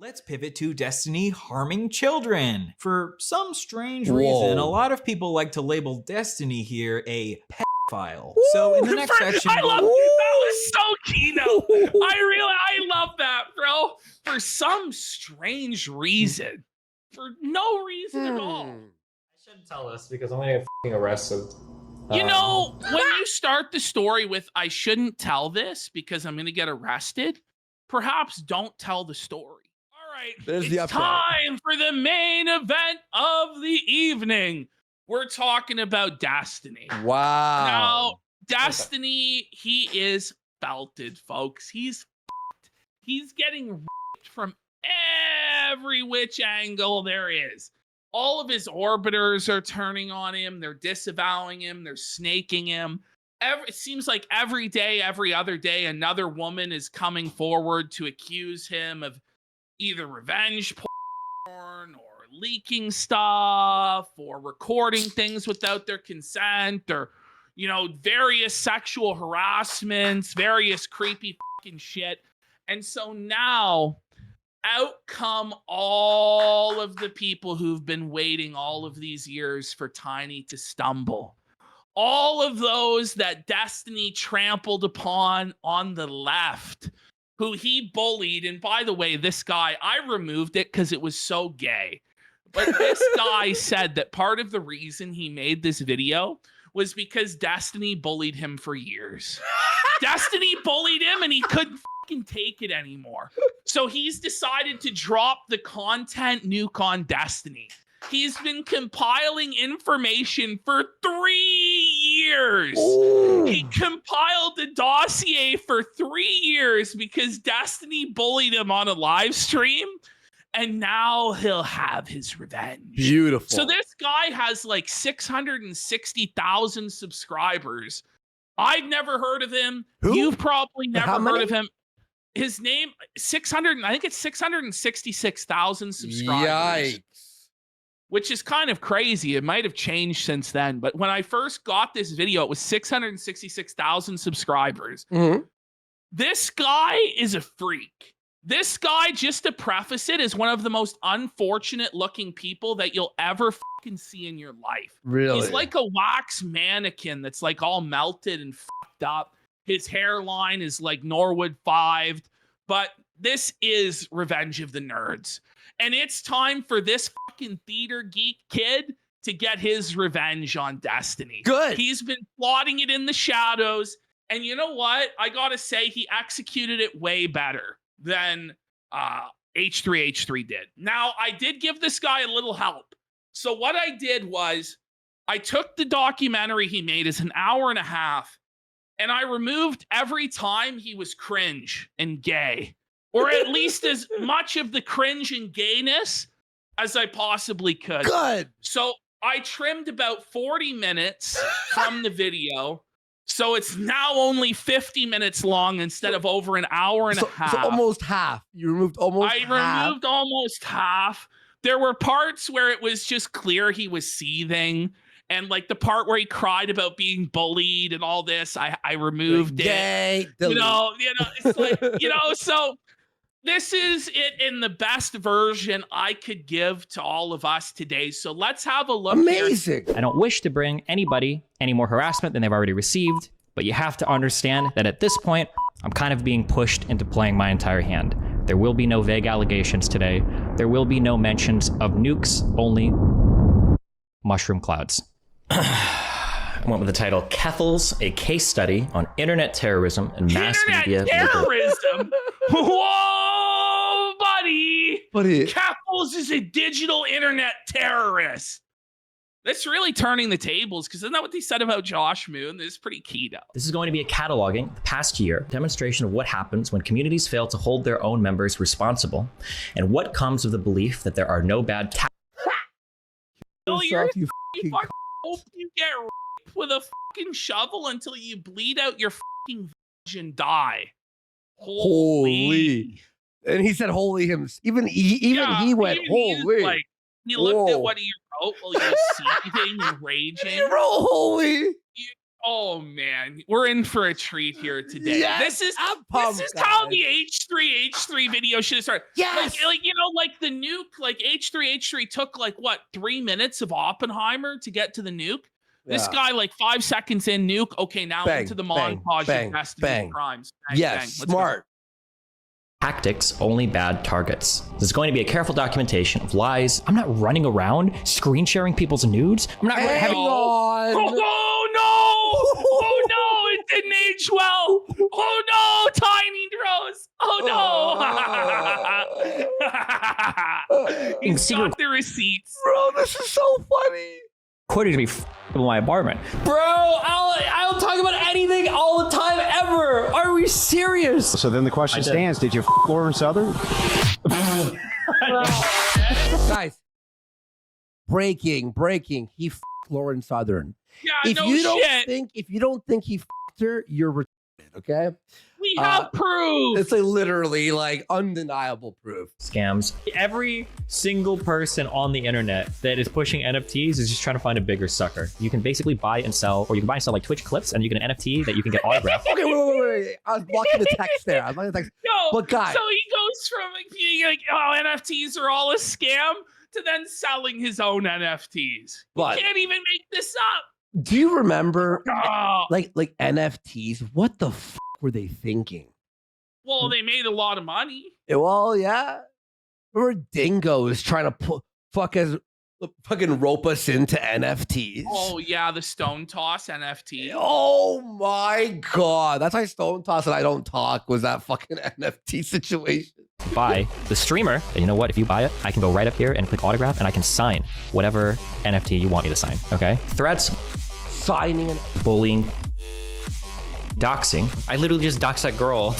Let's pivot to Destiny harming children. For some strange reason, a lot of people like to label Destiny here a pedophile. So in the next section, I love that was so keynote. I love that, bro. For some strange reason, for no reason at all. I shouldn't tell this because I'm gonna get f***ing arrested. You know, when you start the story with "I shouldn't tell this because I'm gonna get arrested," perhaps don't tell the story. All right, it's time for the main event of the evening. We're talking about Destiny. Wow. Now, Destiny, he is belted, folks. He's getting ripped from every which angle there is. All of his orbiters are turning on him. They're disavowing him. They're snaking him. It seems like every day, every other day, another woman is coming forward to accuse him of either revenge porn or leaking stuff or recording things without their consent or, you know, various sexual harassments, various creepy fucking shit. And so now out come all of the people who've been waiting all of these years for Tiny to stumble. All of those that Destiny trampled upon on the left, who he bullied. And by the way, this guy, I removed it because it was so gay. But this guy said that part of the reason he made this video was because Destiny bullied him for years. Destiny bullied him and he couldn't fucking take it anymore. So he's decided to drop the content nuke on Destiny. He's been compiling information for 3 years. Ooh. He compiled the dossier for 3 years because Destiny bullied him on a live stream. And now he'll have his revenge. Beautiful. So this guy has like 660,000 subscribers. I've never heard of him. Who? You've probably never heard of him. His name, 600, I think it's 666,000 subscribers. Yikes. Which is kind of crazy. It might have changed since then. But when I first got this video, it was 666,000 subscribers. Mm-hmm. This guy is a freak. This guy, just to preface it, is one of the most unfortunate looking people that you'll ever fucking see in your life. Really? He's like a wax mannequin that's like all melted and fucked up. His hairline is like Norwood 5'd. But this is Revenge of the Nerds. And it's time for this fucking theater geek kid to get his revenge on Destiny. Good. He's been plotting it in the shadows. And you know what? I gotta say, he executed it way better than H3H3 did. Now, I did give this guy a little help. So what I did was I took the documentary he made as an hour and a half, and I removed every time he was cringe and gay, or at least as much of the cringe and gayness as I possibly could. Good. So I trimmed about 40 minutes from the video. So it's now only 50 minutes long instead of over an hour and a half. So almost half. You removed almost half. I removed almost half. There were parts where it was just clear he was seething. And like the part where he cried about being bullied and all this, I removed it. You know, it's like, so this is it in the best version I could give to all of us today. So let's have a look. Amazing. I don't wish to bring anybody any more harassment than they've already received, but you have to understand that at this point, I'm kind of being pushed into playing my entire hand. There will be no vague allegations today. There will be no mentions of nukes, only mushroom clouds. I went with the title, Kethels, a case study on internet terrorism and mass media. Terrorism? Whoa, buddy! Keffels is a digital internet terrorist. That's really turning the tables, because isn't that what they said about Josh Moon? This is pretty key, though. This is going to be a cataloging the past year, demonstration of what happens when communities fail to hold their own members responsible, and what comes of the belief that there are no bad Hope you get raped with a fucking shovel until you bleed out your fucking vag and die. Holy. And he said holy him. Even he went holy. He looked at what he wrote while he was seething and raging. He wrote holy. Oh man, we're in for a treat here today. Yes, this is pumped, how guys. the H3 video should have started. Yes. Like you know, like the nuke, like H3 took like what 3 minutes of Oppenheimer to get to the nuke. This guy, like 5 seconds in nuke. Okay, now Bang, into the bang, montage bang, of Destiny bang. crimes. Bang, Yes, bang. Let's go. smart. Tactics, only bad targets. There's going to be a careful documentation of lies. I'm not running around screen sharing people's nudes. I'm not Hang having. on. Oh no! Oh no! It didn't age well. Oh no! Tiny Rose. Oh no! He's got the receipts. Bro, this is so funny. According to me, in my apartment. Bro, I'll talk about anything all the time ever. Are we serious? So then the question stands, did you Lauren Southern? Guys, breaking. He Lauren Southern. Yeah, If no you don't shit. think he her, you're retarded, okay? We have proof. It's literally like undeniable proof. Scams. Every single person on the internet that is pushing NFTs is just trying to find a bigger sucker. You can basically buy and sell, or you can buy and sell like Twitch clips, and you get an NFT that you can get autographed. Okay, wait. I was blocking the text there. No, But guys, so he goes from like being like, oh, NFTs are all a scam to then selling his own NFTs. But- You can't even make this up. do you remember Oh. like NFTs? What the were they thinking? Well, they made a lot of money. Well, yeah. Remember Dingo is trying to fucking rope us into NFTs. Oh yeah, the Stone Toss NFT. Oh my god. That's why Stone Toss and I don't talk was that fucking NFT situation. Buy the streamer, and you know what? If you buy it, I can go right up here and click autograph, and I can sign whatever NFT you want me to sign. Okay? Threats, Signing an bullying, doxing. I literally just doxed that girl.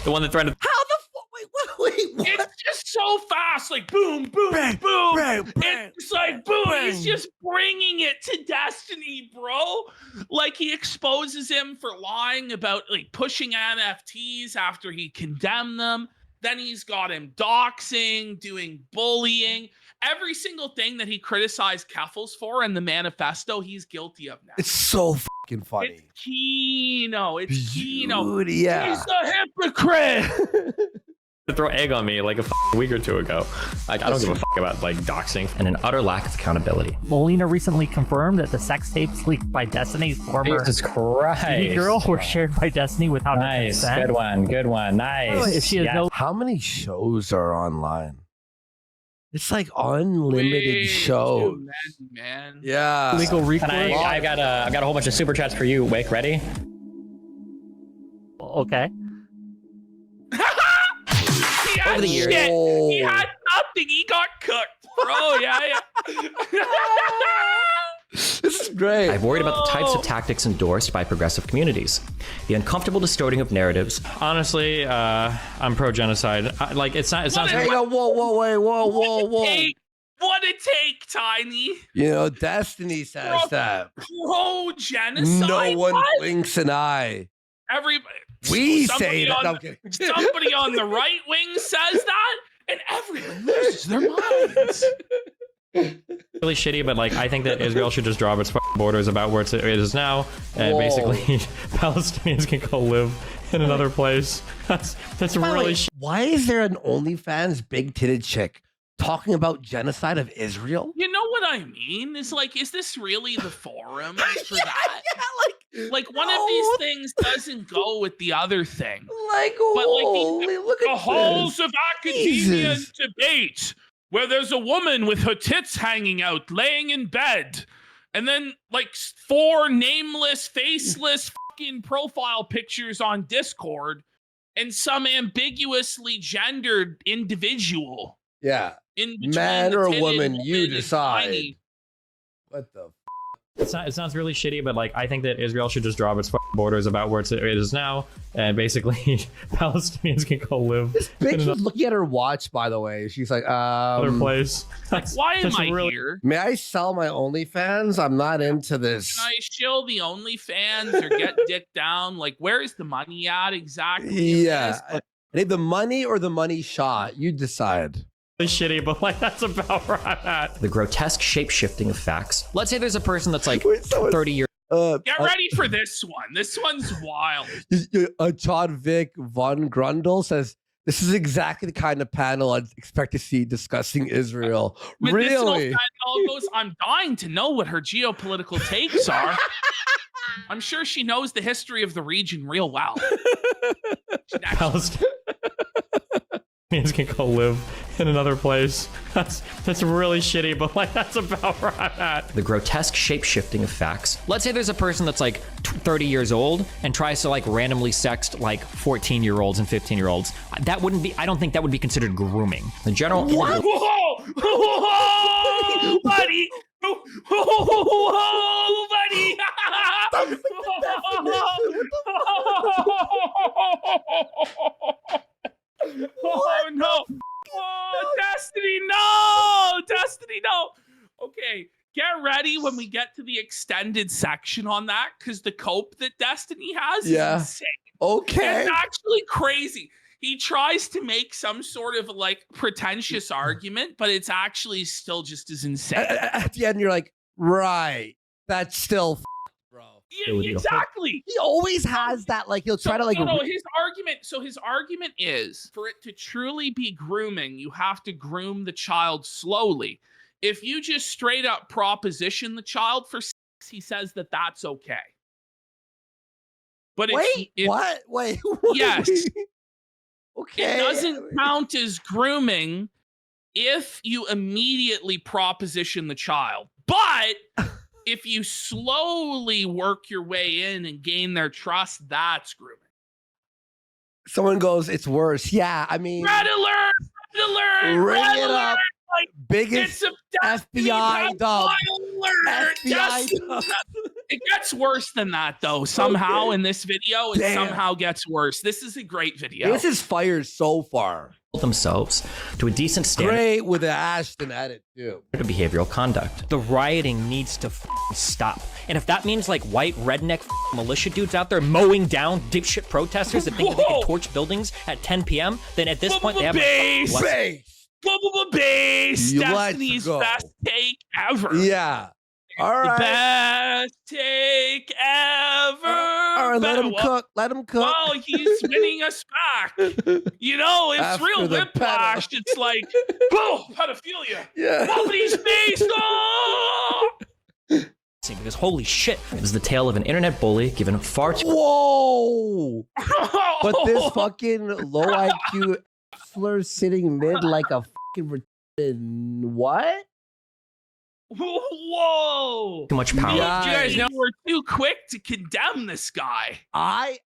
The one that threatened. how the fuck? Wait, what? It's just so fast, like boom, boom, Bang, boom. bang, bang, It's like boom. bang. He's just bringing it to Destiny, bro. Like he exposes him for lying about like pushing NFTs after he condemned them. Then he's got him doxing, doing bullying. Every single thing that he criticized Keffels for in the manifesto, he's guilty of now. It's so fucking funny. It's Kino. It's Kino. Dude, yeah. He's a hypocrite. To throw egg on me like a week or two ago. Like, I don't give a about like doxing and an utter lack of accountability. Molina recently confirmed that the sex tapes leaked by Destiny's former Jesus Christ. girl were shared by Destiny without her Nice. consent. Good one. Nice. If she has no How many shows are online? It's like unlimited Way shows. too many, man. Yeah. legal recourse, I got a whole bunch of super chats for you. Wick, ready? okay. He had Over the years. shit. Oh. He had nothing. He got cooked, bro. Yeah. This is great. I've worried about the types of tactics endorsed by progressive communities. The uncomfortable distorting of narratives. Honestly, I'm pro-genocide. It sounds Hang on, whoa. What it take, Tiny? You know, Destiny says that. Pro genocide. No one What? blinks an eye. Everybody. We somebody say that. on No, the- I'm kidding. Somebody on the right wing says that, and everyone loses their minds. really shitty, but I think that Israel should just drop its borders about where it is now, and Whoa. basically Palestinians can go live in another place. That's By the really way, why is there an OnlyFans big titted chick talking about genocide of Israel? You know what I mean? It's like, is this really the forum for that? Like one of these things doesn't go with the other thing. But like look the at halls this. of academia and Jesus. debate, where there's a woman with her tits hanging out, laying in bed, and then like 4 nameless, faceless fucking profile pictures on Discord, and some ambiguously gendered individual Yeah, in between man the or titted woman, you woman and decide. Tiny. What the? it sounds really shitty, but I think that Israel should just drop its borders about where it is now, and basically Palestinians can go live in Bitch was looking at her watch, by the way. She's like, another place. Why am I really here? may I sell my OnlyFans? I'm not into this. Can I shill the OnlyFans or get dick down? Like, where's the money at exactly? in Yeah. this? I need the money or the money shot. You decide. shitty, but that's about where I'm at. The grotesque shape-shifting of facts. Let's say there's a person that's Wait, someone- 30 years Get ready for this one. This one's wild. John Vic Von Grundle says, this is exactly the kind of panel I'd expect to see discussing Israel. Medicinal Really? fentanyl goes, I'm dying to know what her geopolitical takes are. I'm sure she knows the history of the region real well. Palestinians can go live in another place. That's really shitty, but like that's about where I'm at. The grotesque shape-shifting of facts. Let's say there's a person that's like 30 years old and tries to like randomly sext like 14-year-olds and 15-year-olds. That wouldn't be, I don't think that would be considered grooming. The general... What? Whoa! Whoa, buddy! Whoa, buddy! Oh no! Oh, Destiny, no! Destiny, no! Okay, get ready when we get to the extended section on that, because the cope that Destiny has is insane. Okay. It's actually crazy. He tries to make some sort of like pretentious argument, but it's actually still just as insane. At the end, you're like, right. That's still bro. Yeah, exactly. He always has that, like, he'll try to like... No, his argument is, for it to truly be grooming, you have to groom the child slowly. If you just straight up proposition the child for sex, he says that that's okay. But what? Wait. Yes. Okay. It doesn't count as grooming if you immediately proposition the child. But if you slowly work your way in and gain their trust, that's grooming. Someone goes, it's worse. Yeah, I mean... Red alert! Red alert! Ring Red it alert! up. Like, Biggest FBI dub. It gets worse than that, though. Somehow in this video, it somehow gets worse. This is a great video. This is fire so far. Themselves to a decent standard. Great with the Ashton edit, too. Of behavioral conduct. The rioting needs to stop. And if that means like white redneck militia dudes out there mowing down dipshit protesters that think that they can torch buildings at 10 p.m., then at this point they have base. Destiny's best take ever. Yeah. All right. The best take ever. All right, let him cook. Let him cook. Well, he's winning us back. You know, it's After real the whiplash. It's like, boom, pedophilia. Yeah. Nobody's face. Oh! Because holy shit, it was the tale of an internet bully given far too... Whoa! But this fucking low IQ slur sitting mid like a fucking what? Whoa! Too much power. You guys know we're too quick to condemn this guy. I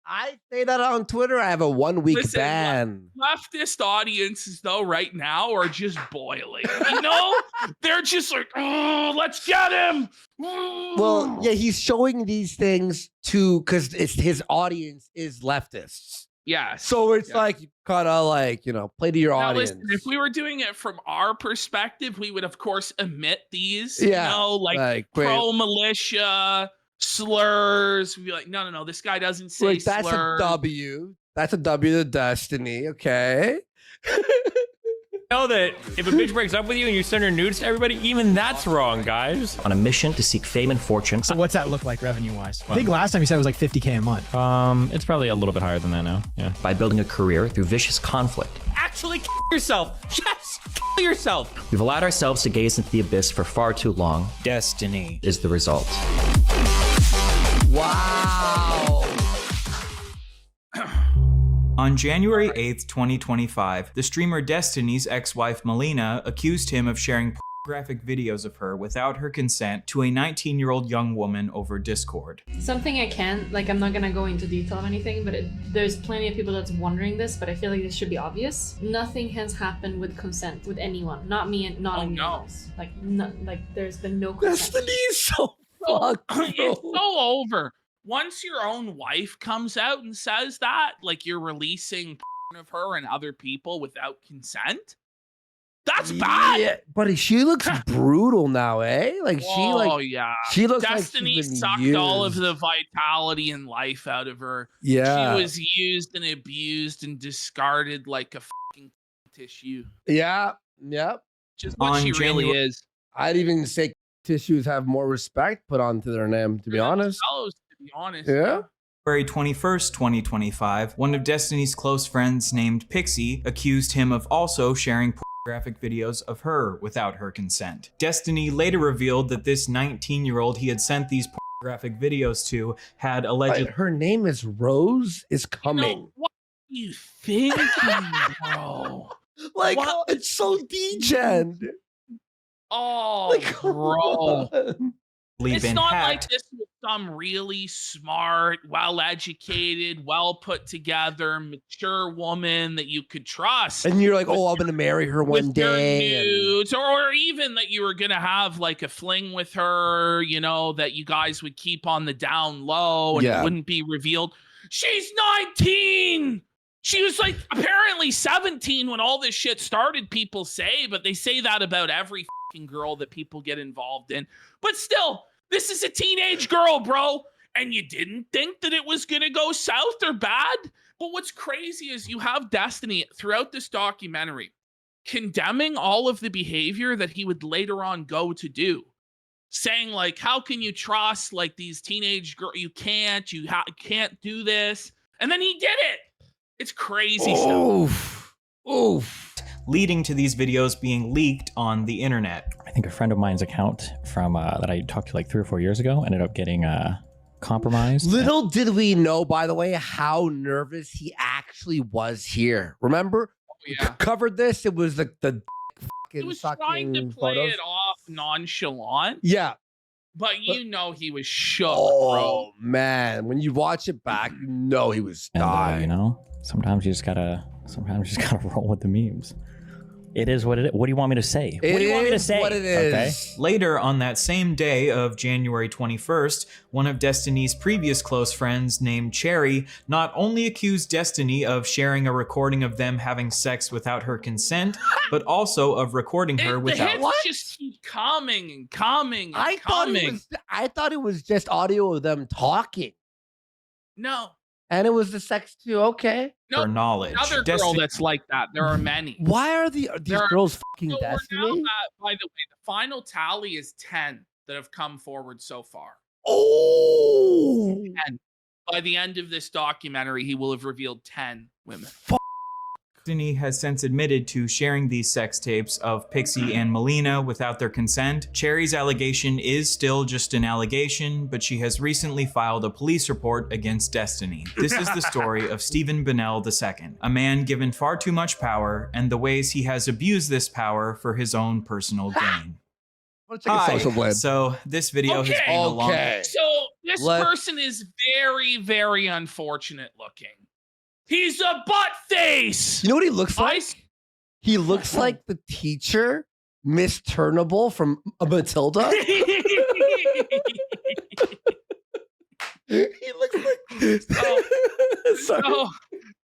say that on Twitter. I have a 1 week ban. Leftist audiences, though, right now are just boiling. You know, they're just like, oh, let's get him. Well, yeah, he's showing these things because his audience is leftists. Yeah. So it's like, you kind of like, play to your audience. Listen, if we were doing it from our perspective, we would, of course, omit these, yeah, like pro-militia slurs. We'd be like, no, this guy doesn't say like, that's slurs. a W. That's a W to Destiny, okay? Know that if a bitch breaks up with you and you send her nudes to everybody, even that's wrong, guys. On a mission to seek fame and fortune. So what's that look like revenue-wise? I think last time you said it was like $50K a month. It's probably a little bit higher than that now. Yeah. By building a career through vicious conflict. Actually kill yourself. Yes, kill yourself. We've allowed ourselves to gaze into the abyss for far too long. Destiny is the result. Wow. On January 8th, 2025, the streamer Destiny's ex-wife Melina accused him of sharing pornographic videos of her without her consent to a 19-year-old young woman over Discord. Something I can't, I'm not gonna go into detail of anything, but there's plenty of people that's wondering this, but I feel like this should be obvious. Nothing has happened with consent with anyone, not me and not anyone else. There's been no consent. Destiny's so fucked, bro. It's so over. Once your own wife comes out and says that, like you're releasing porn of her and other people without consent, that's bad. Yeah, but she looks brutal now, eh? She looks Destiny like she's been sucked used. all of the vitality and life out of her. Yeah. She was used and abused and discarded like a fucking tissue. Yeah. Yep. Just what she really is. I'd even say tissues have more respect put onto their name, to be honest. To be honest. Yeah. February 21st, 2025, one of Destiny's close friends named Pixie accused him of also sharing pornographic videos of her without her consent. Destiny later revealed that this 19-year-old he had sent these pornographic videos to had allegedly... Her name is Rose is coming. You know, what are you thinking, bro? Like, What? it's so degen. Oh, Like, bro. It's been not like hacked. this was some really smart, well-educated, well-put together, mature woman that you could trust. And you're like, oh, I'm gonna marry her one With your day. and- nudes, or even that you were gonna have like a fling with her, you know, that you guys would keep on the down low and Yeah. it wouldn't be revealed. She's 19. She was like apparently 17 when all this shit started, people say, but they say that about every fucking girl that people get involved in. But still, this is a teenage girl, bro. And you didn't think that it was going to go south or bad. But what's crazy is you have Destiny throughout this documentary condemning all of the behavior that he would later on go to do. Saying like, how can you trust like these teenage girls? You can't do this. And then he did it. It's crazy stuff. Oof. leading to these videos being leaked on the internet. I think a friend of mine's account from that I talked to like 3 or 4 years ago ended up getting compromised. Little did we know, by the way, how nervous he actually was here. Remember? We covered this. It was like the He was trying to play photos. it off nonchalant. Yeah. But you know he was shook, Oh, bro. man. When you watch it back, you know he was And, dying. you know, sometimes you just gotta roll with the memes. It is what it is. What do you want me to say? What do you want me to say? What it is. Okay. Later on that same day of January 21st, one of Destiny's previous close friends named Cherry not only accused Destiny of sharing a recording of them having sex without her consent, but also of recording her The without... hits just keep coming and coming and I coming. thought it was just audio of them talking. No. And it was the sex too. Okay. No, her knowledge. another girl Destiny- that's like that. There are many. Why are these There are- girls fucking So we're now Destiny? at, by the way, the final tally is 10 that have come forward so far. Oh. And by the end of this documentary, he will have revealed 10 women. Destiny has since admitted to sharing these sex tapes of Pixie and Melina without their consent. Cherry's allegation is still just an allegation, but she has recently filed a police report against Destiny. This is the story of Stephen Bennell II, a man given far too much power and the ways he has abused this power for his own personal gain. Let's take a social blade. So this video has Okay. been a long... Okay. So this Let's- person is very, very unfortunate looking. He's a butt face. You know what he looks like? I- He looks like the teacher, Miss Turnable from Matilda. He looks like. Sorry.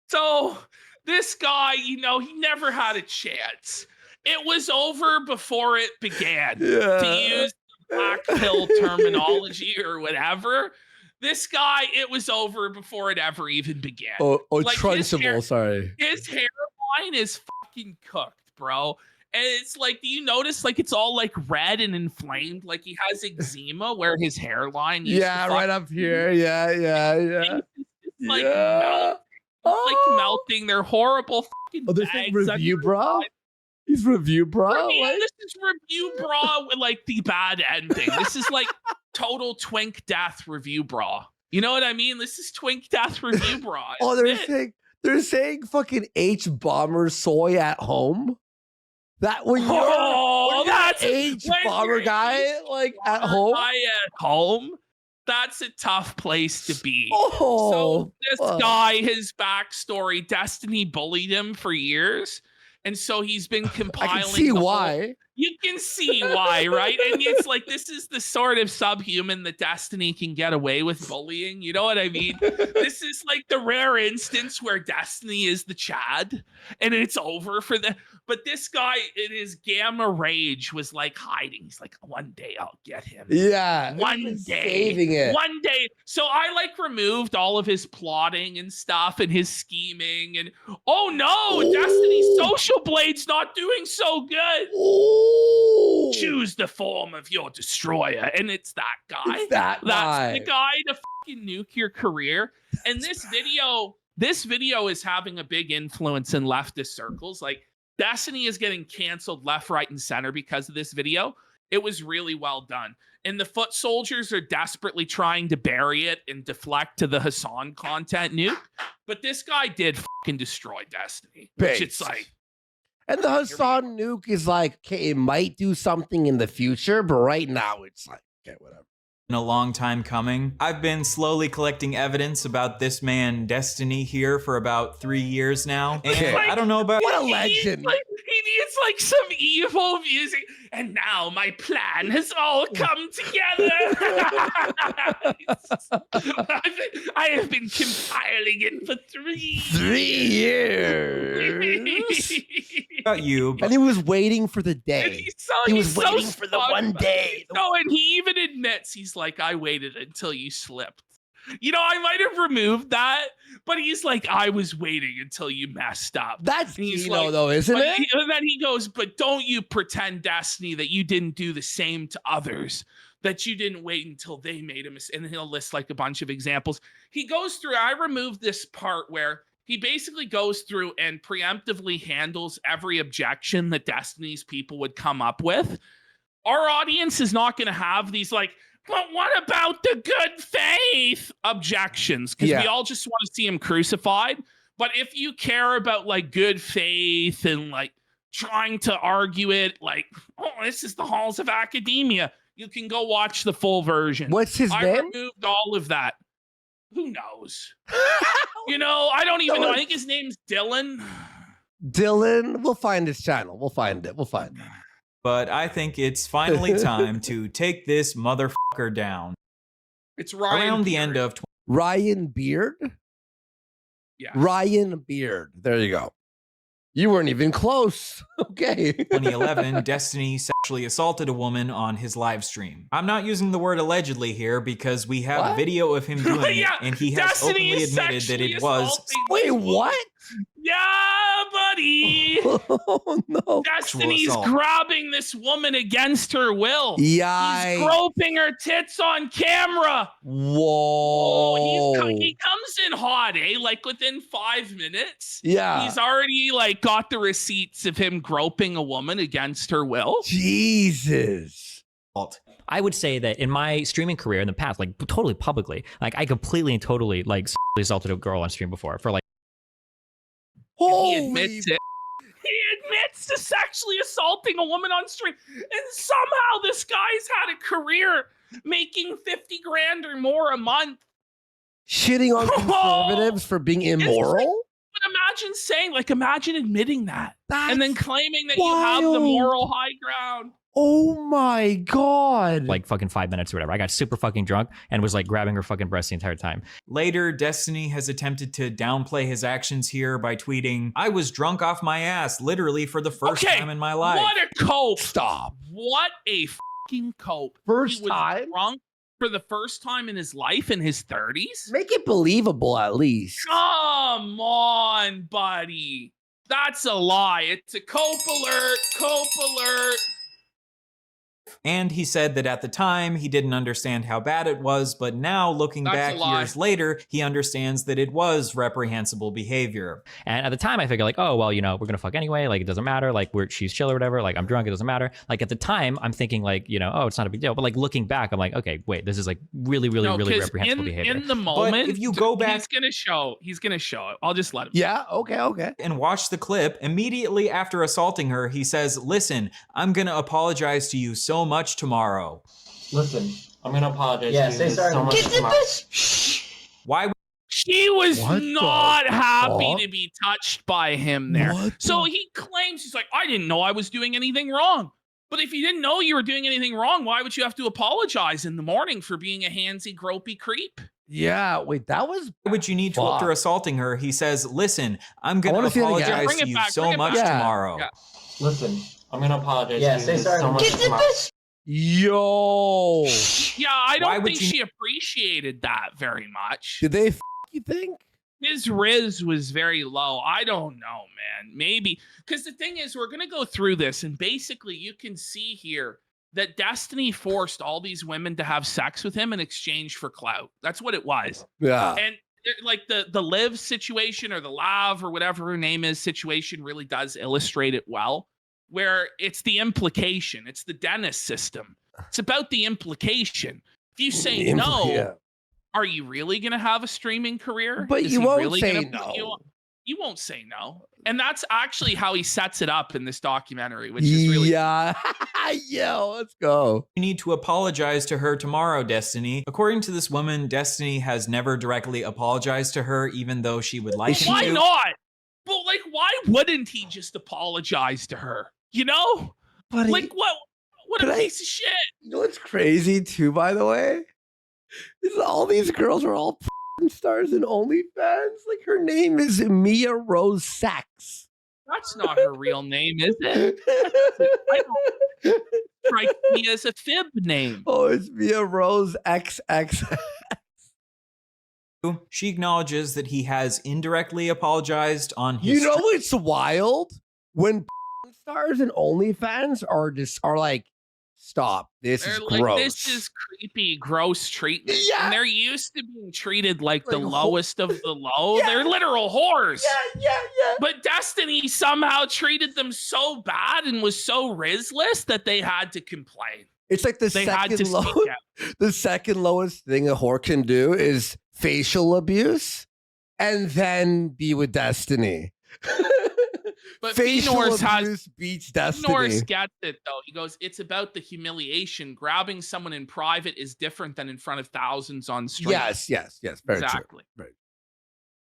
So this guy, you know, he never had a chance. It was over before it began. Yeah. To use the black pill terminology or whatever. This guy, it was over before it ever even began. Oh, Like, his hair- Trunchable, sorry. His hairline is fucking cooked, bro. And it's like, do you notice like it's all like red and inflamed? Like he has eczema where his hairline used Yeah, to right up here. Yeah. It's like, Yeah. like melting. They're horrible fucking Oh, this is bags. review bra? He's review bra? Yeah, Like- this is review bra with like the bad ending. This is like total twink death review bra. You know what I mean? This is twink death review bra. Oh, It's it. they're saying fucking H bomber soy at home. That when you're, Oh, when you're that's H when bomber you're guy H like at Bomber home. guy at home. That's a tough place to be. Oh, So this fuck. guy, his backstory, Destiny bullied him for years. And so he's been I compiling. can see the whole- why. You can see why, right? And it's like, this is the sort of subhuman that Destiny can get away with bullying. You know what I mean? This is like the rare instance where Destiny is the Chad and it's over for the. But this guy in his gamma rage was like hiding. He's like, one day I'll get him. Yeah, One he's day. saving it. One day. So I like removed all of his plotting and stuff and his scheming. And oh no, Destiny's Social Blade's not doing so good. Ooh. choose the form of your destroyer. And it's that guy. It's that guy. That's the guy to fucking nuke your career. And this video is having a big influence in leftist circles. Like, Destiny is getting canceled left, right, and center because of this video. It was really well done. And the foot soldiers are desperately trying to bury it and deflect to the Hassan content nuke. But this guy did fucking destroy Destiny. Which it's like. And the Hassan nuke is like, okay, it might do something in the future, but right now it's like, okay, whatever. A long time coming. I've been slowly collecting evidence about this man Destiny here for about 3 years now. And Like, I don't know about what a legend. He needs like some evil music. And now my plan has all come together. I have been compiling it for 3 years. about you. And he was waiting for the day. He was waiting for the one day. No, and he even admits, he's like, I waited until you slipped. You know, I might have removed that, but he's like, I was waiting until you messed up. That's Gino, like, though, isn't it? And then he goes, but don't you pretend, Destiny, that you didn't do the same to others, that you didn't wait until they made a mistake. And he'll list like a bunch of examples. He goes through, I removed this part where he basically goes through and preemptively handles every objection that Destiny's people would come up with. Our audience is not going to have these like, but what about the good faith objections? Because we all just want to see him crucified. But if you care about like good faith and like trying to argue it, like, oh, this is the halls of academia, you can go watch the full version. What's his name? I removed all of that. Who knows? You know, I don't even know. I think his name's Dylan. Dylan, we'll find his channel. We'll find it. But I think it's finally time to take this motherfucker down. It's Ryan Around the Beard. end of Ryan Beard? Yeah. Ryan Beard. There you go. You weren't even close. Okay. 2011, Destiny sexually assaulted a woman on his live stream. I'm not using the word allegedly here because we have What? video of him doing Yeah, it, and he has Destiny openly is admitted that sexually it was. assaulting Wait, this woman. what? Yeah, buddy. Oh, no. Destiny's assault. grabbing this woman against her will. Yikes. He's groping her tits on camera. Whoa. He comes in hot, eh? Like within 5 minutes. Yeah. He's already like got the receipts of him groping a woman against her will. Jesus. I would say that in my streaming career in the past, like totally publicly, like I completely and totally like sexually assaulted a girl on stream before for like. He admits it. He admits to sexually assaulting a woman on stream. And somehow this guy's had a career making 50 grand or more a month. Shitting on conservatives for being immoral? But imagine admitting that. That's and then claiming that you have the wild. moral high ground. Oh my God. Like fucking 5 minutes or whatever. I got super fucking drunk and was like grabbing her fucking breast the entire time. Later, Destiny has attempted to downplay his actions here by tweeting, I was drunk off my ass literally for the first time in my life. What a cope. Stop. What a fucking cope. First He was time? drunk for the first time in his life in his 30s? Make it believable at least. Come on, buddy. That's a lie. It's a cope alert. Cope alert. And he said that at the time, he didn't understand how bad it was, but now looking That's back a lie. years later, he understands that it was reprehensible behavior. And at the time, I figured like, oh, well, you know, we're going to fuck anyway. Like, it doesn't matter. Like, she's chill or whatever. Like, I'm drunk. It doesn't matter. Like, at the time, I'm thinking like, you know, oh, it's not a big deal. But like looking back, I'm like, okay, wait, this is like really, really, No, really 'cause reprehensible behavior. In the moment, if you go back- he's gonna show it. I'll just let him. Yeah, okay. And watch the clip. Immediately after assaulting her, he says, listen, I'm going to apologize to you so much tomorrow. Listen, I'm gonna apologize. Yeah, to you say sorry. so much tomorrow. Why She was What the not happy fuck? to be touched by him there. What So the- he claims, he's like, I didn't know I was doing anything wrong. But if you didn't know you were doing anything wrong, why would you have to apologize in the morning for being a handsy, gropey creep? Yeah, wait, that was would you need to, after Fuck. assaulting her? He says, listen, I'm I going wanna to see it again. apologize Bring to it you back, so bring it much back. Yeah. tomorrow. Yeah. Listen, I'm gonna apologize Yeah, to say you sorry. so much tomorrow. Yo. Yeah, I Why don't would think you- she appreciated that very much. Did they you think? His riz was very low. I don't know, man. Maybe because the thing is, we're gonna go through this, and basically, you can see here that Destiny forced all these women to have sex with him in exchange for clout. That's what it was. Yeah. And like the Liv situation or the Lav or whatever her name is situation really does illustrate it well, where it's the implication. It's the Dennis system. It's about the implication. If you say no, are you really going to have a streaming career? But Is you he won't really say gonna put no. You won't say no. And that's actually how he sets it up in this documentary, which is really Yeah. Yo, let's go. You need to apologize to her tomorrow, Destiny. According to this woman, Destiny has never directly apologized to her, even though she would like him Why to. not? But like, why wouldn't he just apologize to her? You know? But Like what a piece of shit. You know what's crazy too, by the way? Is all these girls are all stars in OnlyFans. Like her name is Mia Rose Sachs. That's not her real name, is it? I don't strike me as a fib name. Oh, it's Mia Rose XX. She acknowledges that he has indirectly apologized on his. You know it's wild when stars and OnlyFans are like, stop. This They're is like, gross. this is creepy, gross treatment. Yeah. And they're used to being treated like the Like lowest of the low. Yeah. They're literal whores. Yeah. But Destiny somehow treated them so bad and was so rizless that they had to complain. It's like the They had to second low, speak out. the second lowest thing a whore can do is facial abuse, and then be with Destiny. But facial Fenor's abuse beats Destiny. Norris gets it though. He goes, it's about the humiliation. Grabbing someone in private is different than in front of thousands on stream. Yes. Very Exactly. true. Right.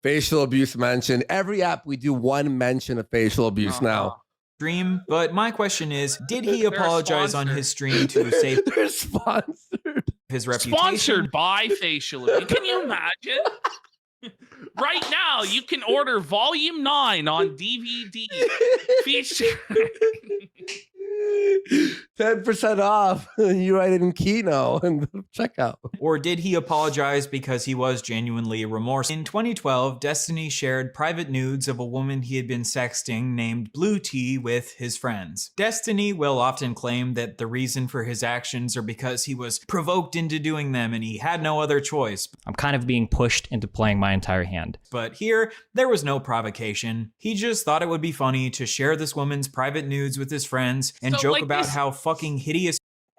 Facial abuse mention. Every app we do one mention of facial abuse now. Stream, but my question is, did he They're apologize on sponsored. his stream to save They're sponsored. his reputation? Sponsored by facial abuse. Can you imagine? Right now, you can order Volume 9 on DVD. Feature. 10% off. You write it in Kino and checkout. Or did he apologize because he was genuinely remorseful? In 2012, Destiny shared private nudes of a woman he had been sexting named Blue Tea with his friends. Destiny will often claim that the reason for his actions are because he was provoked into doing them and he had no other choice. I'm kind of being pushed into playing my entire hand. But here, there was no provocation. He just thought it would be funny to share this woman's private nudes with his friends and So, joke like, about this- how fucking hideous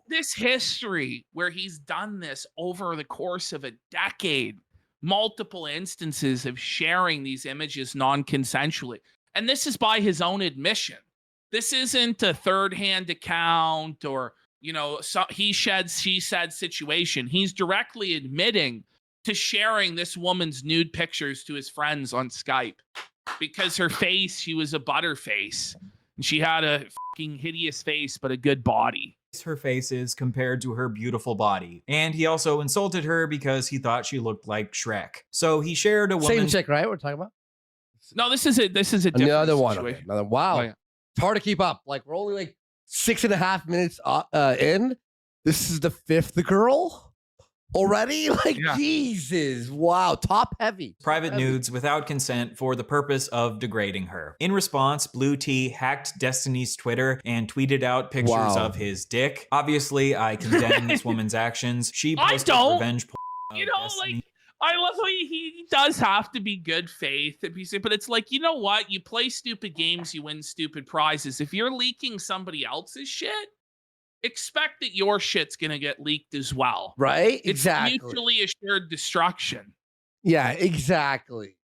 This history where he's done this over the course of a decade, multiple instances of sharing these images non-consensually. And this is by his own admission. This isn't a third-hand account or, he said, she said situation. He's directly admitting to sharing this woman's nude pictures to his friends on Skype because her face, she was a butterface. And she had a fucking hideous face, but a good body. her face is compared to her beautiful body. And he also insulted her because he thought she looked like Shrek. So he shared a woman. Same chick, right? We're talking about No, this is a different another one. situation. Okay. Another. Wow, Oh, yeah. it's hard to keep up. Like we're only like 6.5 minutes in. This is the fifth girl already. Like Yeah. Jesus, wow, top heavy. Private nudes without consent for the purpose of degrading her. In response, Blue Tea hacked Destiny's Twitter and tweeted out pictures Wow. of his dick. Obviously, I condemn this woman's actions. She I posted don't. revenge porn of You know, Destiny. like, I love how he does have to be good faith, but it's like, you know what? You play stupid games, you win stupid prizes. If you're leaking somebody else's shit, expect that your shit's gonna get leaked as well. Right? It's Exactly. mutually assured destruction. Yeah, exactly.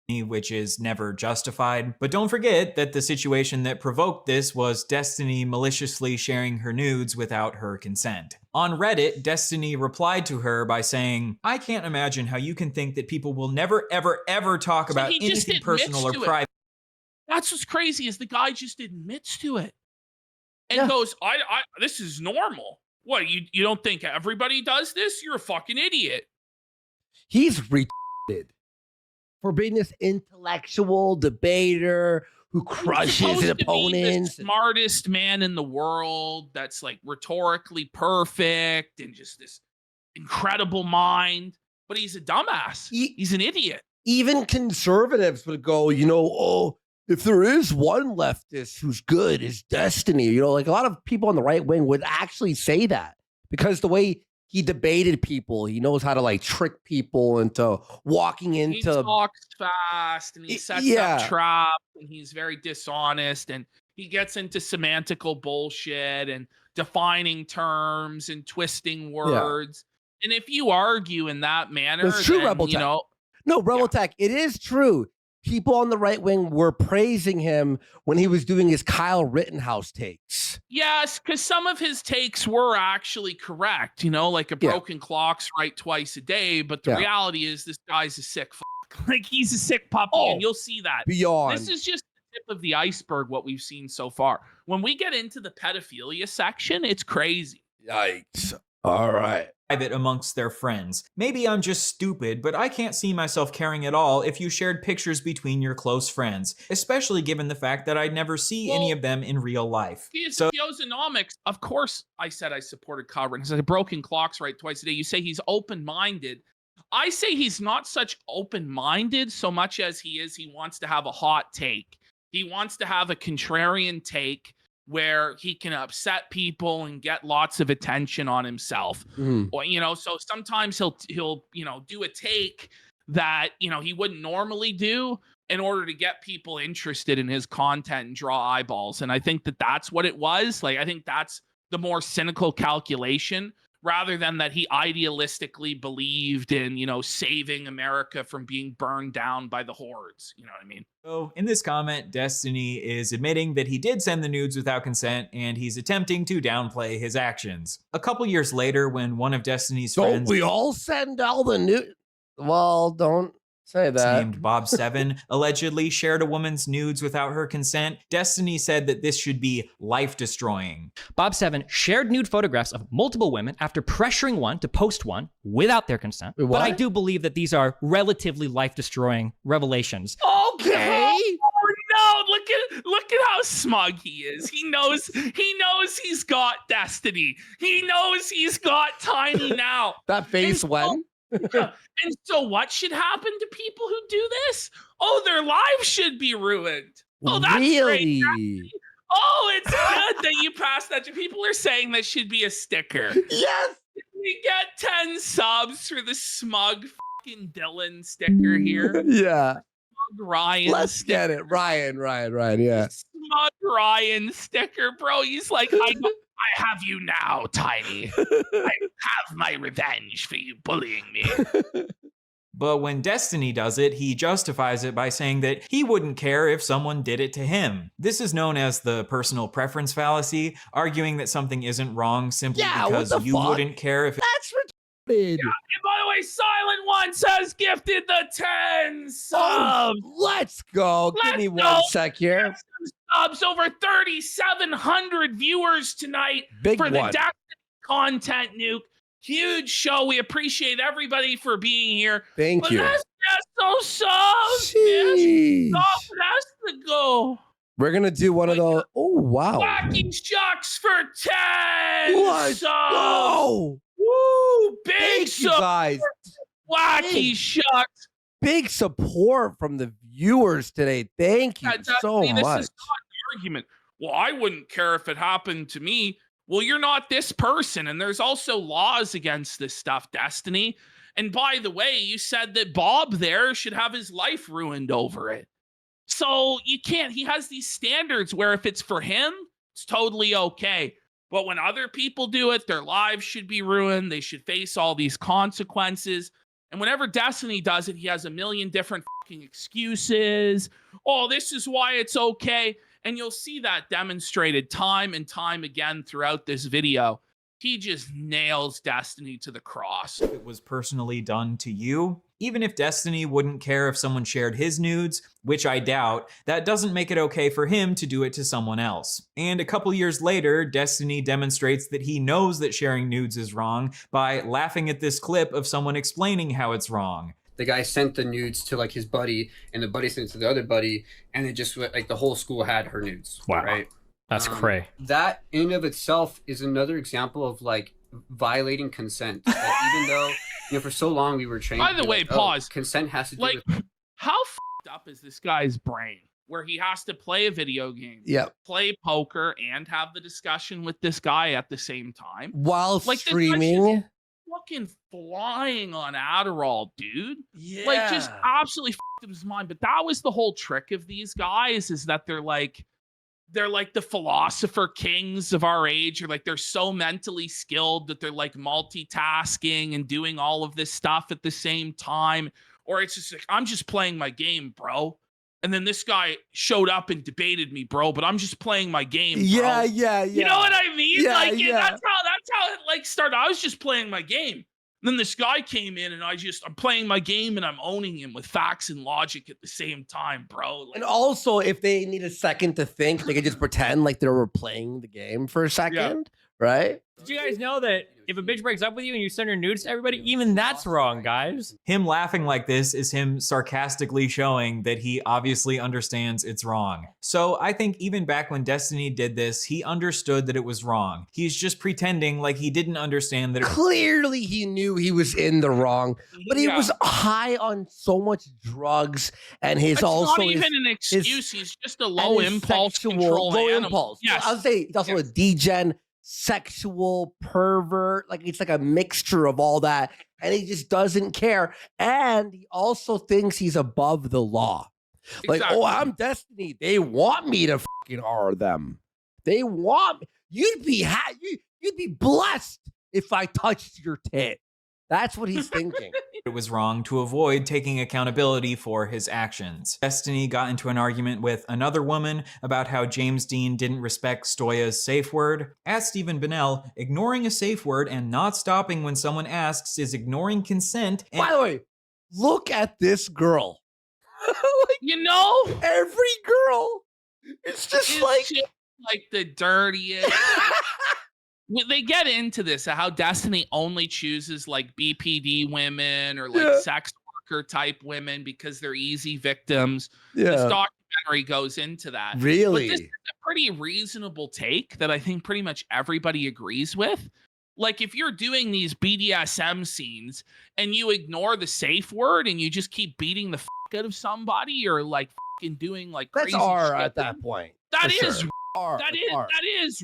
Which is never justified. But don't forget that the situation that provoked this was Destiny maliciously sharing her nudes without her consent. On Reddit, Destiny replied to her by saying, "I can't imagine how you can think that people will never, ever, ever talk So about he just anything admits personal or to it. private." That's what's crazy is the guy just admits to it and Yeah. goes, I this is normal. What, you don't think everybody does this? You're a fucking idiot. He's retarded for being this intellectual debater who He's crushes supposed his to be the opponents. smartest man in the world that's like rhetorically perfect and just this incredible mind, but he's a dumbass. He- He's an idiot. Even conservatives would go, oh, if there is one leftist who's good, is Destiny. You know, like a lot of people on the right wing would actually say that because the way he debated people, he knows how to like trick people into walking into. He talks fast and he sets up traps and he's very dishonest and he gets into semantical bullshit and defining terms and twisting words. And if you argue in that manner, it's true, then, Rebel you Tech. know, No, Rebel Tech, it is true. People on the right wing were praising him when he was doing his Kyle Rittenhouse takes. yes, because some of his takes were actually correct, you know, like a broken clock's right twice a day. But the reality is this guy's a sick fuck. Like he's a sick puppy, and you'll see that. Beyond. This is just the tip of the iceberg, what we've seen so far. When we get into the pedophilia section, it's crazy. Yikes. All right. Private amongst their friends. Maybe I'm just stupid, but I can't see myself caring at all if you shared pictures between your close friends, especially given the fact that I'd never see any of them in real life. So Theosonomics, of course, I said I supported Kyle Rittenhouse. Like broken clocks right twice a day. You say he's open-minded. I say he's not such open-minded so much as he wants to have a hot take. He wants to have a contrarian take where he can upset people and get lots of attention on himself. Or, you know, so sometimes he'll, you know, do a take that, you know, he wouldn't normally do in order to get people interested in his content and draw eyeballs. And I think that that's what it was. Like, I think that's the more cynical calculation rather than that he idealistically believed in, you know, saving America from being burned down by the hordes. You know what I mean? So in this comment, Destiny is admitting that he did send the nudes without consent, and he's attempting to downplay his actions. A couple years later, when one of Destiny's friends— Don't we all send all the nudes? Well, don't say that. Named Bob7 allegedly shared a woman's nudes without her consent, Destiny said that this should be life-destroying. Bob7 shared nude photographs of multiple women after pressuring one to post one without their consent. Wait, what? But I do believe that these are relatively life-destroying revelations. Okay. Oh no, look at how smug he is. He knows he's got Destiny. He knows he's got Tiny now. That face when? And so what should happen to people who do this? Oh, their lives should be ruined. Oh, that's really? great. Oh, it's good that you passed that. People are saying that should be a sticker. Yes. We get 10 subs for the smug fucking Dylan sticker here. Yeah. Smug Ryan. Let's get it. Ryan, yeah. Smug Ryan sticker, bro. He's like, I have you now, Tiny. I have my revenge for you bullying me. But when Destiny does it, he justifies it by saying that he wouldn't care if someone did it to him. This is known as the personal preference fallacy, arguing that something isn't wrong simply because you wouldn't care if— That's retarded. Yeah. And by the way, Silent One says gifted the 10 subs. Let's go. Give me 1 sec here. Subs, over 3,700 viewers tonight for the Destiny content, Nuke. Huge show. We appreciate everybody for being here. Thank you. Let's get those subs. Jeez. Let's go. We're gonna do one of those. Oh wow! Wacky Shucks for 10 Let's subs. go! Woo! Big Thank you guys. Wacky Shucks. Big support from the viewers today. Thank you so much. This is not an argument. Well, I wouldn't care if it happened to me. Well, you're not this person, and there's also laws against this stuff, Destiny. And by the way, you said that Bob there should have his life ruined over it. So you can't, he has these standards where if it's for him, it's totally okay. But when other people do it, their lives should be ruined. They should face all these consequences. And whenever Destiny does it, he has a million different fucking excuses. Oh, this is why it's okay. And you'll see that demonstrated time and time again throughout this video. He just nails Destiny to the cross. If it was personally done to you, even if Destiny wouldn't care if someone shared his nudes, which I doubt, that doesn't make it okay for him to do it to someone else. And a couple years later, Destiny demonstrates that he knows that sharing nudes is wrong by laughing at this clip of someone explaining how it's wrong. The guy sent the nudes to like his buddy, and the buddy sent it to the other buddy, and it just like the whole school had her nudes. Wow. Right? That's cray. That in of itself is another example of like violating consent. That even though, you know, for so long we were trained. By the way, like, pause. Consent has to do like, with. How f***ed up is this guy's brain? where he has to play a video game, Yep. play poker, and have the discussion with this guy at the same time. While Like, this guy's streaming. fucking flying on Adderall, dude. Yeah. Like, just absolutely fucked up his mind. But that was the whole trick of these guys, is that they're like the philosopher kings of our age, or like they're so mentally skilled that they're like multitasking and doing all of this stuff at the same time. Or it's just like, I'm just playing my game, bro. And then this guy showed up and debated me, bro, but I'm just playing my game, bro. Yeah. You know what I mean? Yeah, Like, yeah. that's how it like started. I was just playing my game. And then this guy came in and I'm playing my game and I'm owning him with facts and logic at the same time, bro. Like, And also, if they need a second to think, they can just pretend like they were playing the game for a second, right? Did you guys know that if a bitch breaks up with you and you send her nudes to everybody, even that's wrong, guys? Him laughing like this is him sarcastically showing that he obviously understands it's wrong. So I think even back when Destiny did this, he understood that it was wrong. He's just pretending like he didn't understand that it Clearly, he knew he was in the wrong, but he was high on so much drugs, and his it's also not even an excuse. He's just a low impulse control low animal. impulse. Yes. I would say he's also a degen, sexual pervert. Like, it's like a mixture of all that, and he just doesn't care. And he also thinks he's above the law. Like, Exactly. oh, I'm Destiny. They want me to fucking R them. They want me. You'd be blessed if I touched your tit. That's what he's thinking. was wrong to avoid taking accountability for his actions. Destiny got into an argument with another woman about how James Dean didn't respect Stoya's safe word. At Stephen Bennell, ignoring a safe word and not stopping when someone asks is ignoring consent. And By the way, look at this girl. Like, You know, every girl. It's just it's like just like the dirtiest. They get into this, how Destiny only chooses like BPD women or like sex worker type women because they're easy victims. This documentary goes into that. Really? But this is a pretty reasonable take that I think pretty much everybody agrees with. Like, if you're doing these BDSM scenes and you ignore the safe word and you just keep beating the out of somebody, or like fucking doing like that's crazy R shit, at that point. That for is sure. R. that That's is R. that is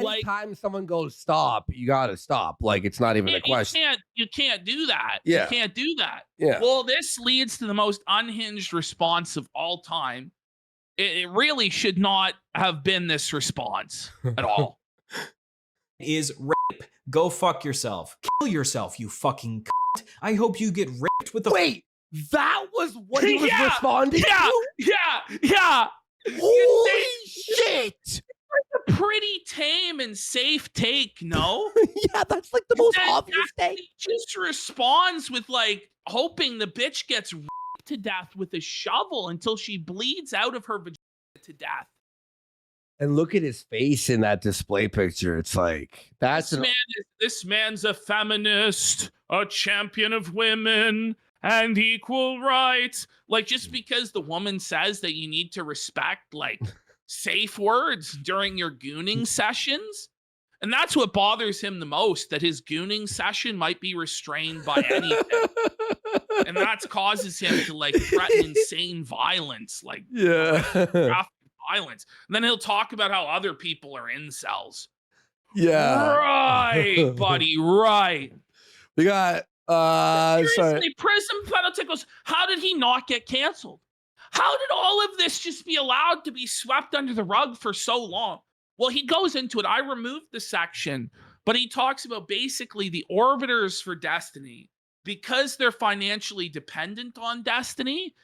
like, anytime someone goes stop, you gotta stop. Like, it's not even a question. You can't do that. Yeah. You can't do that. Yeah. Well, this leads to the most unhinged response of all time. It really should not have been this response at all. is rape. Go fuck yourself. Kill yourself, you fucking cunt. I hope you get raped with the Wait, that was what he was Yeah, responding to? Yeah. Holy shit! A pretty tame and safe take, no? Yeah, that's like the most That- obvious that- thing. He just responds with like hoping the bitch gets raped to death with a shovel until she bleeds out of her vagina to death. And look at his face in that display picture. It's like, that's This man's a feminist, a champion of women and equal rights. Like, just because the woman says that you need to respect like safe words during your gooning sessions. And that's what bothers him the most, that his gooning session might be restrained by anything. And that causes him to like threaten insane violence, like graphic violence. And then he'll talk about how other people are incels. Yeah. Right, buddy, right. We got Seriously, Prism Penalty goes, how did he not get canceled? How did all of this just be allowed to be swept under the rug for so long? Well, he goes into it. I removed the section, but he talks about basically the orbiters for Destiny, because they're financially dependent on Destiny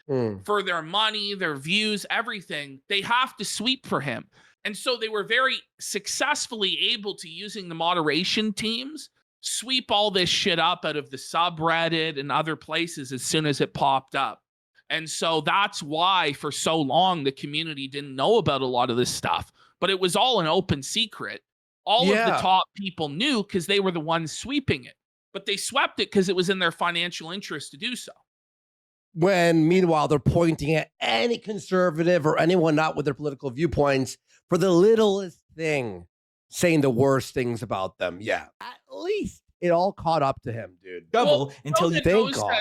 for their money, their views, everything. They have to sweep for him. And so they were very successfully able to, using the moderation teams, sweep all this shit up out of the subreddit and other places as soon as it popped up. And so that's why for so long the community didn't know about a lot of this stuff, but it was all an open secret. All of the top people knew because they were the ones sweeping it, but they swept it because it was in their financial interest to do so. When meanwhile they're pointing at any conservative or anyone not with their political viewpoints for the littlest thing, saying the worst things about them. Yeah, at least it all caught up to him, dude. double until you thank God.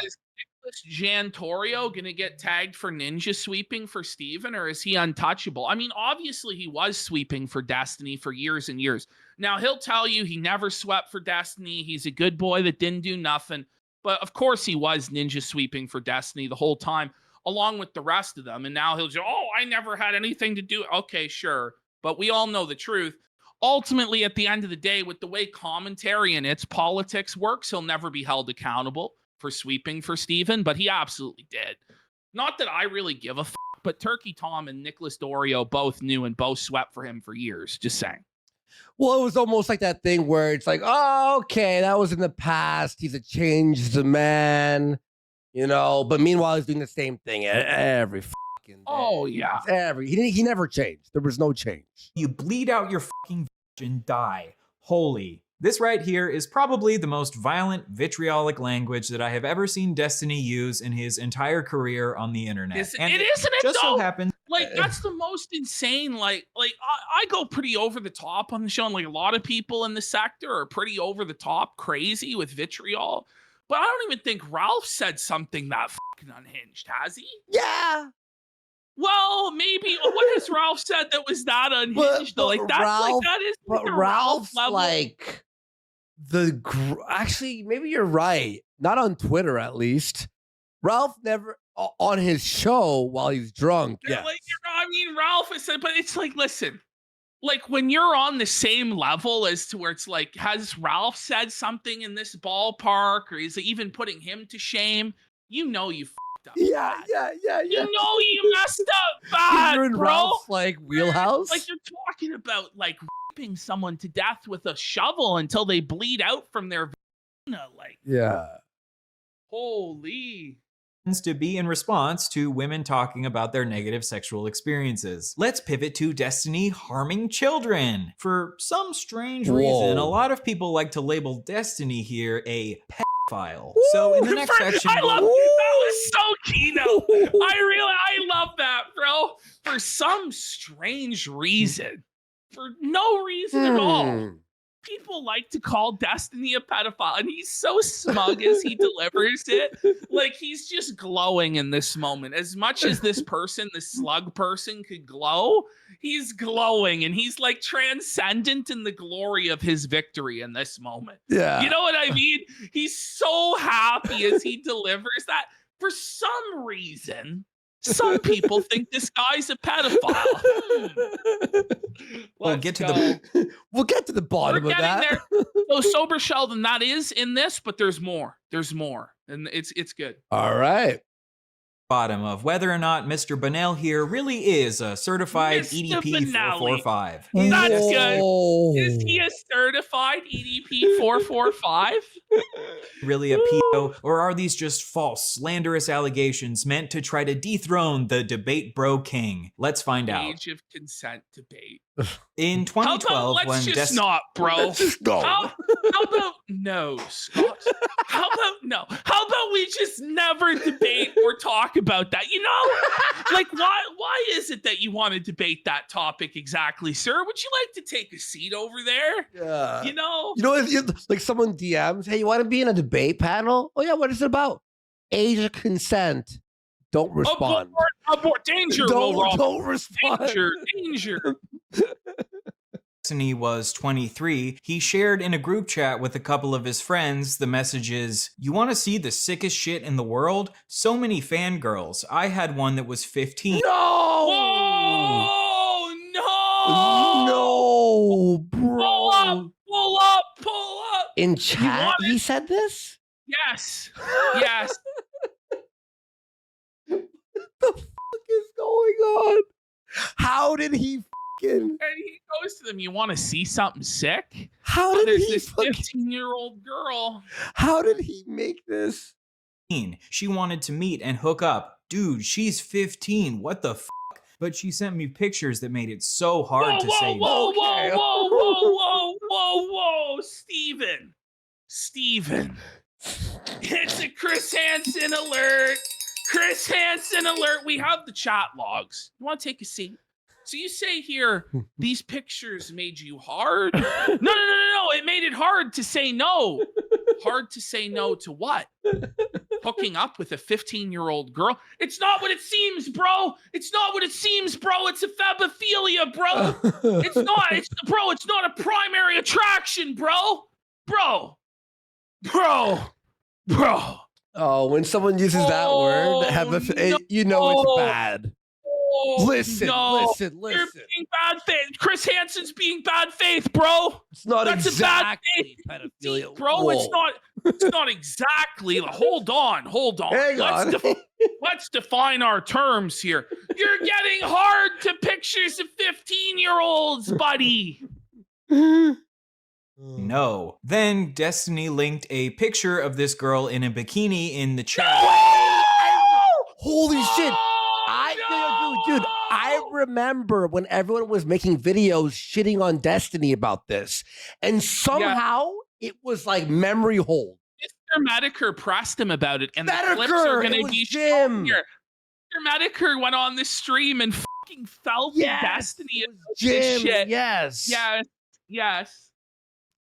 Jan Torrio gonna get tagged for ninja sweeping for Steven, or is he untouchable? I mean, obviously he was sweeping for Destiny for years and years. Now he'll tell you he never swept for Destiny. He's a good boy that didn't do nothing. But of course he was ninja sweeping for Destiny the whole time, along with the rest of them. And now he'll say, oh, I never had anything to do. Okay, sure. But we all know the truth. Ultimately, at the end of the day, with the way commentary and its politics works, he'll never be held accountable for sweeping for Steven, but he absolutely did. Not that I really give a f***, but Turkey Tom and Nicholas Dorio both knew and both swept for him for years. Just saying. Well, it was almost like that thing where it's like, oh, okay, that was in the past. He's a changed man, you know. But meanwhile, he's doing the same thing every fucking day. Oh yeah, he never changed. There was no change. You bleed out your fucking and die. Holy. This right here is probably the most violent, vitriolic language that I have ever seen Destiny use in his entire career on the internet. Isn't it just though? so happens. Like, that's the most insane. Like I go pretty over the top on the show, and like a lot of people in the sector are pretty over the top crazy with vitriol. But I don't even think Ralph said something that fucking unhinged, has he? Yeah. Well, maybe what has Ralph said that was that unhinged though? Like that's Ralph, like that is like but a Ralph's Ralph level. like actually, maybe you're right. Not on Twitter, at least. Ralph never on his show while he's drunk. Yeah, like, I mean, Ralph has said, but it's like, listen, like when you're on the same level as to where it's like, has Ralph said something in this ballpark, or is it even putting him to shame? You know you f***ed up. Yeah. You know you messed up bad, You're in bro. Ralph's like wheelhouse. Like you're talking about like ripping someone to death with a shovel until they bleed out from their vagina. Like, yeah. Holy. To be in response to women talking about their negative sexual experiences. Let's pivot to Destiny harming children. For some strange reason, a lot of people like to label Destiny here a pedophile. So in the next section, I love that was so Kino. I love that, bro. For some strange reason, for no reason at all, people like to call Destiny a pedophile, and he's so smug as he delivers it. Like, he's just glowing in this moment. As much as this person, this slug person, could glow, he's glowing, and he's like transcendent in the glory of his victory in this moment. Yeah. You know what I mean? He's so happy as he delivers that. For some reason, some people think this guy's a pedophile. We'll get to the bottom of that. There. So Sober Sheldon, that is in this, but there's more. There's more, and it's good. All right. Bottom of whether or not Mr. Bunnell here really is a certified Mr. EDP 445. That's good. Is he a certified EDP 445? Really a pedo, or are these just false, slanderous allegations meant to try to dethrone the debate bro king? Let's find out. Age of consent debate. In 2012, let's just not, bro. Let's just go. How about no, Scott? How about no? How about we just never debate or talk about that? You know, like why is it that you want to debate that topic exactly, sir? Would you like to take a seat over there? Yeah. You know, if like someone DMs, hey, you want to be in a debate panel? Oh yeah, what is it about? Age of consent. Don't respond. Abort. Danger. Don't respond. Danger. Destiny was 23, he shared in a group chat with a couple of his friends the messages, "You want to see the sickest shit in the world? So many fangirls. I had one that was 15. No! Whoa, no! No, bro. Pull up. In chat, he said this? Yes. The fuck is going on? How did he and he goes to them, you want to see something sick? How did There's he this 15-year-old girl. How did he make this? She wanted to meet and hook up. Dude, she's 15. What the fuck? But she sent me pictures that made it so hard to say no. Whoa, Steven. It's a Chris Hansen alert. We have the chat logs. You want to take a seat? So you say here, these pictures made you hard? No. It made it hard to say no. Hard to say no to what? hooking up with a 15-year-old girl. It's not what it seems, bro. It's not what it seems, bro. It's a phobophilia, bro. It's not. It's not a primary attraction, bro. Bro. Oh, when someone uses that word, you know it's bad. Listen. You're being bad faith. Chris Hansen's being bad faith, bro. It's not That's exactly a bad faith, pedophilia, bro. Whoa. It's not exactly. Hold on. Hang on. Let's define our terms here. You're getting hard to pictures of 15-year-olds, buddy. No. Then Destiny linked a picture of this girl in a bikini in the chat. Holy shit. Dude, I remember when everyone was making videos shitting on Destiny about this, and somehow it was like memory hold. Mr. Medicare pressed him about it, and the clips Medicare, are going it to was be Jim. shown here. Mr. Medicare went on this stream and fucking fell for Destiny. It was Jim, shit. yes. Yes.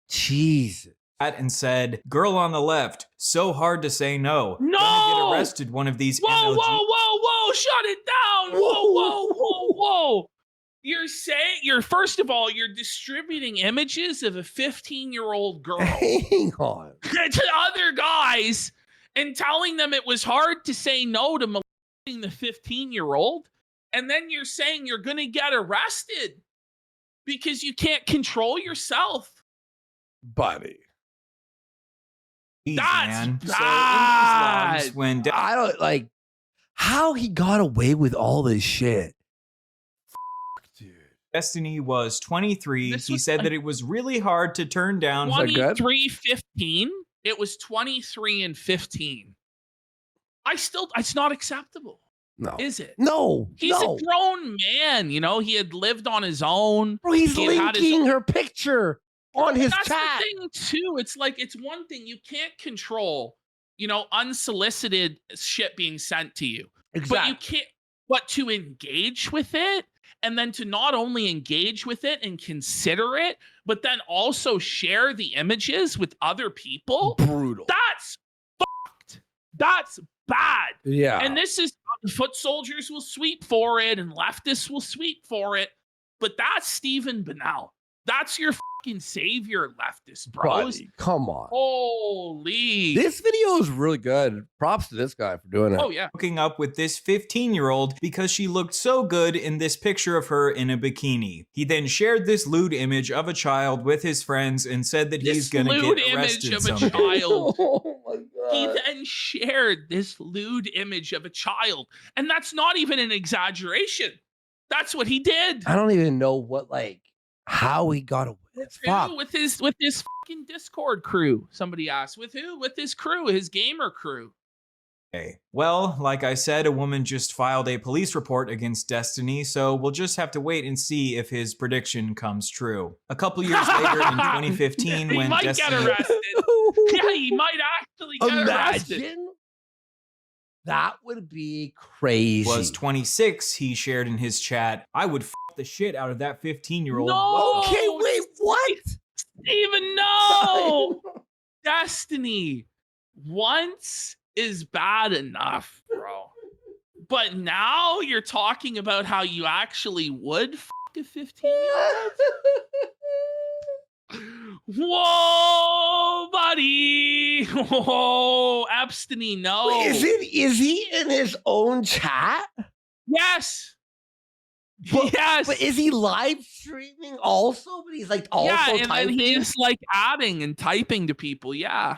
Jesus. And said, "Girl on the left, so hard to say no. No! Gonna get arrested one of these Whoa, MLG." shut it down. Whoa. First of all, you're distributing images of a 15-year-old girl Hang on. to other guys and telling them it was hard to say no to molesting the 15-year-old. And then you're saying you're going to get arrested because you can't control yourself. Buddy. Jeez, That's man. bad. So in his logs, when I don't like how he got away with all this shit. Destiny was 23, This he was said like- that it was really hard to turn down. 23-15. It was 23 and 15. It's not acceptable. No. Is it? No. He's a grown man, he had lived on his own. Bro, he's He had linking her picture on his That's chat. the thing too. It's like, it's one thing you can't control, unsolicited shit being sent to you. But you can't, but to engage with it, and then to not only engage with it and consider it, but then also share the images with other people. Brutal. That's fucked. That's bad. Yeah. And this is, foot soldiers will sweep for it and leftists will sweep for it. But that's Stephen Bennell. That's your fucking savior, leftist bros. Buddy, come on. Holy. This video is really good. Props to this guy for doing it. Oh, yeah. Hooking up with this 15-year-old because she looked so good in this picture of her in a bikini. He then shared this lewd image of a child with his friends and said that he's gonna get arrested image of a someday. child. Oh my God. He then shared this lewd image of a child. And that's not even an exaggeration. That's what he did. I don't even know how he got away. Fuck. Who? With his fucking Discord crew. Somebody asked. With who? With his crew, his gamer crew. Okay. Well, like I said, a woman just filed a police report against Destiny, so we'll just have to wait and see if his prediction comes true. A couple years later in 2015, He when might Destiny get arrested. Yeah, he might actually get arrested. Imagine. That would be crazy. was 26, he shared in his chat, "I would f the shit out of that 15-year-old." No! Okay, wait, what? Steven, no! Destiny. Once is bad enough, bro. But now you're talking about how you actually would f a 15-year-old? Whoa, buddy. Whoa, Epstein, no. Wait, is he in his own chat? Yes. But, yes. But is he live streaming also? But he's also and typing? then he's adding and typing to people. Yeah.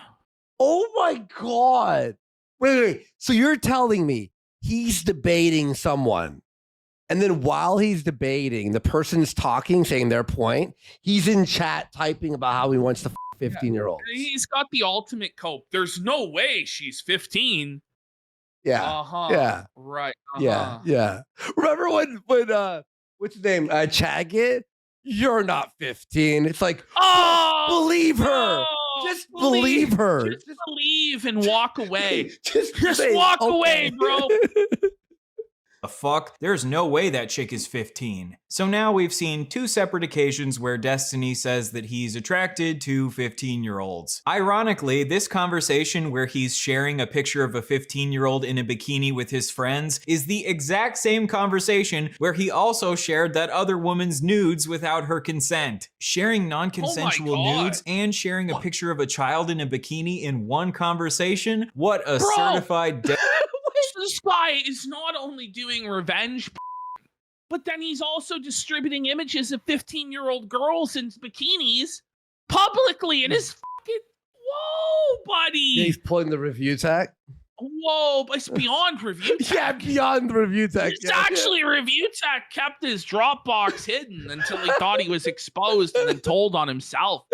Oh my God. Wait. So you're telling me he's debating someone, and then while he's debating, the person's talking, saying their point, he's in chat typing about how he wants to f 15-year-olds. He's got the ultimate cope. There's no way she's 15. Yeah. Uh-huh. Yeah. Right. Yeah. Remember when what's his name? Chagit? You're not 15. It's like, believe her. no! Just believe her. Just believe and walk away. Just Just say, walk okay. away, bro. The fuck? There's no way that chick is 15. So now we've seen 2 separate occasions where Destiny says that he's attracted to 15-year-olds. Ironically, this conversation where he's sharing a picture of a 15-year-old in a bikini with his friends is the exact same conversation where he also shared that other woman's nudes without her consent. Sharing non-consensual nudes and sharing a picture of a child in a bikini in one conversation? What a certified This guy is not only doing revenge, but then he's also distributing images of 15-year-old girls in bikinis publicly in his fucking... Whoa, buddy! Yeah, he's pulling the review tag. Whoa, but it's beyond review tag. Yeah, beyond the review tag. It's actually review tag kept his Dropbox hidden until he thought he was exposed and then told on himself.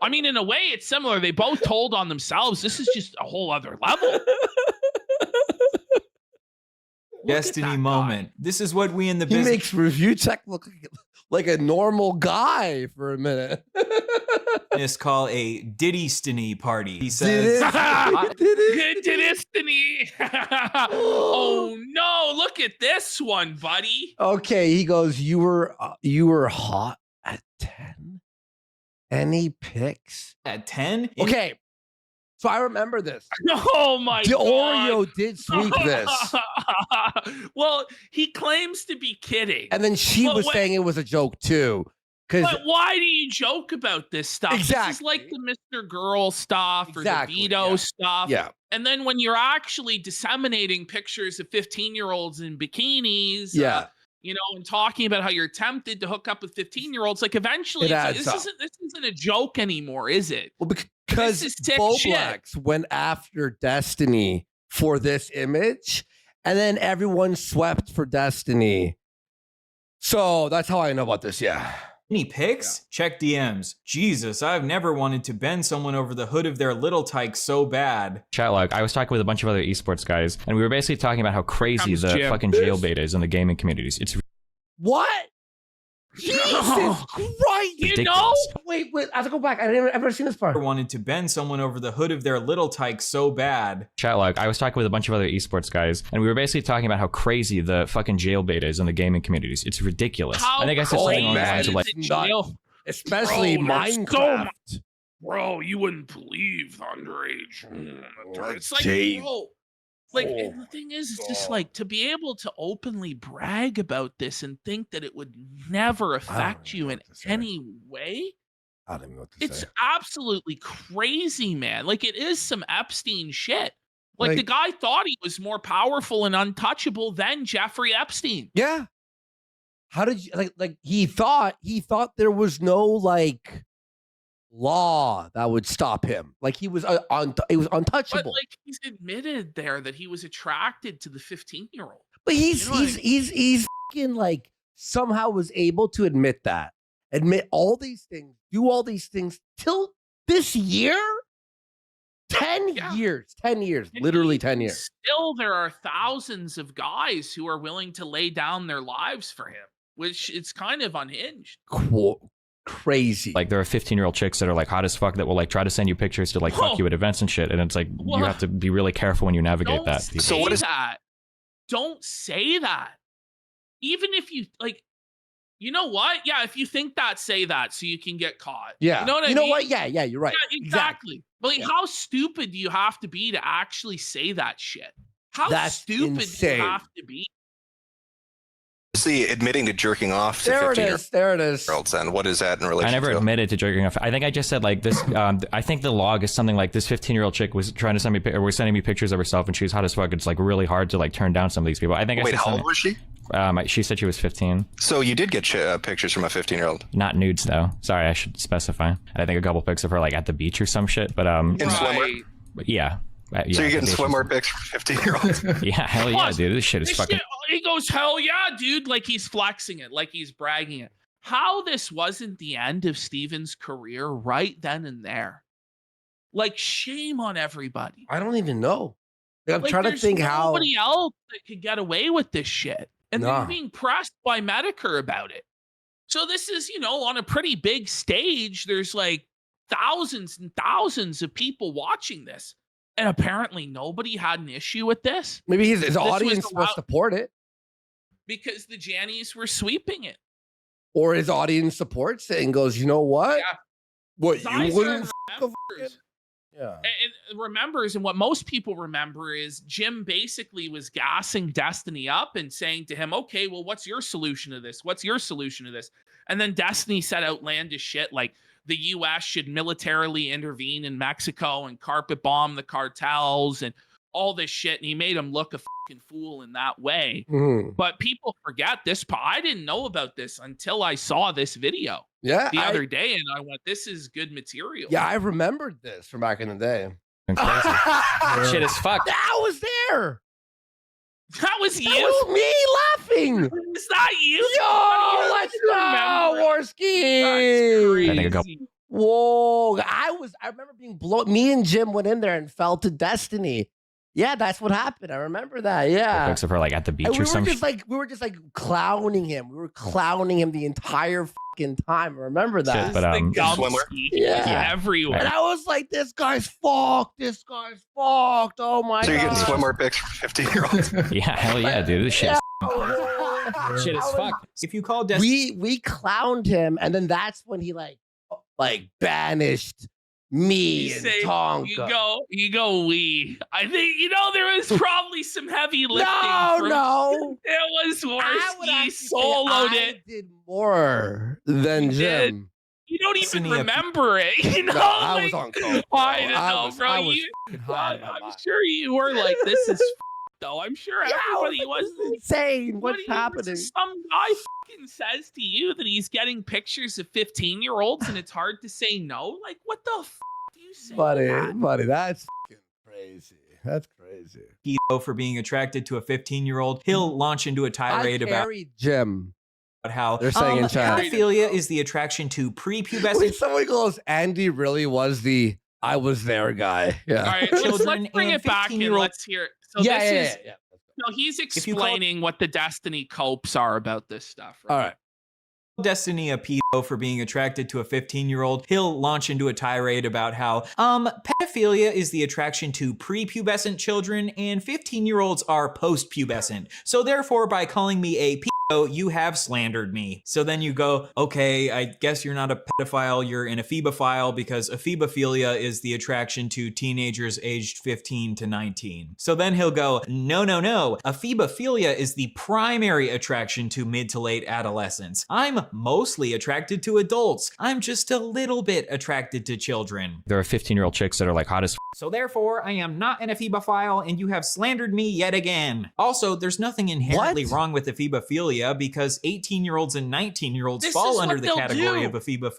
I mean, in a way, it's similar. They both told on themselves. This is just a whole other level. Destiny moment. This is what we in the He business makes review tech look like a normal guy for a minute. call a Diddy-stiny party. He says, Destiny. Oh no, look at this one, buddy. Okay, he goes, you were hot at 10? Any pics? At 10? Okay. So I remember this. Oh my The god. Oreo did sweep this. Well, he claims to be kidding. And then she was saying it was a joke too. But why do you joke about this stuff? Exactly. This is like the Mr. Girl stuff or the Exactly, Vito stuff. Yeah. And then when you're actually disseminating pictures of 15-year-olds in bikinis, Yeah. And talking about how you're tempted to hook up with 15-year-olds, like eventually this isn't a joke anymore, is it? Well, because Boblex went after Destiny for this image, and then everyone swept for Destiny. So that's how I know about this. Yeah. Any pics? Check DMs. Jesus, I've never wanted to bend someone over the hood of their little tyke so bad. Chat log, I was talking with a bunch of other esports guys, and we were basically talking about how crazy the fucking jailbait is in the gaming communities. It's what? Jesus Christ! You know? Wait, I have to go back. I never ever seen this part. Wanted to bend someone over the hood of their little tyke so bad. Chat log, I was talking with a bunch of other esports guys, and we were basically talking about how crazy the fucking jailbait is in the gaming communities. It's ridiculous. I think I said something along the lines of like, especially Minecraft. Bro, you wouldn't believe the underage. It's like, bro. Like, and the thing is, it's just like to be able to openly brag about this and think that it would never affect you in any way. I don't even know what to It's say. absolutely crazy, man. Like, it is some Epstein shit. Like the guy thought he was more powerful and untouchable than Jeffrey Epstein. Yeah. How did you like he thought there was no like law that would stop him. Like he was it was untouchable. But like he's admitted there that he was attracted to the 15-year-old. But he's fucking like somehow was able to admit all these things, do all these things till this year. 10 years, literally 10 years. Still, there are thousands of guys who are willing to lay down their lives for him, which it's kind of unhinged. Crazy. Like there are 15-year-old chicks that are like hot as fuck that will like try to send you pictures to like fuck you at events and shit, and it's like you have to be really careful when you navigate that. So what is that? Don't say that. Even if you like, you know what? Yeah, if you think that, say that so you can get caught. Yeah. You know what I mean? You know what? Yeah, you're right. Yeah, exactly. But like, how stupid do you have to be to actually say that shit? That's stupid do you have to be? See, admitting to jerking off to 15-year-olds, and what is that in relation to? I never admitted to jerking off. I think I just said like this. I think the log is something like this 15-year-old chick was trying to send me, or was sending me pictures of herself, and she was hot as fuck. It's like really hard to like turn down some of these people. I think. Wait, how old was she? She said she was 15. So you did get pictures from a 15-year-old? Not nudes though. Sorry, I should specify. And I think a couple pics of her like at the beach or some shit. But in swimwear. Yeah. Yeah, so you're getting swimwear pics from 15-year-olds? Yeah, hell yeah, dude. This shit is fucking... He goes, hell yeah, dude. Like he's flexing it, like he's bragging it. How this wasn't the end of Steven's career right then and there. Like, shame on everybody. I don't even know. I'm trying to think how... nobody else that could get away with this shit. And they're being pressed by Medicare about it. So this is, on a pretty big stage. There's like thousands and thousands of people watching this. And apparently nobody had an issue with this. Maybe his audience will support it. because the Jannies were sweeping it. Or his audience supports it and goes, you know what? Yeah. What Zeiser you wouldn't remembers. Yeah. And remembers, and what most people remember is Jim basically was gassing Destiny up and saying to him, okay, well, what's your solution to this? What's your solution to this? And then Destiny said outlandish shit like the US should militarily intervene in Mexico and carpet bomb the cartels and all this shit. And he made him look a fucking fool in that way. But people forget this. I didn't know about this until I saw this video. Yeah, the other day, and I went, "This is good material." Yeah, I remembered this from back in the day. Shit as fuck. I was there. That was you. That was me laughing. Is that you? Yo, let's go, Worski. I think I go. Whoa, I remember being blown. Me and Jim went in there and fell to Destiny. Yeah, that's what happened. I remember that. Yeah. Except for like at the beach And or something. we were just like clowning him. We were clowning him the entire fucking time. I remember that. Shit, but yeah, everywhere. And I was like, this guy's fucked. This guy's fucked. Oh my god. So you're getting swimwear pics for 15-year-olds? Yeah, hell yeah, dude. This shit. Shit is fuck. If you call we clowned him, and then that's when he like banished me and Tonka. You go, we. I think, there was probably some heavy lifting. No. It was worse. He soloed it. I did more than Jim. You don't even remember it. No, I was on coke. I don't know, bro. I'm sure you were like, this is though. I'm sure everybody was insane. What's happening? Some guy fucking says to you that he's getting pictures of 15-year-olds and it's hard to say no. Like, what the do you say? Buddy, that's fucking crazy. That's crazy. Keto for being attracted to a 15-year-old. He'll launch into a tirade about Jim. How they're saying in chat. Pedophilia is the attraction to prepubescent. Wait, somebody goes, Andy really was the I was there guy. Yeah. All right, let's bring it back and let's hear it. So this is no, he's explaining what the Destiny copes are about this stuff. Right? All right. Destiny a pedo for being attracted to a 15-year-old. He'll launch into a tirade about how pedophilia is the attraction to prepubescent children and 15-year-olds are post-pubescent. So therefore, by calling me a pedo, you have slandered me. So then you go, okay, I guess you're not a pedophile, you're an ephebephile, because ephebophilia is the attraction to teenagers aged 15 to 19. So then he'll go, no. Ephebophilia is the primary attraction to mid to late adolescents. I'm mostly attracted to adults. I'm just a little bit attracted to children. There are 15-year-old chicks that are like hot as So therefore, I am not an ephebophile and you have slandered me yet again. Also, there's nothing inherently wrong with ephebophilia because 18-year-olds and 19-year-olds fall under the category of ephebophilia.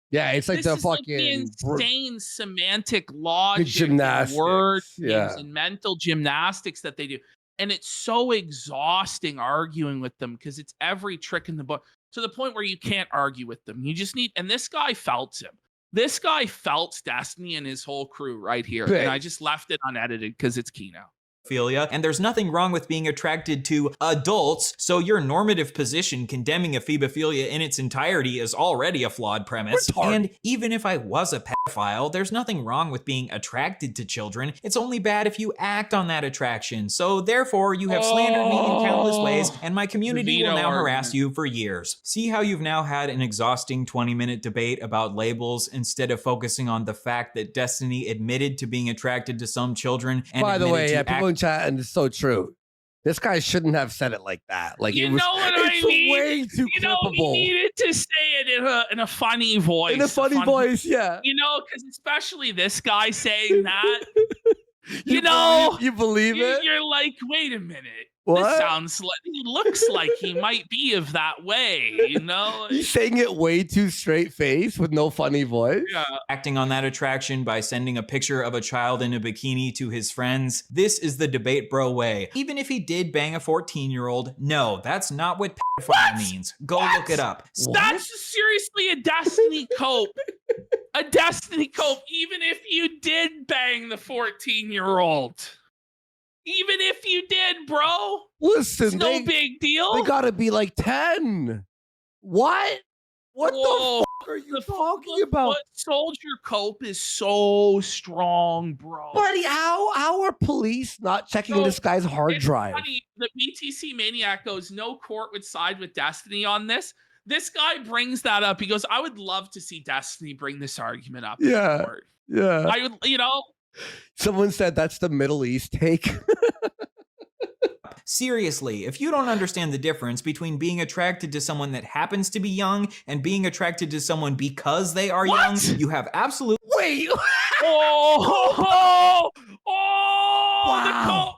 Yeah, it's like this the is fucking like the insane semantic logic, gymnastics, and word games and mental gymnastics that they do. And it's so exhausting arguing with them because it's every trick in the book to the point where you can't argue with them. You just need, and this guy felt him. This guy felt Destiny and his whole crew right here. And I just left it unedited because it's Kino. And there's nothing wrong with being attracted to adults, so your normative position condemning ephebophilia in its entirety is already a flawed premise. And even if I was a pedophile, there's nothing wrong with being attracted to children. It's only bad if you act on that attraction. So therefore, you have slandered me in countless ways, and my community will now harass you for years. See how you've now had an exhausting 20-minute debate about labels instead of focusing on the fact that Destiny admitted to being attracted to some children and by the way, people in chat, and it's so true. This guy shouldn't have said it like that. Like you know what I mean? Way too clippable. He needed to say it in a funny voice. In a funny voice, yeah. Because especially this guy saying that. you believe it? You're like, wait a minute. What? This sounds like he looks like he might be of that way, He's saying it way too straight face with no funny voice. Yeah. Acting on that attraction by sending a picture of a child in a bikini to his friends. This is the debate bro way. Even if he did bang a 14-year-old, no, that's not what pedophile means. Go look it up. That's seriously a Destiny cope. A Destiny cope, even if you did bang the 14-year-old. Even if you did, bro. Listen, it's no big deal. They gotta be like 10. What? What the fuck? are you talking about? What Soldier Cope is so strong, bro. Buddy, how are police not checking this guy's hard it's drive? Funny, the BTC Maniac goes, no court would side with Destiny on this. This guy brings that up. He goes, I would love to see Destiny bring this argument up. Yeah. In court. Yeah. I would, you know. Someone said that's the Middle East take. Seriously, if you don't understand the difference between being attracted to someone that happens to be young and being attracted to someone because they are young, you have absolute. Wait. Oh, Wow.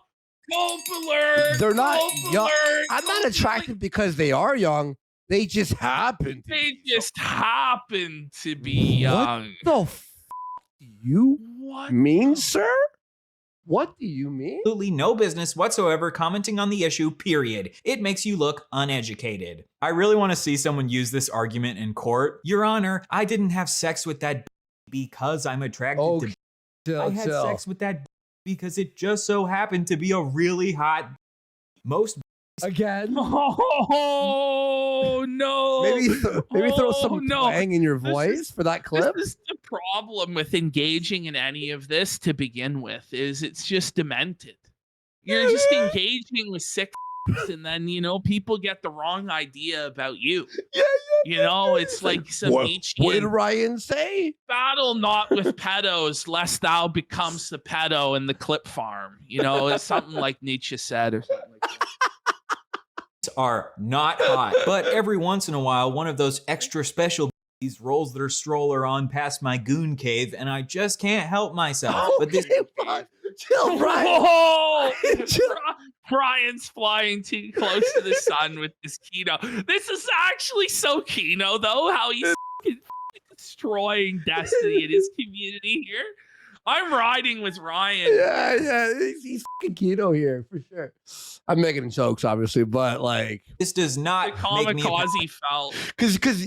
The Cope alert. They're not Cope young. alert. I'm not attracted because they are young. They just happen to. They just happen to be young. What the do you What mean, sir? What do you mean? Absolutely no business whatsoever commenting on the issue, period. It makes you look uneducated. I really want to see someone use this argument in court. Your Honor, I didn't have sex with that because I'm attracted to. I had sex with that because it just so happened to be a really hot. Most again. Oh no! Maybe throw some twang in your voice for that clip. This is the problem with engaging in any of this to begin with. Is it's just demented. You're just engaging with sick, and then people get the wrong idea about you. It's like some Nietzschean. What did Ryan say? Battle not with pedos, lest thou becomes the pedo in the clip farm. It's something like Nietzsche said, or something like that. Are not hot, but every once in a while, one of those extra special rolls their stroller on past my goon cave, and I just can't help myself. But this. Chill, Brian. Oh, Brian's flying too close to the sun with this Kino. This is actually so Kino, though, how he's destroying Destiny in his community here. I'm riding with Ryan. Yeah, he's fucking Kino here for sure. I'm making jokes, obviously, but like this does not the kamikaze felt. Because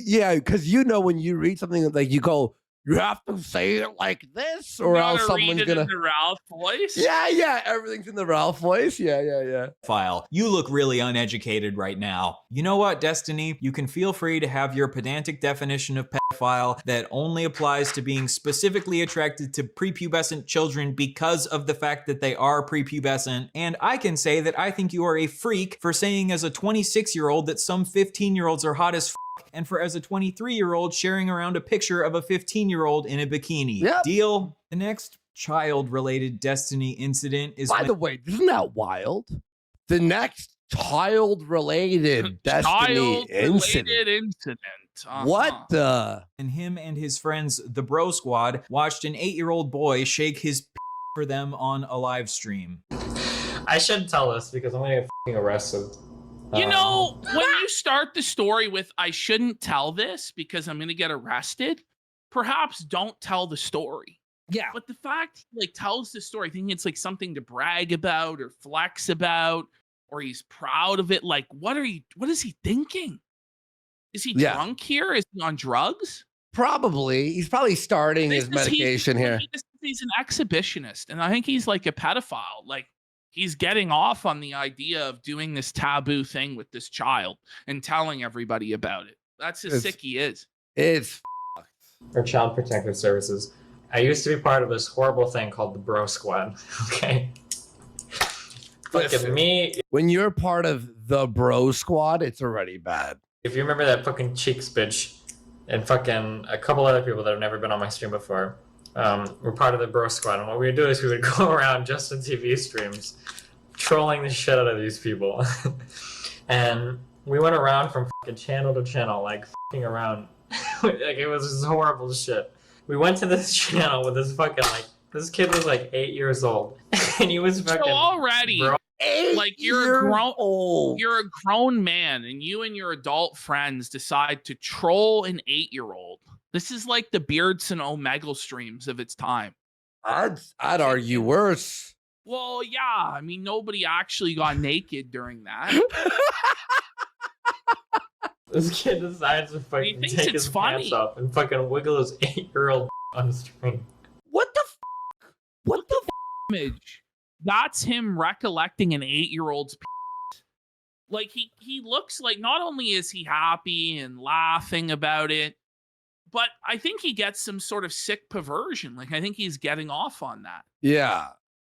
when you read something like you go, you have to say it like this, or else someone's gonna. In the Ralph voice. Yeah, everything's in the Ralph voice. Yeah. File. You look really uneducated right now. You know what, Destiny? You can feel free to have your pedantic definition of pedophile that only applies to being specifically attracted to prepubescent children because of the fact that they are prepubescent. And I can say that I think you are a freak for saying as a 26-year-old that some 15-year-olds are hot as and for as a 23-year-old sharing around a picture of a 15-year-old in a bikini. Yep. Deal? The next child-related Destiny incident is By the way, isn't that wild? The next child-related Destiny incident. What the? And him and his friends, the Bro Squad, watched an 8-year-old boy shake his for them on a live stream. I shouldn't tell this because I'm gonna get f***ing arrested. When you start the story with, I shouldn't tell this because I'm going to get arrested, perhaps don't tell the story. Yeah. But the fact he tells the story, thinking it's like something to brag about or flex about, or he's proud of it. Like, what is he thinking? Is he drunk here? Is he on drugs? Probably. He's probably starting his medication here. He's an exhibitionist. And I think he's like a pedophile. Like, he's getting off on the idea of doing this taboo thing with this child and telling everybody about it. That's how sick he is. It's or Child Protective Services. I used to be part of this horrible thing called the Bro Squad. Okay. Fucking me. When you're part of the Bro Squad, it's already bad. If you remember that fucking Cheeks bitch and fucking a couple other people that have never been on my stream before, we're part of the Bro Squad, and what we would do is we would go around Justin TV streams trolling the shit out of these people. And we went around from fucking channel to channel, like fucking around. Like, it was just horrible shit. We went to this channel with this fucking, this kid was 8 years old, and he was fucking. So already, you're a grown man, and you and your adult friends decide to troll an 8-year-old. This is like the Beardson Omegle streams of its time. I'd argue worse. Well, yeah. I mean, nobody actually got naked during that. This kid decides to fucking take his pants off and fucking wiggle his 8-year-old on the stream. What the What the image? That's him recollecting an 8-year-old's like he looks like not only is he happy and laughing about it, But I think he gets some sort of sick perversion. Like, I think he's getting off on that. Yeah.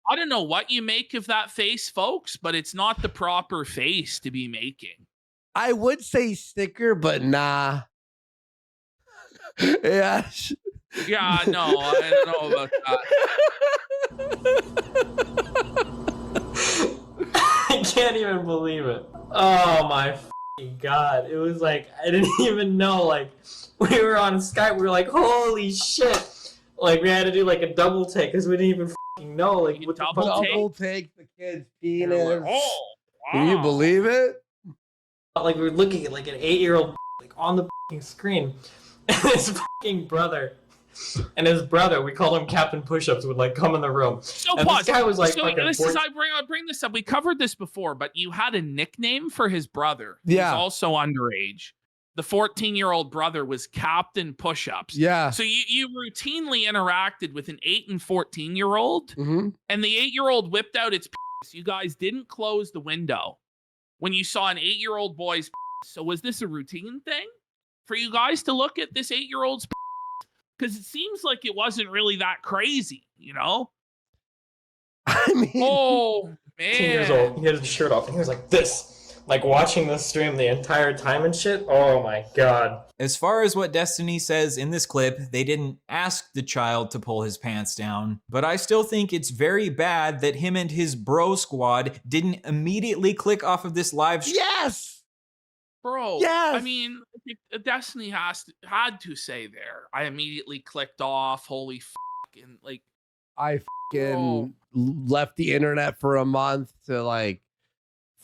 I don't know what you make of that face, folks, but it's not the proper face to be making. I would say sticker, but nah. Yeah. Yeah, no, I don't know about that. I can't even believe it. Oh my f***ing God. It was like, I didn't even know, like, we were on Skype, we were like, holy shit. Like, we had to do like a double take because we didn't even f***ing know. Like, what the double take the kid's penis. Like, oh, wow. Can you believe it? Like, we were looking at like an 8-year-old like on the f***ing screen. And his f***ing brother. And his brother, we called him Captain Push-Ups, would like come in the room. So and pause. This guy was like, so this is, I bring this up. We covered this before, but you had a nickname for his brother. Yeah. Who's also underage. The 14-year-old brother was Captain Push-Ups. Yeah. So you routinely interacted with an 8 and 14-year-old, Mm-hmm. and the 8-year-old whipped out its penis. You guys didn't close the window when you saw an 8-year-old boy's penis. So was this a routine thing for you guys to look at this 8-year-old's penis? Because it seems like it wasn't really that crazy, you know? I mean, oh, man. 18 years old. He had his shirt off, and he was like this. Like, watching this stream the entire time and shit. Oh, my God. As far as what Destiny says in this clip, they didn't ask the child to pull his pants down. But I still think it's very bad that him and his bro squad didn't immediately click off of this live stream. Yes! Bro, yes! I mean, Destiny had to say there. I immediately clicked off. Holy fuck. And like, I fucking left the internet for a month to like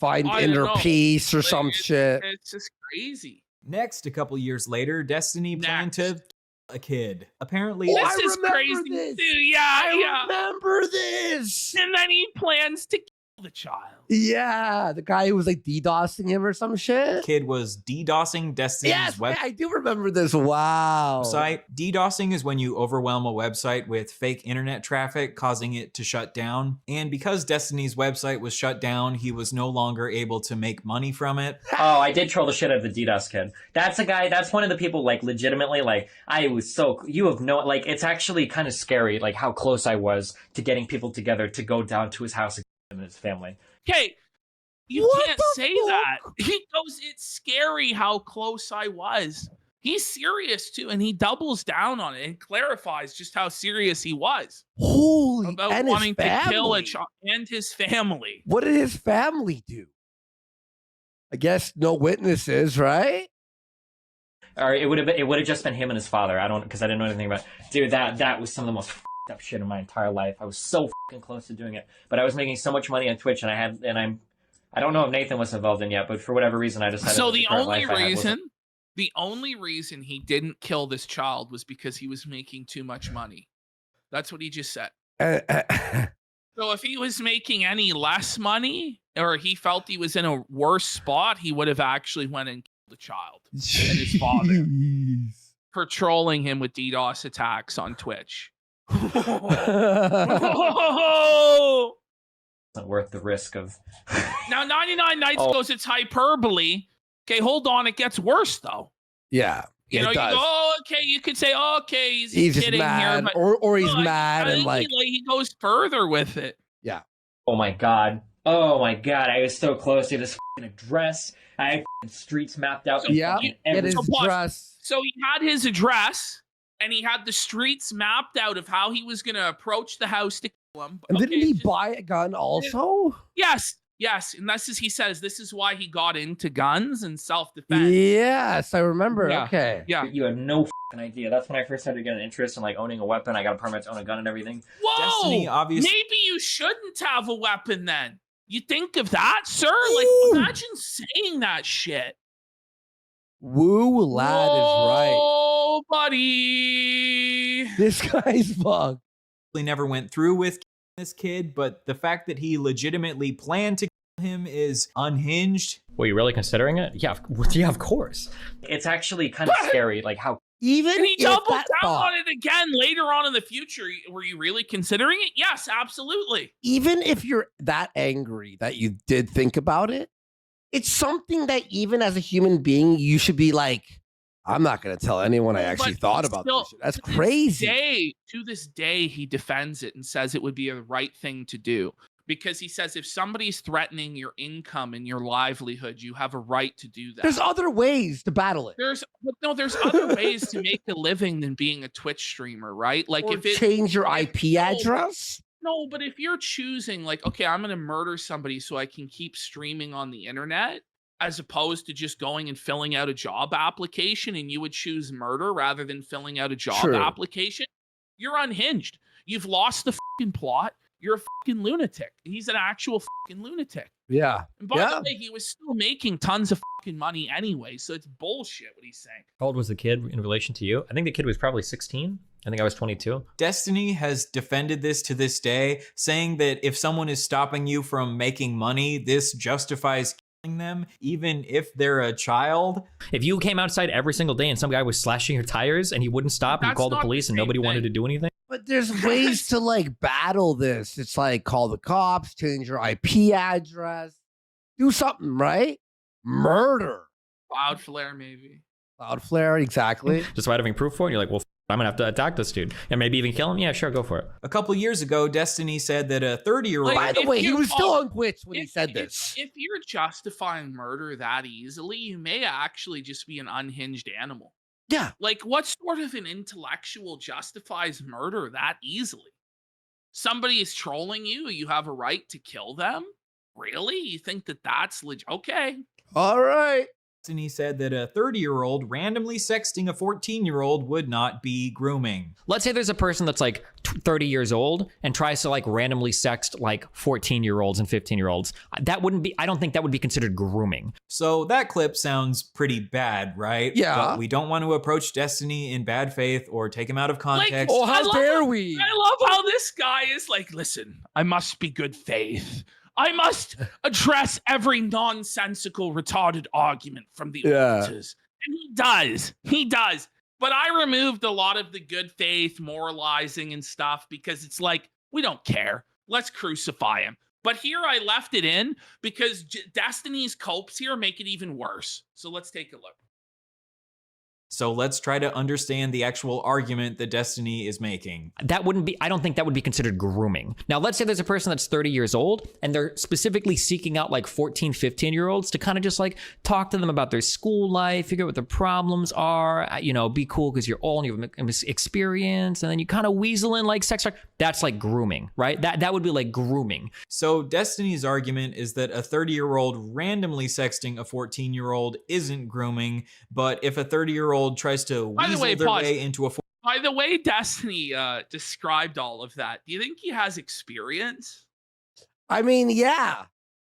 find inner peace or like, some shit. It's just crazy. Next, a couple years later, Destiny planned to a kid. Apparently, this is crazy this. too. Yeah, I remember this. And then he plans to kill the child. Yeah, the guy who was like DDoSing him or some shit. Kid was DDoSing Destiny's website. I do remember this. Wow. DDoSing is when you overwhelm a website with fake internet traffic, causing it to shut down. And because Destiny's website was shut down, he was no longer able to make money from it. Oh, I did troll the shit out of the DDoS kid. That's a guy, that's one of the people, like, legitimately, like, I was so, you have no, like, it's actually kind of scary, like, how close I was to getting people together to go down to his house and his family. Okay, you can't say that. He goes, it's scary how close I was. He's serious too, and he doubles down on it and clarifies just how serious he was. Holy, about and wanting his to kill a family. child and his family. What did his family do? I guess no witnesses, right? Or it would have just been him and his father. Because I didn't know anything about it. Dude, that was some of the most up shit in my entire life. I was so fucking close to doing it, but I was making so much money on Twitch, and I don't know if Nathan was involved in yet, but for whatever reason, I decided. So the only reason he didn't kill this child was because he was making too much money. That's what he just said. So if he was making any less money, or he felt he was in a worse spot, he would have actually went and killed the child and his father for trolling him with DDoS attacks on Twitch. It's not worth the risk of. Now 99 Nights goes, it's hyperbole. Okay, hold on, it gets worse though. Yeah. You know, you go, oh, okay, you could say, oh, okay, he's just kidding mad, here, but or he's no, mad I and think he goes further with it. Yeah. Oh my god. I was so close to this address. I had streets mapped out. Yeah. Get his address. So he had his address. And he had the streets mapped out of how he was going to approach the house to kill him. And didn't he buy a gun also? Yes. And he says this is why he got into guns and self-defense. Yes, I remember. Yeah. Okay. Yeah. You had no idea. That's when I first started getting an interest in like owning a weapon. I got a permit to own a gun and everything. Whoa! Destiny, obviously. Maybe you shouldn't have a weapon then. You think of that, sir? Like, imagine saying that shit. Woo, lad is right. Oh, buddy. This guy's fucked. He never went through with this kid, but the fact that he legitimately planned to kill him is unhinged. Were you really considering it? Yeah, of course. It's actually kind of scary, like how. Even and he if doubled that down thought, on it again later on in the future. Were you really considering it? Yes, absolutely. even if you're that angry that you did think about it, it's something that even as a human being, you should be like, I'm not going to tell anyone I actually thought about this shit. That's crazy. To this day, he defends it and says it would be a right thing to do. Because he says if somebody's threatening your income and your livelihood, you have a right to do that. There's other ways to battle it. There's other ways to make a living than being a Twitch streamer, right? Like or change your IP address. No, but if you're choosing like, okay, I'm going to murder somebody so I can keep streaming on the internet, as opposed to just going and filling out a job application, and you would choose murder rather than filling out a job application, you're unhinged. You've lost the fucking plot. You're a fucking lunatic. He's an actual fucking lunatic. Yeah. And by the way, he was still making tons of fucking money anyway, so it's bullshit what he's saying. How old was the kid in relation to you? I think the kid was probably 16. I think I was 22. Destiny has defended this to this day, saying that if someone is stopping you from making money, this justifies killing them, even if they're a child. If you came outside every single day and some guy was slashing your tires and he wouldn't stop and you called the police and nobody wanted to do anything. But there's ways to like battle this. It's like call the cops, change your IP address, do something, right? Murder. Cloudflare, maybe. Cloudflare, exactly. Despite having proof for it, you're like, well, I'm gonna have to attack this dude and maybe even kill him. Yeah, sure, go for it. A couple years ago, Destiny said that a 30-year-old. By the way, he was still on Twitch when he said this. If you're justifying murder that easily, you may actually just be an unhinged animal. Yeah. Like, what sort of an intellectual justifies murder that easily? Somebody is trolling you. You have a right to kill them? Really? You think that that's legit? Okay. All right. And he said that a 30-year-old randomly sexting a 14-year-old would not be grooming. Let's say there's a person that's like 30 years old and tries to like randomly sext like 14-year-olds and 15-year-olds. That wouldn't be, I don't think that would be considered grooming. So that clip sounds pretty bad, right? Yeah. But we don't want to approach Destiny in bad faith or take him out of context. Like, how dare we? I love how this guy is like, listen, I must be good faith. I must address every nonsensical, retarded argument from the auditors. And he does. He does. But I removed a lot of the good faith, moralizing and stuff because it's like, we don't care. Let's crucify him. But here I left it in because Destiny's copes here make it even worse. So let's take a look. So let's try to understand the actual argument that Destiny is making. That wouldn't be, I don't think that would be considered grooming. Now, let's say there's a person that's 30 years old and they're specifically seeking out like 14, 15-year-olds to kind of just like talk to them about their school life, figure out what their problems are, you know, be cool because you're old and you have experience, and then you kind of weasel in like sex. That's like grooming, right? That would be like grooming. So Destiny's argument is that a 30-year-old randomly sexting a 14-year-old isn't grooming, but if a 30-year-old tries to weasel their way into a... By the way, Destiny described all of that. Do you think he has experience? I mean, yeah.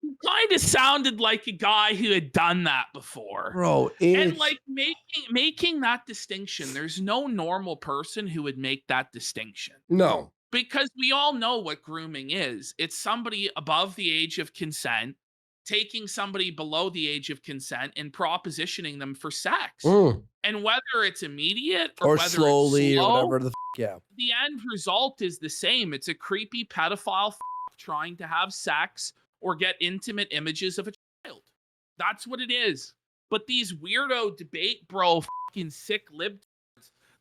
He kind of sounded like a guy who had done that before. Bro, and like making that distinction, there's no normal person who would make that distinction. No. Because we all know what grooming is. It's somebody above the age of consent taking somebody below the age of consent and propositioning them for sex. And whether it's immediate or whether slowly it's slow, or whatever the end result is the same. It's a creepy pedophile trying to have sex or get intimate images of a child. That's what it is. But these weirdo debate bro fucking sick libtards,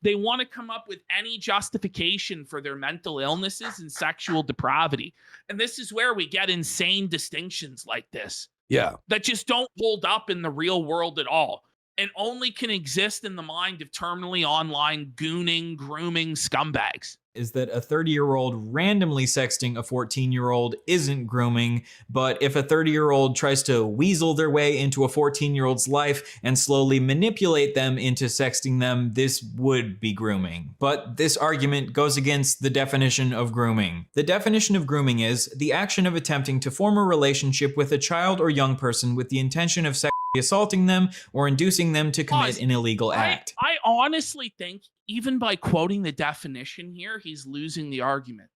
they want to come up with any justification for their mental illnesses and sexual depravity. And this is where we get insane distinctions like this. Yeah. That just don't hold up in the real world at all. And only can exist in the mind of terminally online gooning, grooming scumbags. Is that a 30-year-old randomly sexting a 14-year-old isn't grooming, but if a 30-year-old tries to weasel their way into a 14-year-old's life and slowly manipulate them into sexting them, this would be grooming. But this argument goes against the definition of grooming. The definition of grooming is the action of attempting to form a relationship with a child or young person with the intention of sexually assaulting them or inducing them to commit an illegal act. I honestly think even by quoting the definition here, he's losing the argument.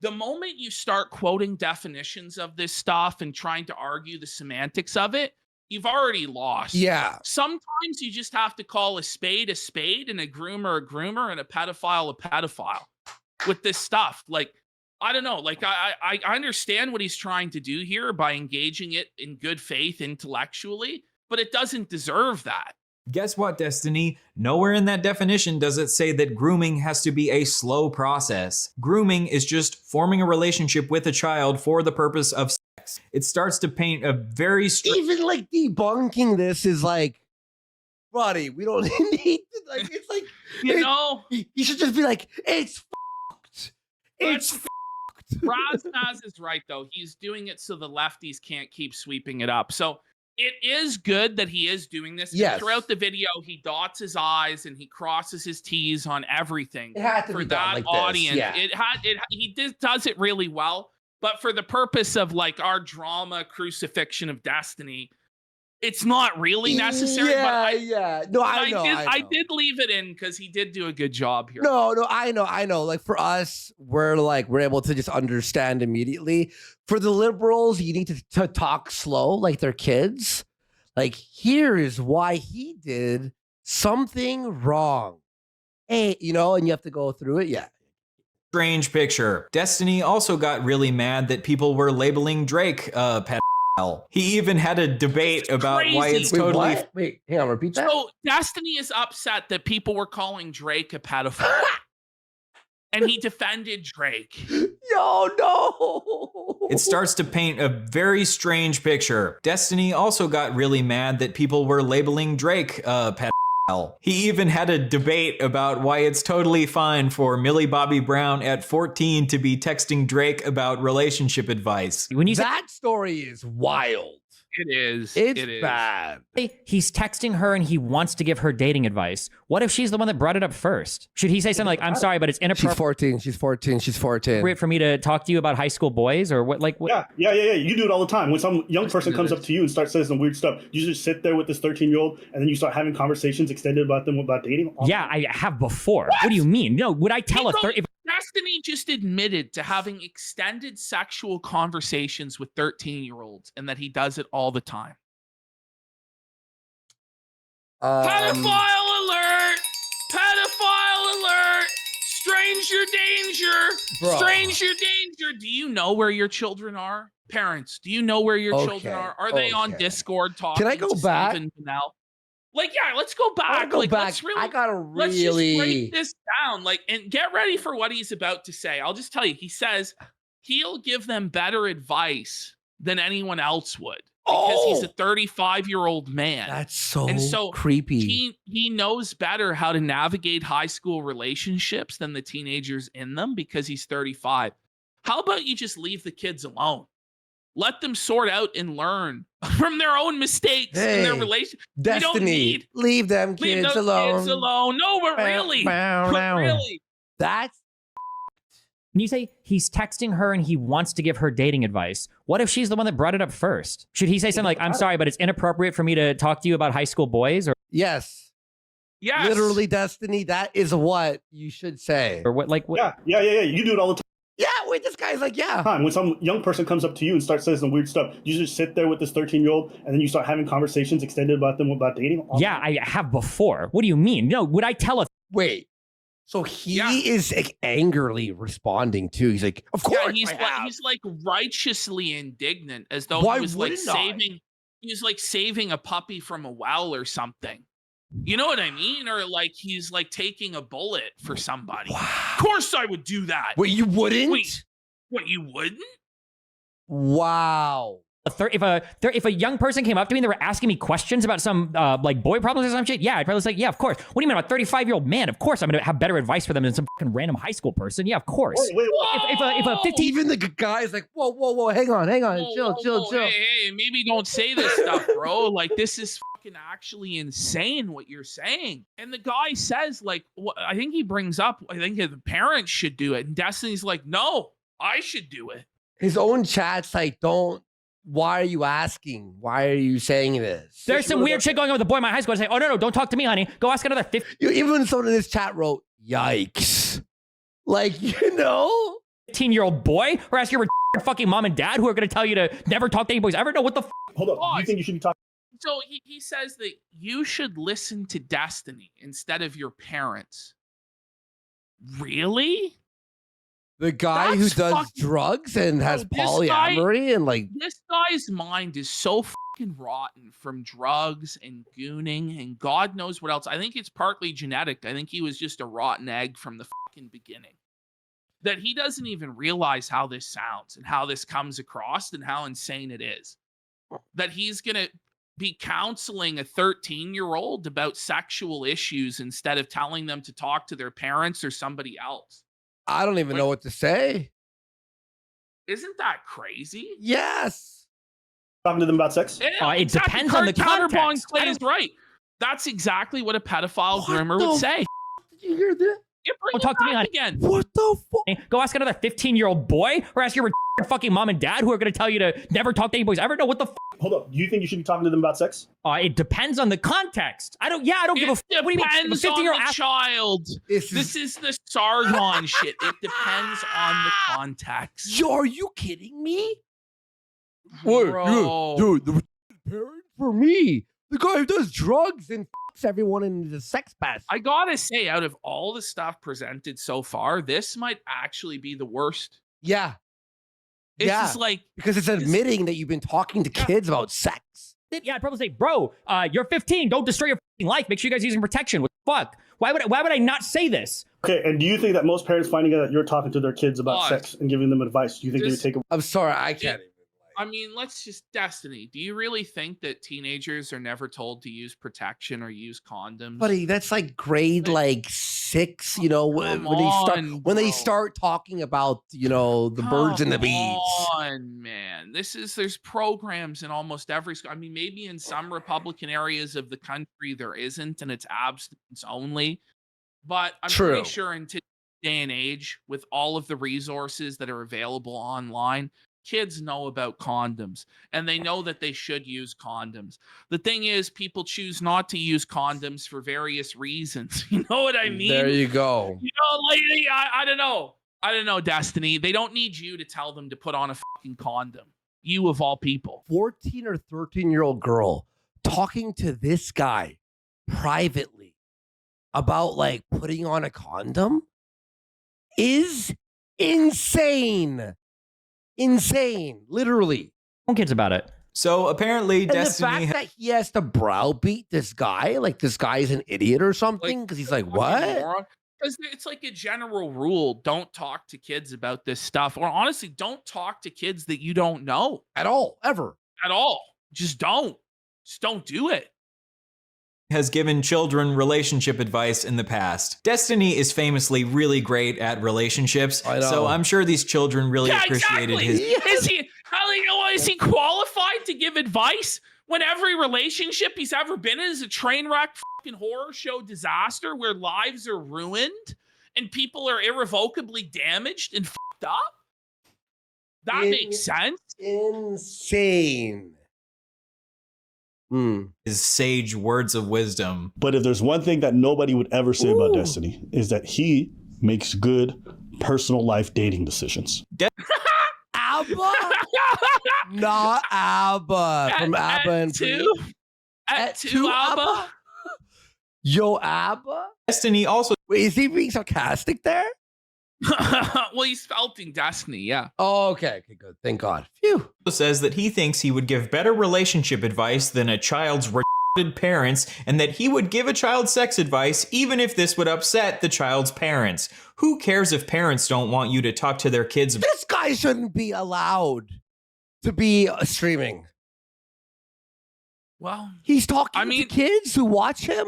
The moment you start quoting definitions of this stuff and trying to argue the semantics of it, you've already lost. Yeah. Sometimes you just have to call a spade and a groomer and a pedophile with this stuff. Like, I don't know. Like, I understand what he's trying to do here by engaging it in good faith intellectually, but it doesn't deserve that. Guess what, Destiny? Nowhere in that definition does it say that grooming has to be a slow process. Grooming is just forming a relationship with a child for the purpose of sex. It starts to paint a very even like debunking this is like, buddy, we don't need to, like, it's like, you know, you should just be like, it's fucked. It's fucked. Raznaz is right, though. He's doing it so the lefties can't keep sweeping it up. So it is good that he is doing this. Yes. And throughout the video, he dots his I's and he crosses his T's on everything. It had to for be done that like this, audience. yeah. He does it really well. But for the purpose of like our drama crucifixion of Destiny, it's not really necessary. Yeah. No, I know. I did leave it in because he did do a good job here. No, I know. Like for us, we're able to just understand immediately. For the liberals, you need to talk slow, like they're kids. Like, here is why he did something wrong. Hey, and you have to go through it. Yeah. strange picture. Destiny also got really mad that people were labeling Drake a pedophile. He even had a debate about why it's totally... Wait, hang on, repeat that? So Destiny is upset that people were calling Drake a pedophile. And he defended Drake. Yo, no! It starts to paint a very strange picture. Destiny also got really mad that people were labeling Drake a pedophile. He even had a debate about why it's totally fine for Millie Bobby Brown at 14 to be texting Drake about relationship advice. When you that story is wild. It is. It's bad. He's texting her and he wants to give her dating advice. What if she's the one that brought it up first? Should he say something like, I'm sorry, but it's inappropriate. She's 14. Appropriate for me to talk to you about high school boys or what? Like, what? Yeah. You do it all the time. When some young person comes up to you and starts saying some weird stuff, you just sit there with this 13-year-old and then you start having conversations extended about them about dating. Yeah, I have before. What do you mean? No, would I tell if Destiny just admitted to having extended sexual conversations with 13-year-olds and that he does it all the time. Pedophile alert! Pedophile alert! Stranger danger! Bro. Stranger danger! Do you know where your children are? Parents, do you know where your children are? Are they on Discord talking? Can I go to back? Stephen Bennell? Like, yeah, let's go back. Let's really, I gotta let's just break this down. And get ready for what he's about to say. I'll just tell you, he says he'll give them better advice than anyone else would because he's a 35-year-old man. That's so creepy. He knows better how to navigate high school relationships than the teenagers in them because he's 35. How about you just leave the kids alone? Let them sort out and learn from their own mistakes in their relationship. Destiny, leave them kids alone. Kids alone. No, but really. That's... When you say he's texting her and he wants to give her dating advice, what if she's the one that brought it up first? Should he say something like, I'm sorry, but it's inappropriate for me to talk to you about high school boys? Or Yes. Literally, Destiny, that is what you should say. Or what, like... What? Yeah. You do it all the time. Yeah, wait, this guy's like, yeah. When some young person comes up to you and starts saying some weird stuff, you just sit there with this 13-year-old and then you start having conversations extended about them about dating. Yeah, I have before. What do you mean? No, would I tell a... Wait. So he is like, angrily responding too. He's like, of course he's like righteously indignant as though Why he was like wouldn't I? saving a puppy from a well or something. You know what I mean? Or like he's like taking a bullet for somebody. Wow. Of course I would do that. Wait, you wouldn't? What, you wouldn't? Wow. If a young person came up to me and they were asking me questions about some like boy problems or some shit, yeah, I'd probably say, yeah, of course. What do you mean, I'm a 35-year-old man? Of course I'm gonna have better advice for them than some fucking random high school person. Yeah, of course. Wait. If a 15, even the guy's like, whoa, hang on, chill. Hey, maybe don't say this stuff, bro. Like this is fucking actually insane what you're saying. And the guy says, like, I think he brings up, I think the parents should do it, and Destiny's like, no, I should do it. His own chat's like, why are you asking? Why are you saying this? There's some weird shit going on with a boy in my high school. I say, oh, no, don't talk to me, honey. Go ask another 50. Even someone in this chat wrote, yikes. Like, 15-year-old boy? Or ask your fucking mom and dad who are going to tell you to never talk to any boys ever? No, what the Hold up. Do you think you should be talking? So he says that you should listen to Destiny instead of your parents. Really? The guy who does drugs and has polyamory and like this guy's mind is so fucking rotten from drugs and gooning and God knows what else. I think it's partly genetic. I think he was just a rotten egg from the fucking beginning. That he doesn't even realize how this sounds and how this comes across and how insane it is. That he's gonna be counseling a 13-year-old about sexual issues instead of telling them to talk to their parents or somebody else. I don't even know what to say. Isn't that crazy? Yes. Talking to them about sex? It depends on the context. Is right. That's exactly what a pedophile groomer would say. Did you hear that? Don't talk to me again. What the fuck? Go ask another 15-year-old boy or ask your fucking mom and dad who are going to tell you to never talk to any boys ever. No, what the fuck? Hold up. Do you think you should be talking to them about sex? It depends on the context. I don't give a fuck. What do you mean? Depends on the child. This is the Sargon shit. It depends on the context. Are you kidding me? Bro. Dude, the parent for me. The guy who does drugs and fucks everyone in the sex pass. I gotta say, out of all the stuff presented so far, this might actually be the worst. Yeah. It's just like because it's admitting that you've been talking to kids about sex. Yeah, I'd probably say, bro, you're 15. Don't destroy your fucking life. Make sure you guys are using protection. What the fuck? Why would I not say this? Okay, and do you think that most parents finding out that you're talking to their kids about sex and giving them advice, do you think they would take I'm sorry, I can't. I mean, let's just Destiny. Do you really think that teenagers are never told to use protection or use condoms? Buddy, that's like grade like 6, you know, when they start talking about, you know, the birds and the bees. Come on, man. There's programs in almost every school. I mean, maybe in some Republican areas of the country there isn't, and it's abstinence only. But I'm pretty sure in today's day and age, with all of the resources that are available online, kids know about condoms and they know that they should use condoms. The thing is, people choose not to use condoms for various reasons. You know what I mean? There you go. You know, like, I don't know. I don't know, Destiny. They don't need you to tell them to put on a fucking condom. You of all people. 14 or 13-year-old girl talking to this guy privately about like putting on a condom is insane. Insane, literally. No kids about it. So apparently, and Destiny. The fact that he has to browbeat this guy, like this guy is an idiot or something, because he's like, what? Because it's like a general rule: don't talk to kids about this stuff, or honestly, don't talk to kids that you don't know at all, ever, at all. Just don't do it. Has given children relationship advice in the past. Destiny is famously really great at relationships, so I'm sure these children really appreciated his. Is he qualified to give advice when every relationship he's ever been in is a train wreck, fucking horror show disaster where lives are ruined and people are irrevocably damaged and fucked up? That makes sense. Insane. His sage words of wisdom. But if there's one thing that nobody would ever say about Destiny, is that he makes good personal life dating decisions. ABBA? Not ABBA. From ABBA and two? At two ABBA? Yo, ABBA? Destiny also. Wait, is he being sarcastic there? Well, he's spelling Destiny, yeah. Oh, okay, good. Thank God. Phew. Says that he thinks he would give better relationship advice than a child's retarded parents, and that he would give a child sex advice even if this would upset the child's parents. Who cares if parents don't want you to talk to their kids? This guy shouldn't be allowed to be streaming. Well, he's talking to kids who watch him,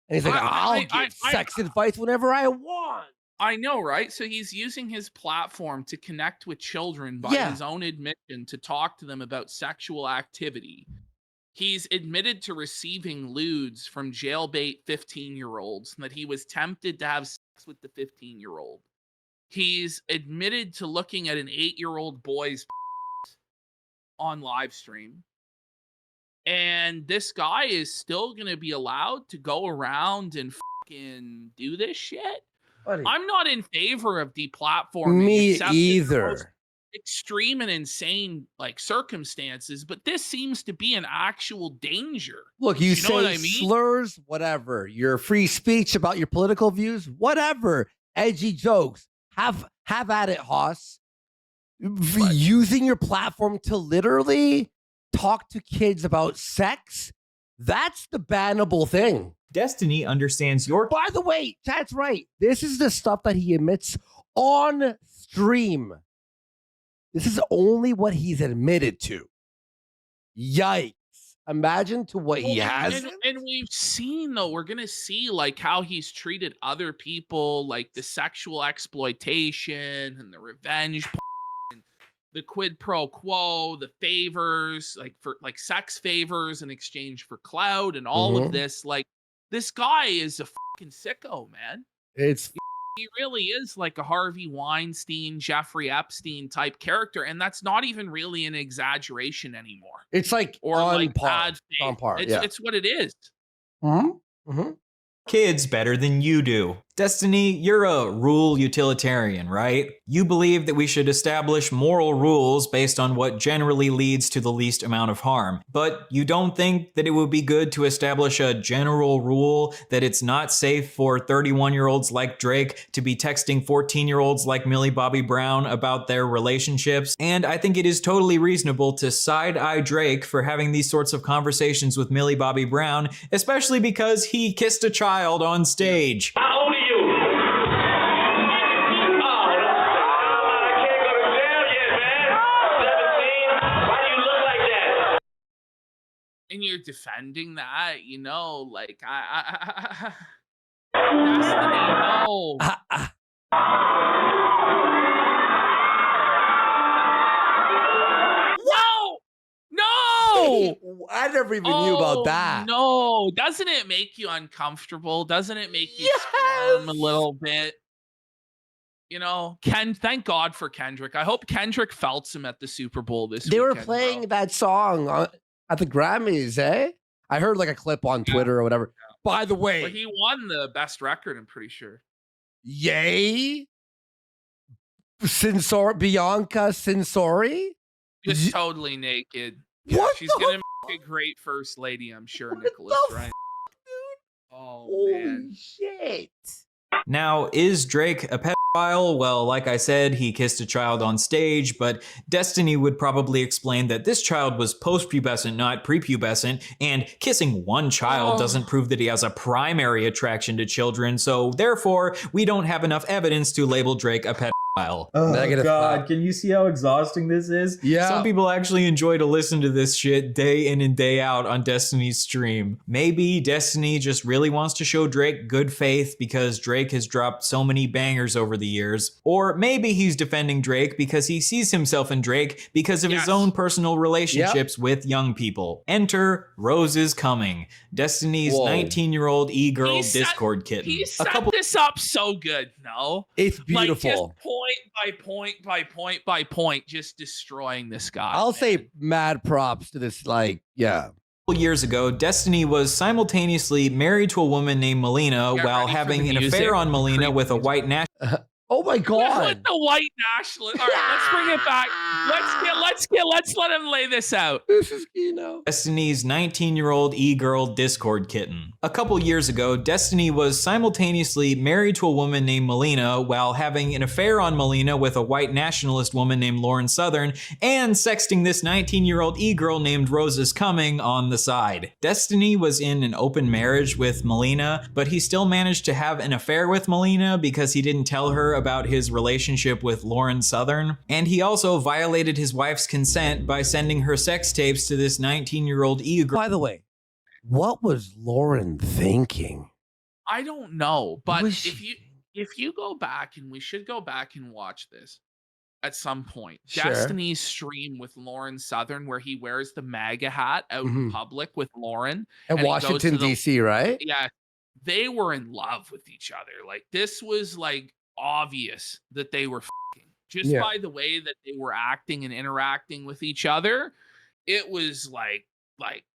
and he's like, I'll give sex advice whenever I want. I know, right? So he's using his platform to connect with children by his own admission to talk to them about sexual activity. He's admitted to receiving lewds from jailbait 15-year-olds and that he was tempted to have sex with the 15-year-old. He's admitted to looking at an 8-year-old boy's on live stream. And this guy is still going to be allowed to go around and fucking do this shit? Buddy. I'm not in favor of deplatforming. Me either. Extreme and insane like circumstances, but this seems to be an actual danger. Look, you know say what I mean? slurs, whatever. Your free speech about your political views, whatever. Edgy jokes. have at it, Haas. Using your platform to literally talk to kids about sex, that's the bannable thing. Destiny understands your... By the way, that's right. This is the stuff that he admits on stream. This is only what he's admitted to. Yikes. Imagine to what he has. And we've seen, though, we're going to see like how he's treated other people, like the sexual exploitation and the revenge and the quid pro quo, the favors, like for like sex favors in exchange for clout and all of this. Like, this guy is a fucking sicko, man. He really is like a Harvey Weinstein, Jeffrey Epstein type character, and that's not even really an exaggeration anymore. It's like or on like par. bad faith. On par. It's what it is. kids better than you do. Destiny, you're a rule utilitarian, right? You believe that we should establish moral rules based on what generally leads to the least amount of harm. But you don't think that it would be good to establish a general rule that it's not safe for 31-year-olds like Drake to be texting 14-year-olds like Millie Bobby Brown about their relationships. And I think it is totally reasonable to side-eye Drake for having these sorts of conversations with Millie Bobby Brown, especially because he kissed a child on stage. How old are you? And you're defending that, you know, like Destiny, no. No! I never even knew about that. No, doesn't it make you uncomfortable? Doesn't it make you squirm a little bit? You know, thank God for Kendrick. I hope Kendrick felt him at the Super Bowl this They weekend, were playing that song at the Grammys, eh? I heard like a clip on Twitter or whatever. Yeah. By the way, but he won the best record, I'm pretty sure. Yay. Bianca Censori? Just totally naked. Yeah, What she's gonna make a great first lady, I'm sure, Nicholas, right? Dude? Oh, holy man. shit. Now, is Drake a pedophile? Well, like I said, he kissed a child on stage, but Destiny would probably explain that this child was post-pubescent, not prepubescent, and kissing one child doesn't prove that he has a primary attraction to children, so therefore, we don't have enough evidence to label Drake a pedophile. Oh Negative God, five. can you see how exhausting this is? Yeah. Some people actually enjoy to listen to this shit day in and day out on Destiny's stream. Maybe Destiny just really wants to show Drake good faith because Drake has dropped so many bangers over the years. Or maybe he's defending Drake because he sees himself in Drake because of his own personal relationships with young people. Enter Roses Coming, Destiny's 19-year-old e-girl Discord kitten. He set this up so good, no? It's beautiful. Like just point by point by point by point, just destroying this guy. I'll say mad props to this, like, yeah. Years ago, Destiny was simultaneously married to a woman named Melina while having an affair on Melina with a white nationalist. Oh my God. With the white nationalist. All right, let's bring it back. Let's let him lay this out. This is Kino. Destiny's 19-year-old e-girl Discord kitten. A couple years ago, Destiny was simultaneously married to a woman named Melina while having an affair on Melina with a white nationalist woman named Lauren Southern and sexting this 19-year-old e-girl named Roses Coming on the side. Destiny was in an open marriage with Melina, but he still managed to have an affair with Melina because he didn't tell her about his relationship with Lauren Southern. And he also violated his wife's consent by sending her sex tapes to this 19-year-old e-girl. By the way, what was Lauren thinking? I don't know, but if you go back, and we should go back and watch this at some point. Sure. Destiny's stream with Lauren Southern, where he wears the MAGA hat out in public with Lauren. And Washington, D.C., right? Yeah. They were in love with each other. Like, this was like obvious that they were fucking just by the way that they were acting and interacting with each other. It was like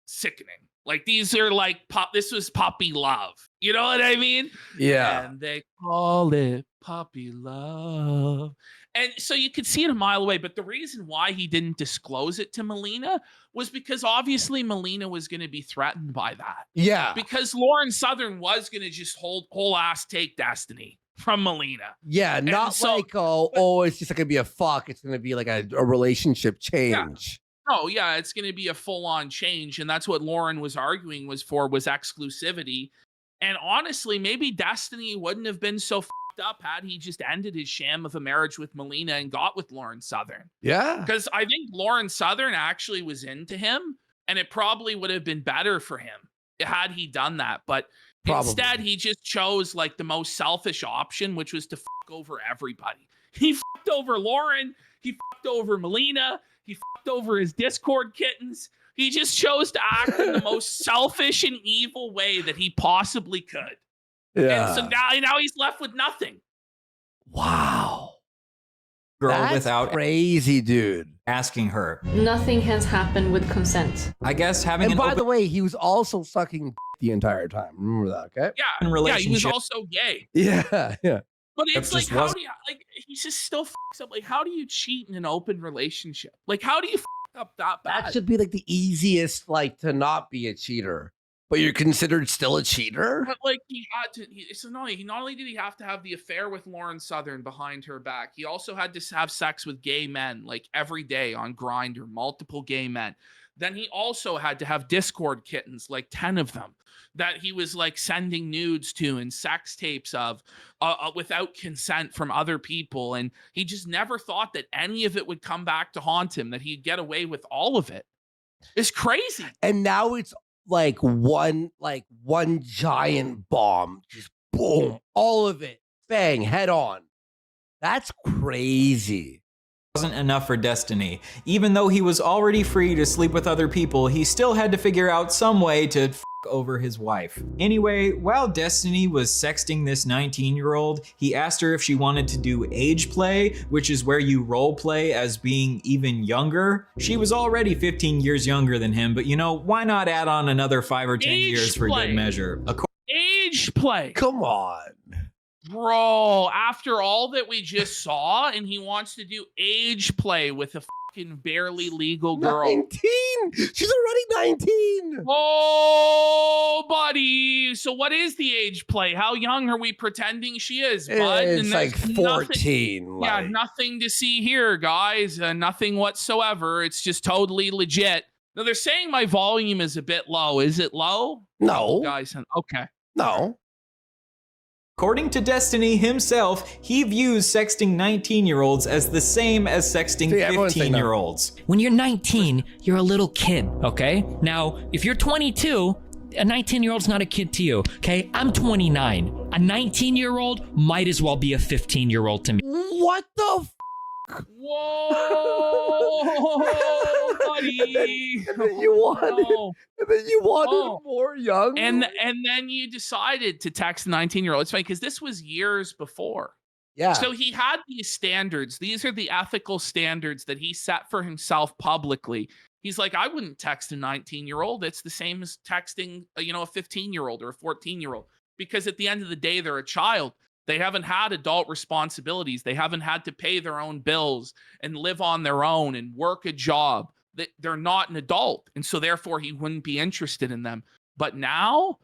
sickening. Like, these are like this was puppy love. You know what I mean? Yeah. And they call it puppy love. And so you could see it a mile away. But the reason why he didn't disclose it to Melina was because obviously Melina was going to be threatened by that. Yeah. Because Lauren Southern was going to just whole ass take Destiny. from Melina. Yeah, not like, it's just gonna be a fuck. It's gonna be like a relationship change. Oh, yeah, it's going to be a full-on change, and that's what Lauren was arguing was exclusivity. And honestly, maybe Destiny wouldn't have been so fucked up had he just ended his sham of a marriage with Melina and got with Lauren Southern. Yeah. Because I think Lauren Southern actually was into him, and it probably would have been better for him had he done that. But instead, he just chose like the most selfish option, which was to fuck over everybody. He fucked over Lauren. He fucked over Melina. He fucked over his Discord kittens. He just chose to act in the most selfish and evil way that he possibly could. Yeah. And so now he's left with nothing. Wow. Girl That's without crazy, dude. asking her. Nothing has happened with consent. I guess having And an by open the way, he was also sucking the entire time. Remember that, okay? Yeah, relationship. he was also gay. Yeah, yeah. But it's That like, just how wasn't- do you, like, he just still fucks up. Like, how do you cheat in an open relationship? Like, how do you fuck up that bad? That should be like the easiest, like, to not be a cheater, but you're considered still a cheater. But like he had to, it's annoying. He not only did he have to have the affair with Lauren Southern behind her back, he also had to have sex with gay men like every day on Grindr, multiple gay men. Then he also had to have Discord kittens, like 10 of them, that he was like sending nudes to and sex tapes of without consent from other people. And he just never thought that any of it would come back to haunt him, that he'd get away with all of it. It's crazy. And now it's like one giant bomb, just boom, all of it, bang, head on. That's crazy. Wasn't enough for Destiny. Even though he was already free to sleep with other people, he still had to figure out some way to f over his wife. Anyway, while Destiny was sexting this 19-year-old, he asked her if she wanted to do age play, which is where you role play as being even younger. She was already 15 years younger than him, but you know, why not add on another 5 or 10 years for good measure? Age play. Come on. Bro, after all that we just saw, and he wants to do age play with a fucking barely legal girl. 19? She's already 19. Oh, buddy. So what is the age play? How young are we pretending she is, bud? It's like 14. Yeah, nothing to see here, guys. Nothing whatsoever. It's just totally legit. Now, they're saying my volume is a bit low. Is it low? No. Guys, okay. No. According to Destiny himself, he views sexting 19-year-olds as the same as sexting 15-year-olds. When you're 19, you're a little kid, okay? Now, if you're 22, a 19-year-old's not a kid to you, okay? I'm 29. A 19-year-old might as well be a 15-year-old to me. What the Whoa, buddy. And then you wanted more young. And then you decided to text the 19-year-old. It's funny because this was years before. Yeah. So he had these standards. These are the ethical standards that he set for himself publicly. He's like, I wouldn't text a 19-year-old. It's the same as texting, a 15-year-old or a 14-year-old. Because at the end of the day, they're a child. They haven't had adult responsibilities. They haven't had to pay their own bills and live on their own and work a job. They're not an adult. And so therefore he wouldn't be interested in them. But now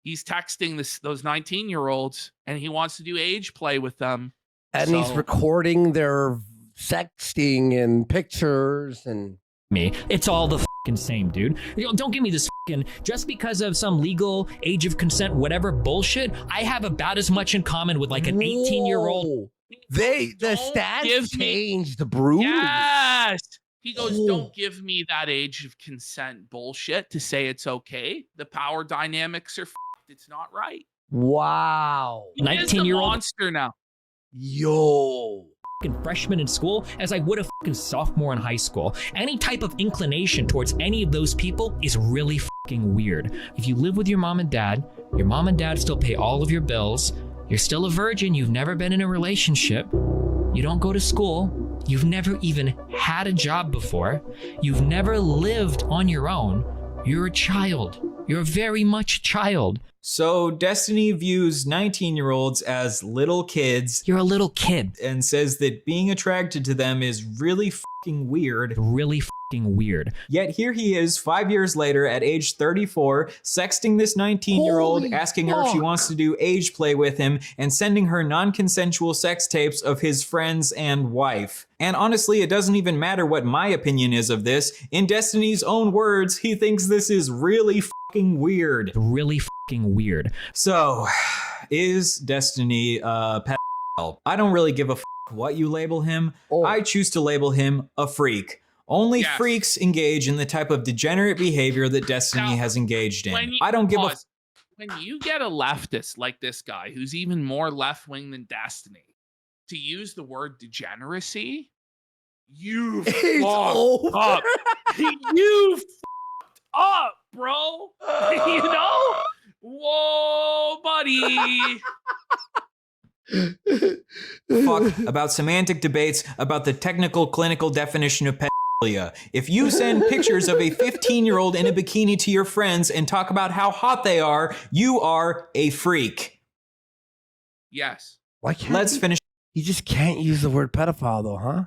he's texting those 19-year-olds and he wants to do age play with them. And he's recording their sexting and pictures and me. It's all the fucking same, dude. Don't give me this fucking, just because of some legal age of consent, whatever bullshit, I have about as much in common with like an 18-year-old. The stats changed, brutally. Yes. He goes, don't give me that age of consent bullshit to say it's okay. The power dynamics are it's not right. Wow. 19-year-old monster now. Yo. Freshman in school as I would a fucking sophomore in high school. Any type of inclination towards any of those people is really fucking weird. If you live with your mom and dad still pay all of your bills, you're still a virgin, you've never been in a relationship, you don't go to school, you've never even had a job before, you've never lived on your own, you're a child. You're very much a child. So Destiny views 19-year-olds as little kids. You're a little kid. And says that being attracted to them is really fucking weird. Really fucking weird. Yet here he is 5 years later at age 34, sexting this 19-year-old, asking her if she wants to do age play with him, and sending her non-consensual sex tapes of his friends and wife. And honestly, it doesn't even matter what my opinion is of this. In Destiny's own words, he thinks this is really fucking weird. Really fucking weird. So, is Destiny a pedophile? I don't really give a fuck what you label him. I choose to label him a freak. Only freaks engage in the type of degenerate behavior that Destiny has engaged in. I don't give a fuck. When you get a leftist like this guy, who's even more left-wing than Destiny, to use the word degeneracy, you fucked up. You fucked up, bro. You know? Whoa, buddy. Fuck about semantic debates about the technical clinical definition of pedophilia. If you send pictures of a 15-year-old in a bikini to your friends and talk about how hot they are, you are a freak. Yes. Why can't Let's finish. You just can't use the word pedophile though, huh?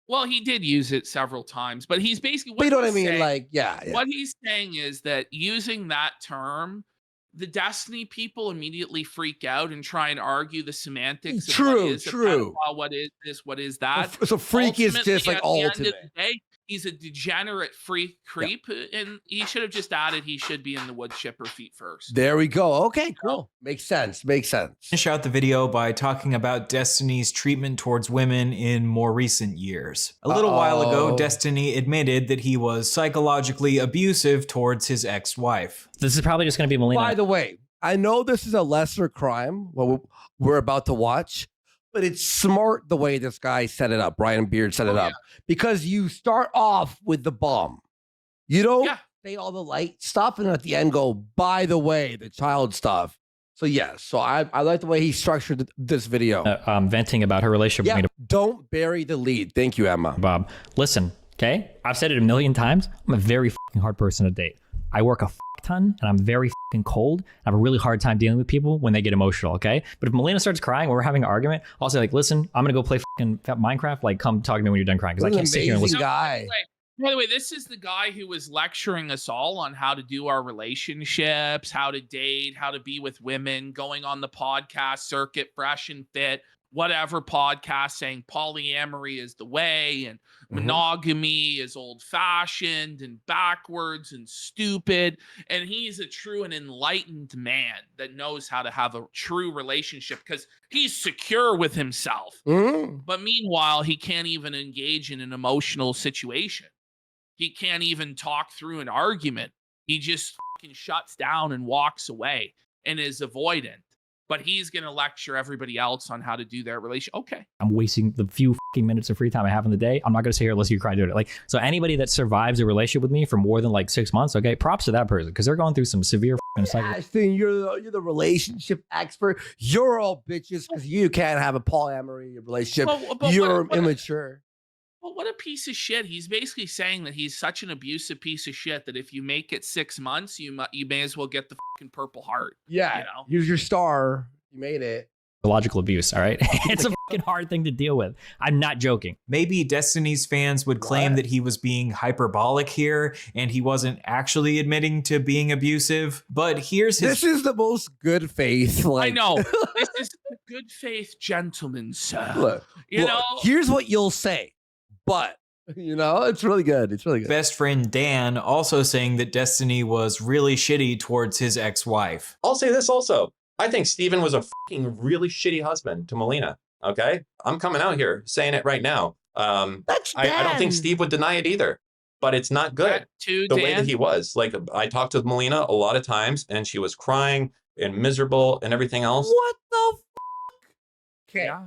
Well, he did use it several times, but he's basically But you know what I mean? Like, yeah. What he's saying is that using that term, the Destiny people immediately freak out and try and argue the semantics of what is a pedophile, what is this, what is that. So freak is just like ultimate. At the end of the day, he's a degenerate freak creep, and he should have just added he should be in the wood chipper feet first. There we go. Okay, cool. Makes sense. Makes sense. Finish out the video by talking about Destiny's treatment towards women in more recent years. A little while ago, Destiny admitted that he was psychologically abusive towards his ex-wife. This is probably just going to be Melina. By the way, I know this is a lesser crime, what we're about to watch, but it's smart the way this guy set it up. Brian Beard set it up. Because you start off with the bomb. You don't say all the light stuff and at the end go, by the way, the child stuff. So yes, so I like the way he structured this video. Venting about her relationship with me. Don't bury the lead. Thank you, Emma. Bob, listen, okay? I've said it a million times. I'm a very fucking hard person to date. I work a ton and I'm very fucking cold. I have a really hard time dealing with people when they get emotional, okay? But if Melina starts crying or we're having an argument, I'll say like, listen, I'm gonna go play fucking Minecraft. Like, come talk to me when you're done crying. Because I can't sit here and listen. By the way, this is the guy who was lecturing us all on how to do our relationships, how to date, how to be with women, going on the podcast circuit, fresh and fit, whatever podcast, saying polyamory is the way and monogamy is old-fashioned and backwards and stupid. And he's a true and enlightened man that knows how to have a true relationship because he's secure with himself. But meanwhile, he can't even engage in an emotional situation. He can't even talk through an argument. He just fucking shuts down and walks away and is avoidant. But he's going to lecture everybody else on how to do their relationship. Okay. I'm wasting the few fucking minutes of free time I have in the day. I'm not going to sit here unless you cry doing it. Like, so anybody that survives a relationship with me for more than like 6 months, okay, props to that person because they're going through some severe fucking cycle. Ashton, you're the relationship expert. You're all bitches because you can't have a polyamory relationship. But you're immature. Well, what a piece of shit. He's basically saying that he's such an abusive piece of shit that if you make it 6 months, you may as well get the fucking Purple Heart. Yeah. You know? Here's your star. You made it. Logical abuse, all right? It's a fucking hard thing to deal with. I'm not joking. Maybe Destiny's fans would claim that he was being hyperbolic here and he wasn't actually admitting to being abusive. But here's his... This is the most good faith. I know. This is the good faith gentleman, sir. Look, here's what you'll say. But, it's really good. It's really good. Best friend Dan also saying that Destiny was really shitty towards his ex-wife. I'll say this also. I think Steven was a fucking really shitty husband to Melina. Okay? I'm coming out here saying it right now. I don't think Steve would deny it either. But it's not good. The way that he was. Like, I talked to Melina a lot of times and she was crying and miserable and everything else. What the fuck? Okay. Yeah.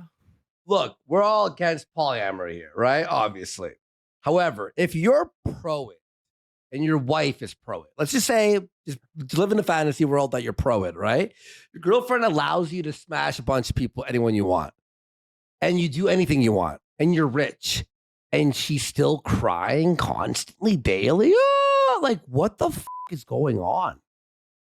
Look, we're all against polyamory here, right? Obviously. However, if you're pro it and your wife is pro it, let's just say, just live in the fantasy world that you're pro it, right? Your girlfriend allows you to smash a bunch of people, anyone you want, and you do anything you want, and you're rich, and she's still crying constantly, daily. like, what the is going on?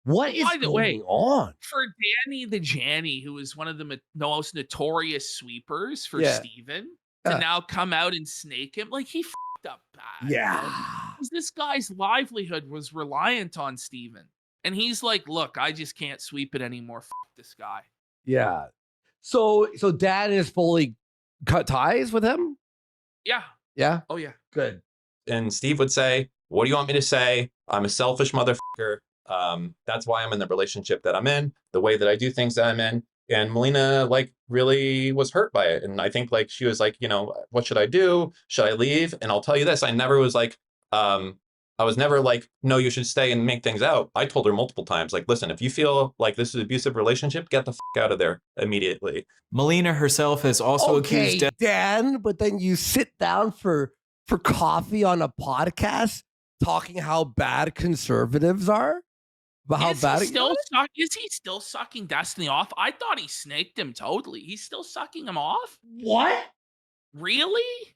What is going on? For Danny the Janny, who is one of the most notorious sweepers for Steven, to now come out and snake him, like he fucked up bad. Because this guy's livelihood was reliant on Steven. And he's like, look, I just can't sweep it anymore. Fuck this guy. Yeah. So Dan is fully cut ties with him? Yeah. Yeah? Oh, yeah. Good. And Steve would say, what do you want me to say? I'm a selfish motherfucker. That's why I'm in the relationship that I'm in, the way that I do things that I'm in. And Melina, like, really was hurt by it. And I think, like, she was like, you know, what should I do? Should I leave? And I'll tell you this, I never was like, I was never like, no, you should stay and make things out. I told her multiple times, like, listen, if you feel like this is an abusive relationship, get the fuck out of there immediately. Melina herself has also accused Dan, but then you sit down for coffee on a podcast talking how bad conservatives are? About how bad is he still sucking Destiny off? I thought he snaked him totally. He's still sucking him off? What? Really?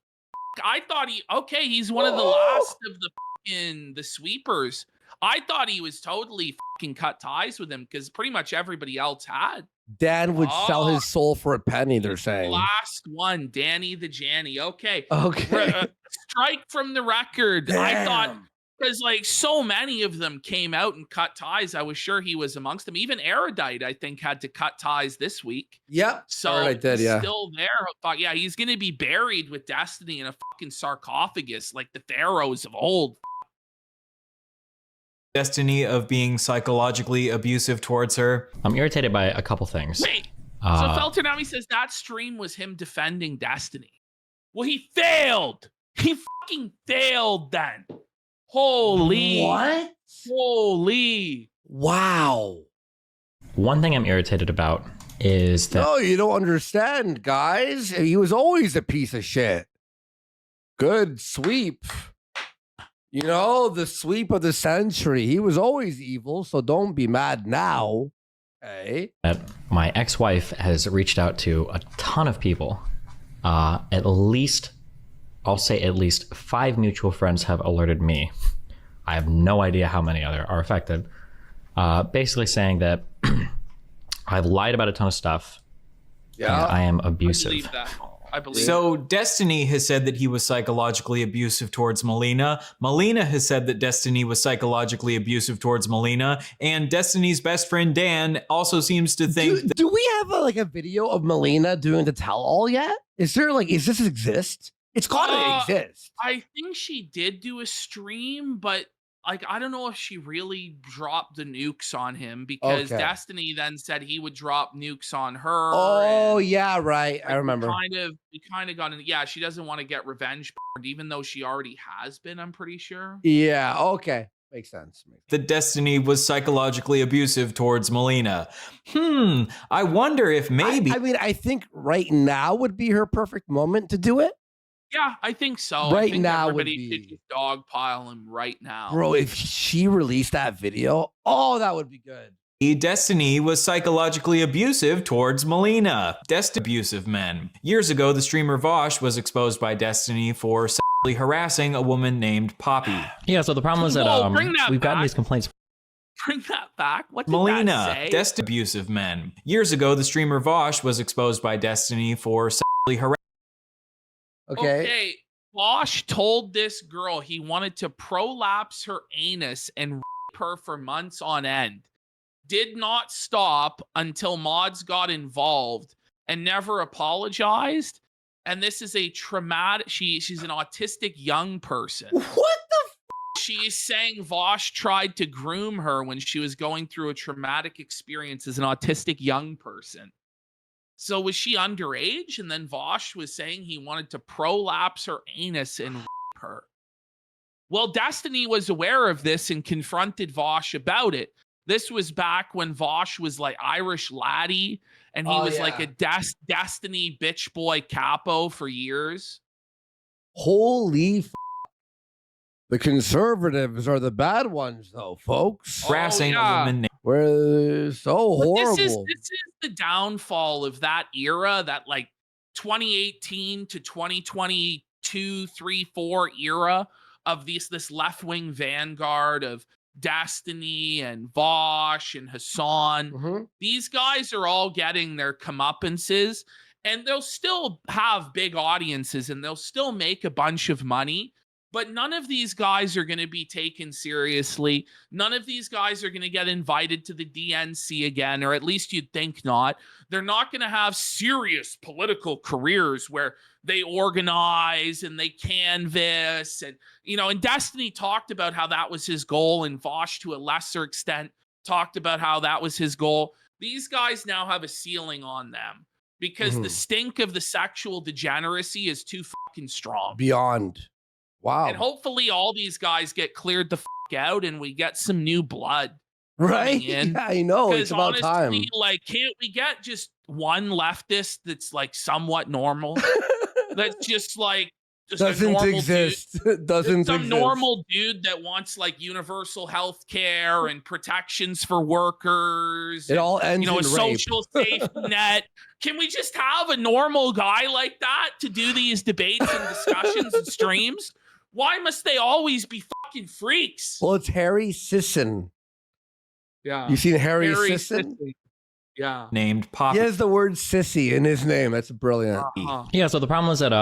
I thought he's one of the last of the sweepers. I thought he was totally fucking cut ties with him because pretty much everybody else had. Dan would sell his soul for a penny, they're saying. Last one, Danny the Janny. Okay. Strike from the record. Damn. I thought, because like so many of them came out and cut ties. I was sure he was amongst them. Even Erudite, I think, had to cut ties this week. Yep. So Erudite did, he's still there. But yeah, he's going to be buried with Destiny in a fucking sarcophagus like the pharaohs of old. Destiny of being psychologically abusive towards her. I'm irritated by a couple things. Wait. So Feltonami says that stream was him defending Destiny. Well, he failed. He fucking failed then. Holy. What? Holy. Wow. One thing I'm irritated about is that... No, you don't understand, guys. He was always a piece of shit. Good sweep. You know, the sweep of the century. He was always evil, so don't be mad now. Hey. That my ex-wife has reached out to a ton of people. At least 5 mutual friends have alerted me. I have no idea how many other are affected. Basically saying that I've lied about a ton of stuff. Yeah, I am abusive. I believe that. I believe So Destiny has said that he was psychologically abusive towards Melina. Melina has said that Destiny was psychologically abusive towards Melina. And Destiny's best friend Dan also seems to think... Do we have a video of Melina doing the tell-all yet? Does this exist? It's gotta exist. I think she did do a stream, but like I don't know if she really dropped the nukes on him because Destiny then said he would drop nukes on her. Oh yeah, right. I remember. We kind of got in. Yeah, she doesn't want to get revenge, even though she already has been. I'm pretty sure. Yeah. Okay. Makes sense. That Destiny was psychologically abusive towards Melina. I wonder if maybe... I mean, I think right now would be her perfect moment to do it. Yeah, I think so. Right I think now everybody should just dogpile him right now. Bro, if she released that video, that would be good. Destiny was psychologically abusive towards Melina. Abusive men. Years ago, the streamer Vosh was exposed by Destiny for sexually harassing a woman named Poppy. Yeah, so the problem was that we've gotten these complaints. Bring that back. What did Melina, that say? Abusive men. Years ago, the streamer Vosh was exposed by Destiny for sexually harassing. Okay. Bosch told this girl he wanted to prolapse her anus and rape her for months on end. Did not stop until mods got involved and never apologized. And this is a traumatic... She's an autistic young person. What the She is saying Vosh tried to groom her when she was going through a traumatic experience as an autistic young person. So was she underage? And then Vosh was saying he wanted to prolapse her anus and rape her. Well, Destiny was aware of this and confronted Vosh about it. This was back when Vosh was like Irish laddie, and he was like a Destiny bitch boy capo for years. Holy The conservatives are the bad ones, though, folks. Harassing a woman. We're so horrible. This is the downfall of that era, that like 2018 to 2022, 3, 4 era of this left-wing vanguard of Destiny and Vosh and Hassan. These guys are all getting their comeuppances, and they'll still have big audiences and they'll still make a bunch of money. But none of these guys are going to be taken seriously. None of these guys are going to get invited to the DNC again, or at least you'd think not. They're not going to have serious political careers where they organize and they canvass. And, you know, and Destiny talked about how that was his goal, and Vosh, to a lesser extent, talked about how that was his goal. These guys now have a ceiling on them because the stink of the sexual degeneracy is too fucking strong. Beyond. Wow. And hopefully all these guys get cleared the out and we get some new blood. Right? In. Yeah, I know. It's about honestly, time. like, can't we get just one leftist that's like somewhat normal? That's just like doesn't exist. Doesn't some exist. normal dude that wants like universal health care and protections for workers. It all ends a in rape. social safety net. Can we just have a normal guy like that to do these debates and discussions and streams? Why must they always be fucking freaks? Well, it's Harry Sisson. Yeah. You seen Harry Sisson? Yeah. Named Pop. He has the word sissy in his name. That's brilliant. Yeah, so the problem is that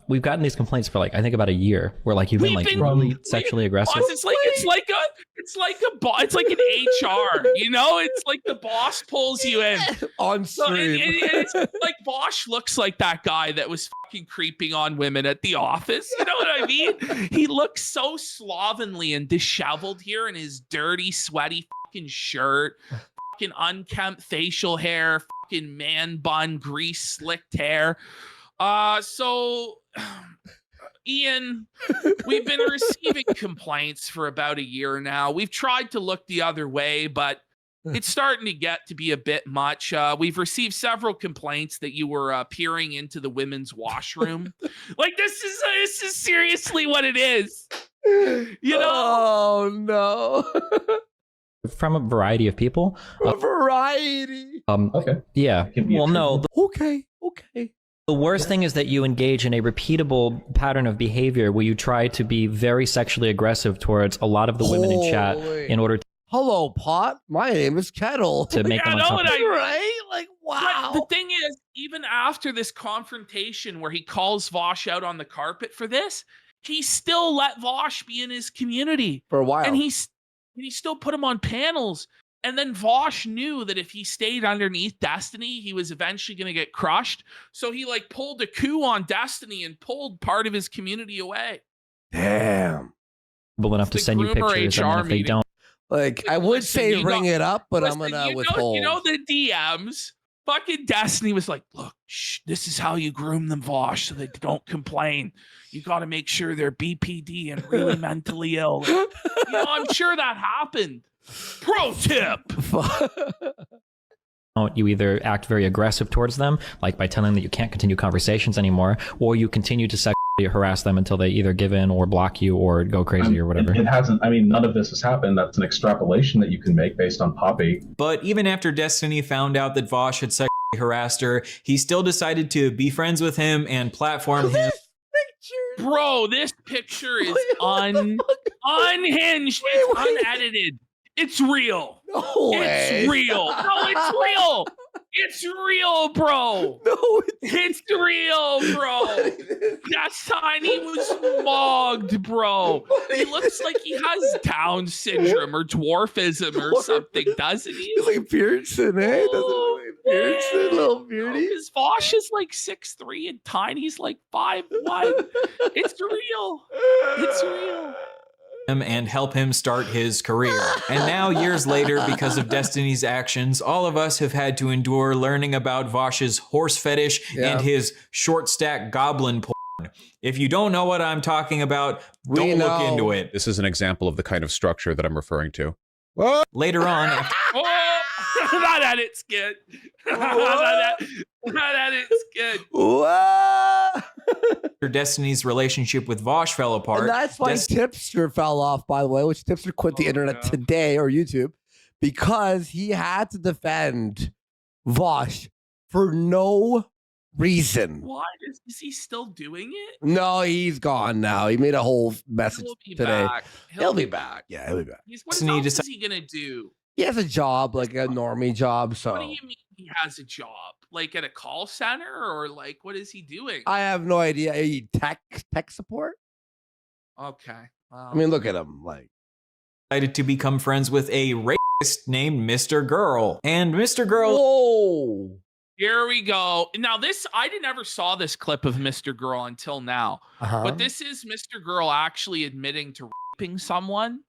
we've gotten these complaints for like I think about a year, where like you've been like really sexually aggressive. It's like an HR, you know? It's like the boss pulls you in on stream. It's like Bosch looks like that guy that was fucking creeping on women at the office. You know what I mean? He looks so slovenly and disheveled here in his dirty, sweaty fucking shirt. Fucking unkempt facial hair, fucking man bun, grease slicked hair. So Ian, we've been receiving complaints for about a year now. We've tried to look the other way, but it's starting to get to be a bit much. We've received several complaints that you were peering into the women's washroom. Like this is seriously what it is. You know? Oh no. From a variety of people. A variety. Okay. Yeah. Well, no. Okay. The worst thing is that you engage in a repeatable pattern of behavior where you try to be very sexually aggressive towards a lot of the women in chat in order to. Hello, Pot. My name is Kettle. To make them uncomfortable. Right? Like, wow. But the thing is, even after this confrontation where he calls Vosh out on the carpet for this, he still let Vosh be in his community for a while, and he still put him on panels. And then Vosh knew that if he stayed underneath Destiny, he was eventually going to get crushed. So he like pulled a coup on Destiny and pulled part of his community away. Damn. Enough to send you pictures, and then if they don't. Like, I would say ring it up, but I'm going to withhold. You know the DMs? Fucking Destiny was like, look, this is how you groom them, Vosh, so they don't complain. You got to make sure they're BPD and really mentally ill. You know, I'm sure that happened. Pro tip. You either act very aggressive towards them, like by telling them that you can't continue conversations anymore, or you continue to sexually harass them until they either give in or block you or go crazy or whatever. It hasn't, I mean, none of this has happened. That's an extrapolation that you can make based on Poppy. But even after Destiny found out that Vosh had sexually harassed her, he still decided to be friends with him and platform him. Bro, this picture is unhinged. It's unedited. It's real. No way. It's real. No, it's real. It's real, bro. No, it's real, bro. That Tiny was mogged, bro. He looks like he has Down syndrome or dwarfism or something, doesn't he? He's like Pearson, eh? Doesn't he? Pearson, little beauty. His Vosh is like 6'3" and Tiny's like 5'1". It's real. It's real. And help him start his career. And now, years later, because of Destiny's actions, all of us have had to endure learning about Vosh's horse fetish and his short stack goblin porn. If you don't know what I'm talking about, don't look into it. This is an example of the kind of structure that I'm referring to. Later on, that edit's good. That edit's good. Destiny's relationship with Vosh fell apart. And that's why Tipster fell off, by the way, which Tipster quit the internet today, or YouTube, because he had to defend Vosh for no reason. Why is he still doing it? No, he's gone now. He made a whole message today. Back. He'll be back. Yeah, he'll be back. What else is he gonna do? He has a job, like a normie job. So What do you mean he has a job? Like at a call center, or like what is he doing? I have no idea. Tech support. Okay. I mean, look at him. Like, decided to become friends with a racist named Mr. Girl, and Mr. Girl. Whoa. Here we go. Now I never saw this clip of Mr. Girl until now, but this is Mr. Girl actually admitting to raping someone,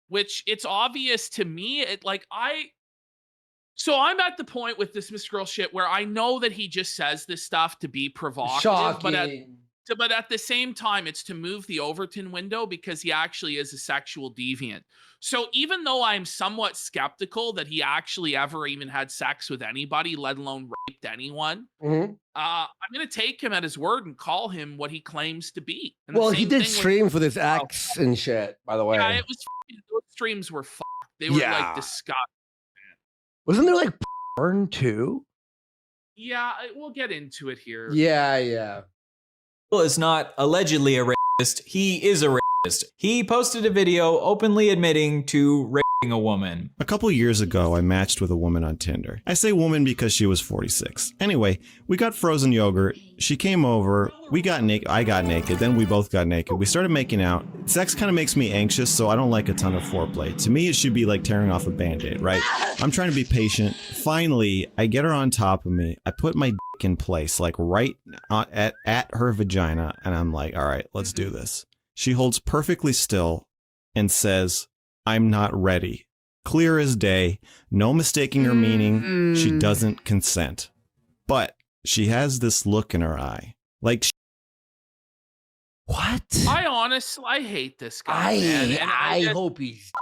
which it's obvious to me. So I'm at the point with this Mr. Girl shit where I know that he just says this stuff to be provocative, Shocking. but at the same time, it's to move the Overton window because he actually is a sexual deviant. So even though I'm somewhat skeptical that he actually ever even had sex with anybody, let alone raped anyone, I'm going to take him at his word and call him what he claims to be. And well, he did streams with his ex and shit, by the way. Yeah, those streams were fucked. They were like disgusting. Wasn't there like porn too? Yeah, we'll get into it here. Yeah. Is not allegedly a racist. He is a racist. He posted a video openly admitting to raping a woman. A couple years ago, I matched with a woman on Tinder. I say woman because she was 46. Anyway, we got frozen yogurt. She came over. We got naked. I got naked. Then we both got naked. We started making out. Sex kind of makes me anxious, so I don't like a ton of foreplay. To me, it should be like tearing off a band-aid, right? I'm trying to be patient. Finally, I get her on top of me. I put my dick in place, like right at her vagina, and I'm like, all right, let's do this. She holds perfectly still and says, I'm not ready. Clear as day, no mistaking her meaning. She doesn't consent. But she has this look in her eye. Like, what? I hate this guy. I hope he's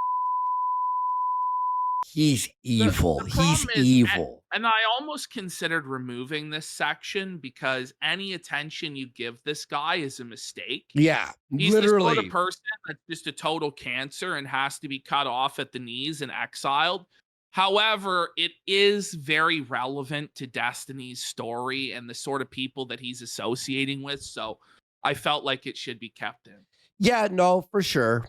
evil. He's evil. And I almost considered removing this section because any attention you give this guy is a mistake. Yeah, He's literally. the sort of person that's just a total cancer and has to be cut off at the knees and exiled. However, it is very relevant to Destiny's story and the sort of people that he's associating with. So I felt like it should be kept in. Yeah, no, for sure.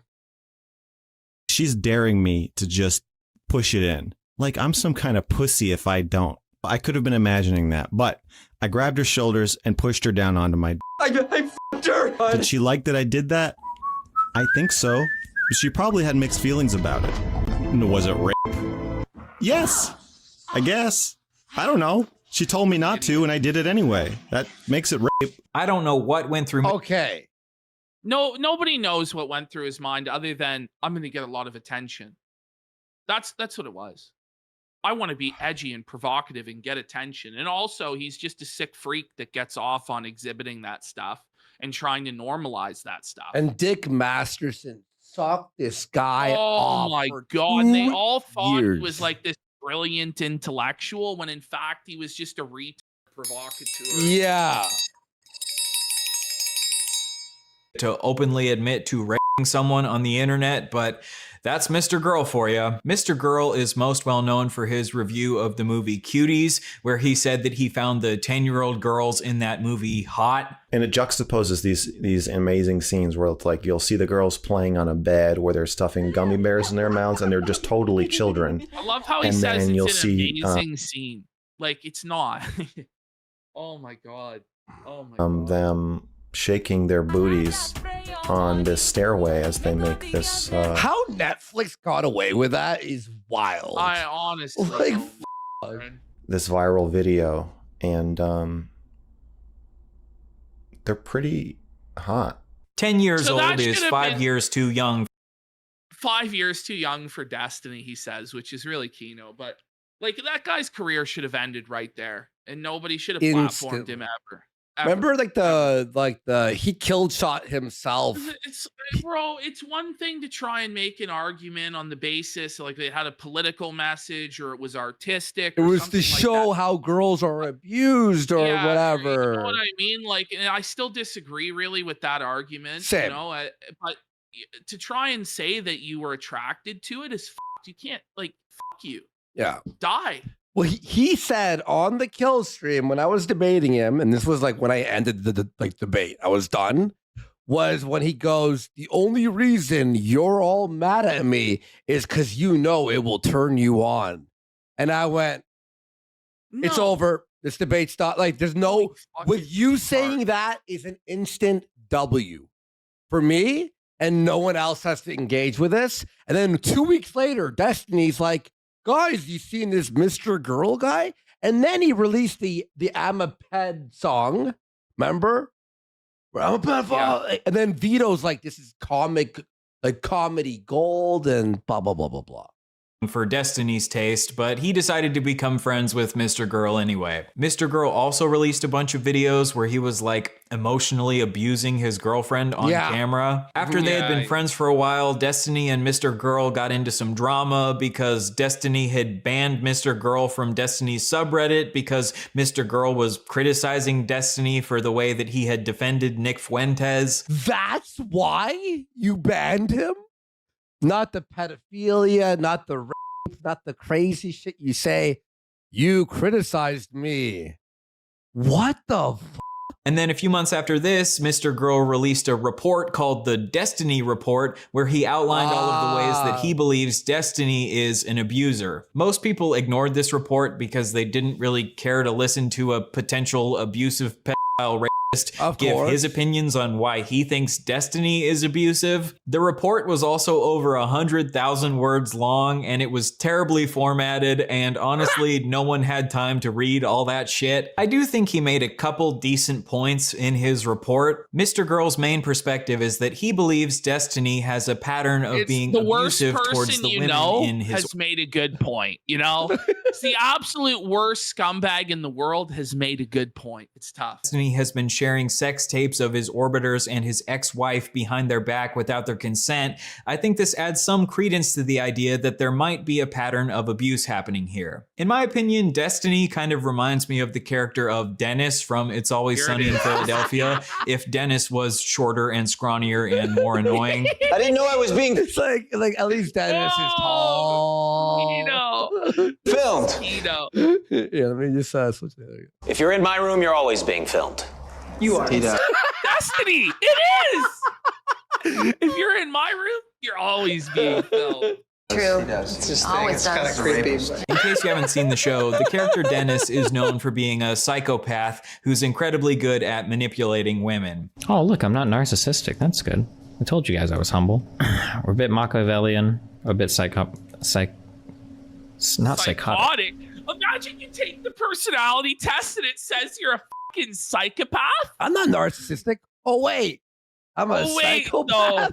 she's daring me to just push it in. Like I'm some kind of pussy if I don't. I could have been imagining that, but I grabbed her shoulders and pushed her down onto my. I f***ed her. Did she like that I did that? I think so. She probably had mixed feelings about it. Was it rape? Yes, I guess. I don't know. She told me not to, and I did it anyway. That makes it rape. I don't know what went through. Okay. No, nobody knows what went through his mind other than I'm going to get a lot of attention. That's what it was. I want to be edgy and provocative and get attention. And also, he's just a sick freak that gets off on exhibiting that stuff and trying to normalize that stuff. And Dick Masterson sucked this guy off. Oh my God. They all thought he was like this brilliant intellectual when in fact he was just a retard provocateur. Yeah. To openly admit to raping someone on the internet, but that's Mr. Girl for you. Mr. Girl is most well known for his review of the movie Cuties, where he said that he found the 10-year-old girls in that movie hot. And it juxtaposes these amazing scenes where it's like you'll see the girls playing on a bed where they're stuffing gummy bears in their mouths and they're just totally children. I love how he and says then it's an amazing scene. Like it's not. Oh my God. Oh my God. Them shaking their booties on this stairway as they make this How Netflix got away with that is wild. I honestly like this viral video, and they're pretty hot. 10 years So that old is should have 5 been- years too young. 5 years too young for Destiny, he says, which is really Kino. But like that guy's career should have ended right there, and nobody should have platformed him ever. Remember the he killed shot himself. Bro, it's one thing to try and make an argument on the basis like they had a political message or it was artistic. It or was something to like show that. how girls are abused or Yeah, whatever. You know what I mean? Like, and I still disagree really with that argument. Same. You know, but to try and say that you were attracted to it is fucked. You can't like fuck you. Yeah. Die. Well, he said on the kill stream when I was debating him, and this was like when I ended the debate, I was done, was when he goes, the only reason you're all mad at me is because you know it will turn you on. And I went, it's over. This debate stopped. Like, there's no, with you saying that is an instant W for me, and no one else has to engage with this. And then 2 weeks later, Destiny's like, guys, you seen this Mr. Girl guy? And then he released the I'm a Ped song. Remember? I'm a ped. Yeah. And then Vito's like, this is comedy gold and blah, blah, blah, blah, blah. For Destiny's taste, but he decided to become friends with Mr. Girl anyway. Mr. Girl also released a bunch of videos where he was like emotionally abusing his girlfriend on camera. After they had been friends for a while, Destiny and Mr. Girl got into some drama because Destiny had banned Mr. Girl from Destiny's subreddit because Mr. Girl was criticizing Destiny for the way that he had defended Nick Fuentes. That's why you banned him? Not the pedophilia, not the rape, not the crazy shit you say. You criticized me. What the f? And then a few months after this, Mr. Girl released a report called the Destiny Report, where he outlined all of the ways that he believes Destiny is an abuser. Most people ignored this report because they didn't really care to listen to a potential abusive pedophile rapist give his opinions on why he thinks Destiny is abusive. The report was also over 100,000 words long, and it was terribly formatted, and honestly, no one had time to read all that shit. I do think he made a couple decent points in his report. Mr. Girl's main perspective is that he believes Destiny has a pattern of being abusive towards the women in his... has made a good point, you know? It's the absolute worst scumbag in the world has made a good point. It's tough. Destiny has been sharing sex tapes of his orbiters and his ex-wife behind their back without their consent. I think this adds some credence to the idea that there might be a pattern of abuse happening here. In my opinion, Destiny kind of reminds me of the character of Dennis from It's Always Sunny in Philadelphia, if Dennis was shorter and scrawnier and more annoying. I didn't know I was being... It's like at least Dennis is tall. Filmed. Yeah, let me just switch that. If you're in my room, you're always being filmed. You are. Destiny, it is. If you're in my room, you're always being filmed. True. It's just always kind of creepy. In case you haven't seen the show, the character Dennis is known for being a psychopath who's incredibly good at manipulating women. Oh, look, I'm not narcissistic. That's good. I told you guys I was humble. We're a bit Machiavellian, a bit psychotic. Imagine you take the personality test and it says you're a fucking psychopath. I'm not narcissistic. Oh, wait. I'm a psychopath.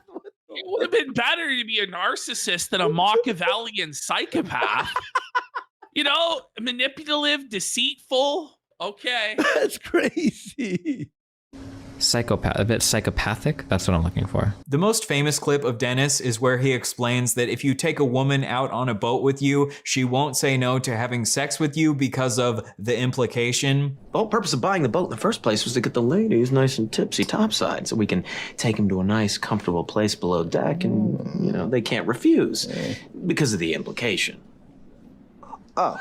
No. It would have been better to be a narcissist than a Machiavellian psychopath. You know, manipulative, deceitful. Okay. That's crazy. Psychopath, a bit psychopathic. That's what I'm looking for. The most famous clip of Dennis is where he explains that if you take a woman out on a boat with you, she won't say no to having sex with you because of the implication. The whole purpose of buying the boat in the first place was to get the ladies nice and tipsy topside so we can take them to a nice, comfortable place below deck and, you know, they can't refuse because of the implication. Oh,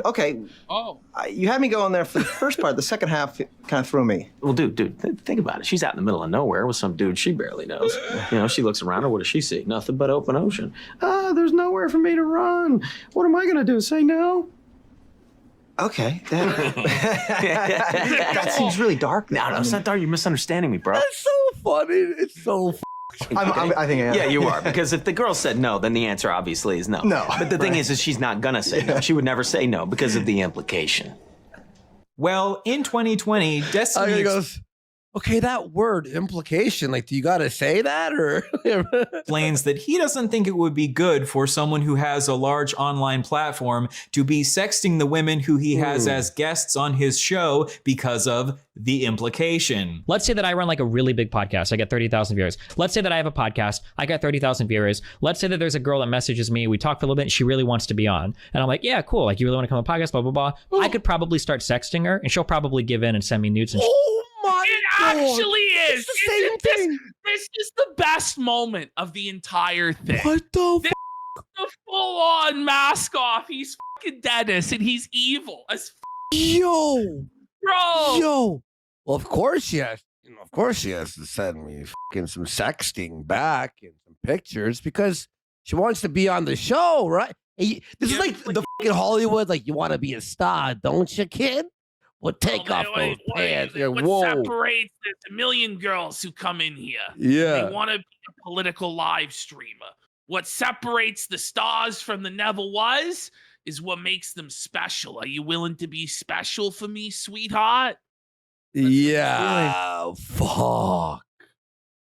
okay. Oh. You had me going there for the first part. The second half kind of threw me. Well, dude, think about it. She's out in the middle of nowhere with some dude she barely knows. You know, she looks around her. What does she see? Nothing but open ocean. There's nowhere for me to run. What am I going to do? Say no? Okay. That seems really dark. No, it's not dark. You're misunderstanding me, bro. That's so funny. It's so I think I am. Yeah, you are. Because if the girl said no, then the answer obviously is no. No. But the thing is she's not gonna say no. She would never say no because of the implication. Well, in 2020, Destiny goes, okay, that word implication, like, do you gotta say that or? explains that he doesn't think it would be good for someone who has a large online platform to be sexting the women who he has as guests on his show because of the implication. Let's say that I run like a really big podcast. I get 30,000 viewers. Let's say that I have a podcast. I got 30,000 viewers. Let's say that there's a girl that messages me. We talk for a little bit and she really wants to be on. And I'm like, yeah, cool. Like, you really want to come on the podcast, blah, blah, blah. I could probably start sexting her and she'll probably give in and send me nudes. And it actually is. It's the same thing. This is the best moment of the entire thing. What the the full-on mask off. He's fucking Dennis, and he's evil as Yo, bro. Yo. Well, of course she has. Of course she has to send me fucking some sexting back and some pictures because she wants to be on the show, right? Hey, this is like the fucking Hollywood. Like, you want to be a star, don't you, kid? Well, take off those pants. What separates the million girls who come in here? Yeah. They want to be a political live streamer. What separates the stars from the never was is what makes them special. Are you willing to be special for me, sweetheart? Yeah. Fuck.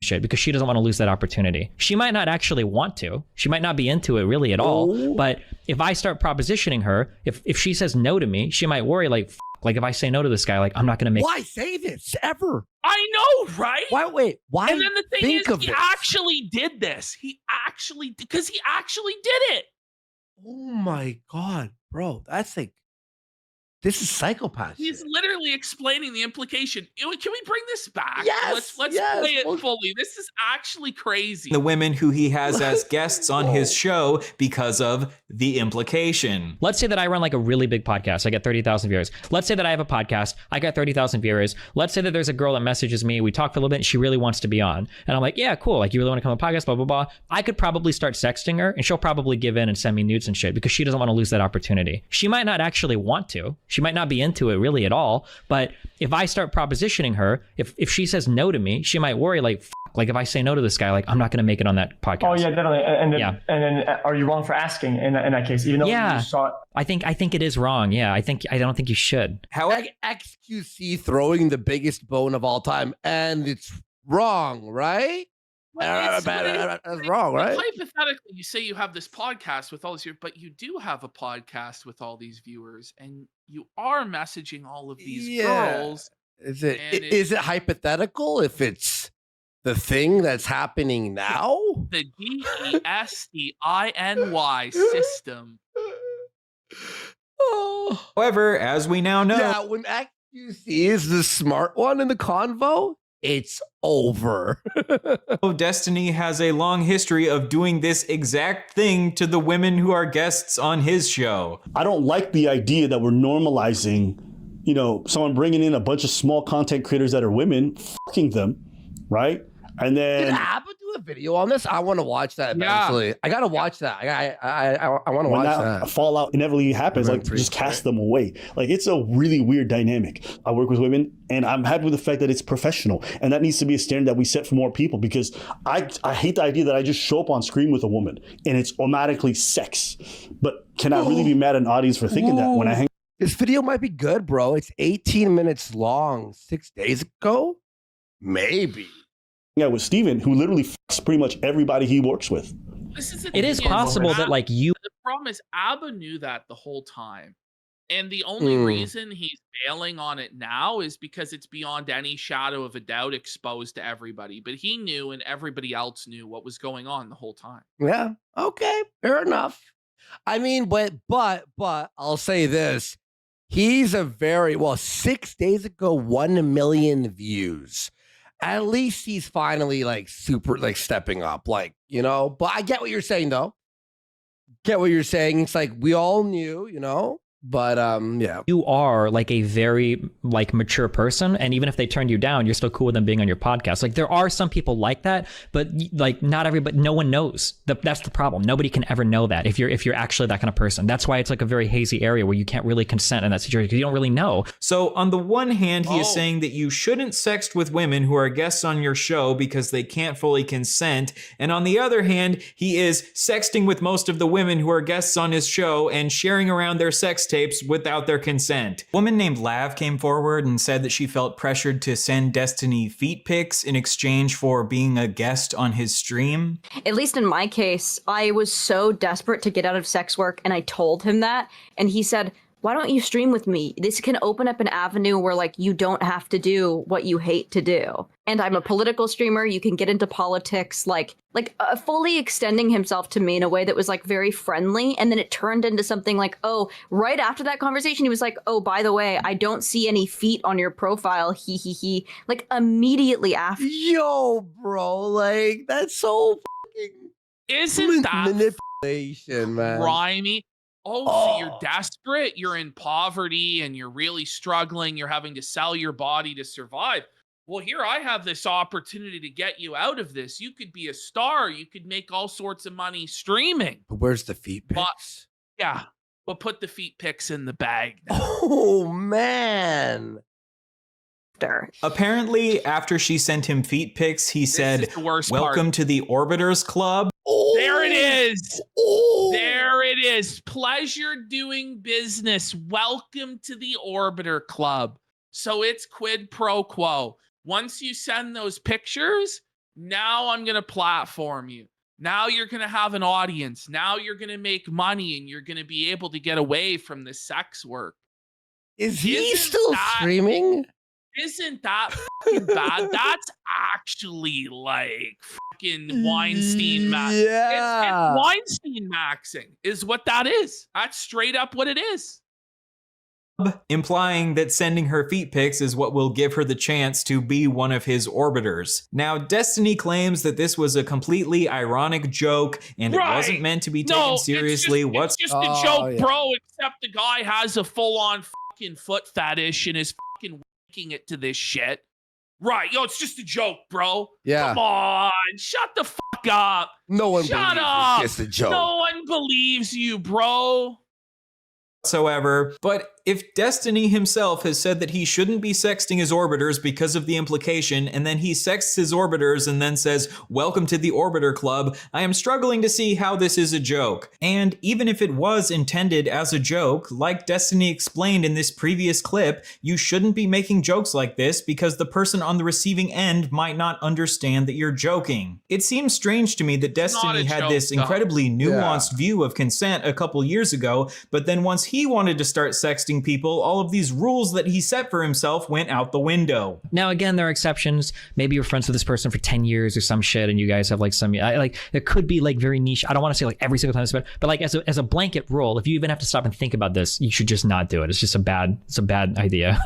Shit, because she doesn't want to lose that opportunity. She might not actually want to. She might not be into it really at all. But if I start propositioning her, if she says no to me, she might worry like, like if I say no to this guy, like I'm not going to make. Why say this ever? I know, right? Why? And then the thing is, he actually did this. Because he actually did it. Oh my God, bro. That's like, this is psychopath. He's literally explaining the implication. Can we bring this back? Yes, Let's play it fully. This is actually crazy. The women who he has as guests on his show because of the implication. Let's say that I run like a really big podcast. I get 30,000 viewers. Let's say that I have a podcast. I got 30,000 viewers. Let's say that there's a girl that messages me. We talk for a little bit. And she really wants to be on. And I'm like, yeah, cool. Like, you really want to come on a podcast, blah, blah, blah. I could probably start sexting her and she'll probably give in and send me nudes and shit because she doesn't want to lose that opportunity. She might not actually want to. She might not be into it really at all. But if I start propositioning her, if she says no to me, she might worry like, like if I say no to this guy, like I'm not going to make it on that podcast. Oh yeah, definitely. And then are you wrong for asking in that case? Even though you saw it? I think it is wrong. Yeah, I don't think you should. How XQC throwing the biggest bone of all time, and it's wrong, right? That's wrong, right? Hypothetically, you say you have this podcast with all these viewers, but you do have a podcast with all these viewers, and you are messaging all of these girls. Is it hypothetical if it's the thing that's happening now? The DESTINY system. However, as we now know, yeah, when XQC is the smart one in the convo, it's over. Destiny has a long history of doing this exact thing to the women who are guests on his show. I don't like the idea that we're normalizing, someone bringing in a bunch of small content creators that are women, fucking them, right? And then did Abba do a video on this? I want to watch that eventually. I gotta watch that. I want to watch that. Fallout inevitably happens, like just cast them away. Like, it's a really weird dynamic. I work with women, and I'm happy with the fact that it's professional, and that needs to be a standard that we set for more people. Because I hate the idea that I just show up on screen with a woman and it's automatically sex. But can I really be mad at an audience for thinking that when I hang? This video might be good, bro. It's 18 minutes long. 6 days ago, maybe. Yeah, with Steven, who literally fucks pretty much everybody he works with. It is possible that like you. The problem is Abba knew that the whole time. And the only reason he's bailing on it now is because it's beyond any shadow of a doubt exposed to everybody. But he knew and everybody else knew what was going on the whole time. Yeah. Okay. Fair enough. I mean, but I'll say this. He's a 6 days ago, 1 million views. At least he's finally like super like stepping up, like, but I get what you're saying though. Get what you're saying. It's like we all knew, but yeah. You are like a very like mature person, and even if they turned you down, you're still cool with them being on your podcast. Like there are some people like that, but like not everybody, no one knows. That's the problem. Nobody can ever know that if you're actually that kind of person. That's why it's like a very hazy area where you can't really consent in that situation because you don't really know. So on the one hand, he is saying that you shouldn't sext with women who are guests on your show because they can't fully consent. And on the other hand, he is sexting with most of the women who are guests on his show and sharing around their sex tapes without their consent. A woman named Lav came forward and said that she felt pressured to send Destiny feet pics in exchange for being a guest on his stream. At least in my case, I was so desperate to get out of sex work, and I told him that, and he said, why don't you stream with me? This can open up an avenue where like you don't have to do what you hate to do. And I'm a political streamer. You can get into politics, like fully extending himself to me in a way that was like very friendly. And then it turned into something like, oh, right after that conversation, he was like, oh, by the way, I don't see any feet on your profile. He. Like immediately after. Yo, bro, like that's so fucking isn't that man. grimy. So you're desperate, you're in poverty, and you're really struggling. You're having to sell your body to survive. Well, here I have this opportunity to get you out of this. You could be a star. You could make all sorts of money streaming. But where's the feet pics? But put the feet pics in the bag now. Oh, man. Apparently, after she sent him feet pics, he said, "Welcome to the Orbiters Club." There it is. There it is. Pleasure doing business. Welcome to the Orbiter Club. So it's quid pro quo. Once you send those pictures, now I'm going to platform you. Now you're going to have an audience. Now you're going to make money and you're going to be able to get away from the sex work. Is he still streaming? Isn't that fucking bad? That's actually like fucking Weinstein maxing. Yeah. It's Weinstein maxing is what that is. That's straight up what it is. Implying that sending her feet pics is what will give her the chance to be one of his orbiters. Now, Destiny claims that this was a completely ironic joke and it wasn't meant to be taken seriously. It's just a joke, bro, except the guy has a full-on fucking foot fetish and is fucking winking it to this shit. Right, it's just a joke, bro. Yeah. Come on, shut the fuck up. No one Shut believes up. it's just a joke. No one believes you, bro. Whatsoever. But if Destiny himself has said that he shouldn't be sexting his orbiters because of the implication, and then he sexts his orbiters and then says, "Welcome to the Orbiter Club," I am struggling to see how this is a joke. And even if it was intended as a joke, like Destiny explained in this previous clip, you shouldn't be making jokes like this because the person on the receiving end might not understand that you're joking. It seems strange to me that Destiny had this incredibly nuanced view of consent a couple years ago, but then once he wanted to start sexting people, all of these rules that he set for himself went out the window. Now, again, there are exceptions. Maybe you're friends with this person for 10 years or some shit, and you guys have like some, like, it could be like very niche. I don't want to say like every single time, but like as a blanket rule, if you even have to stop and think about this, you should just not do it. It's just a bad idea.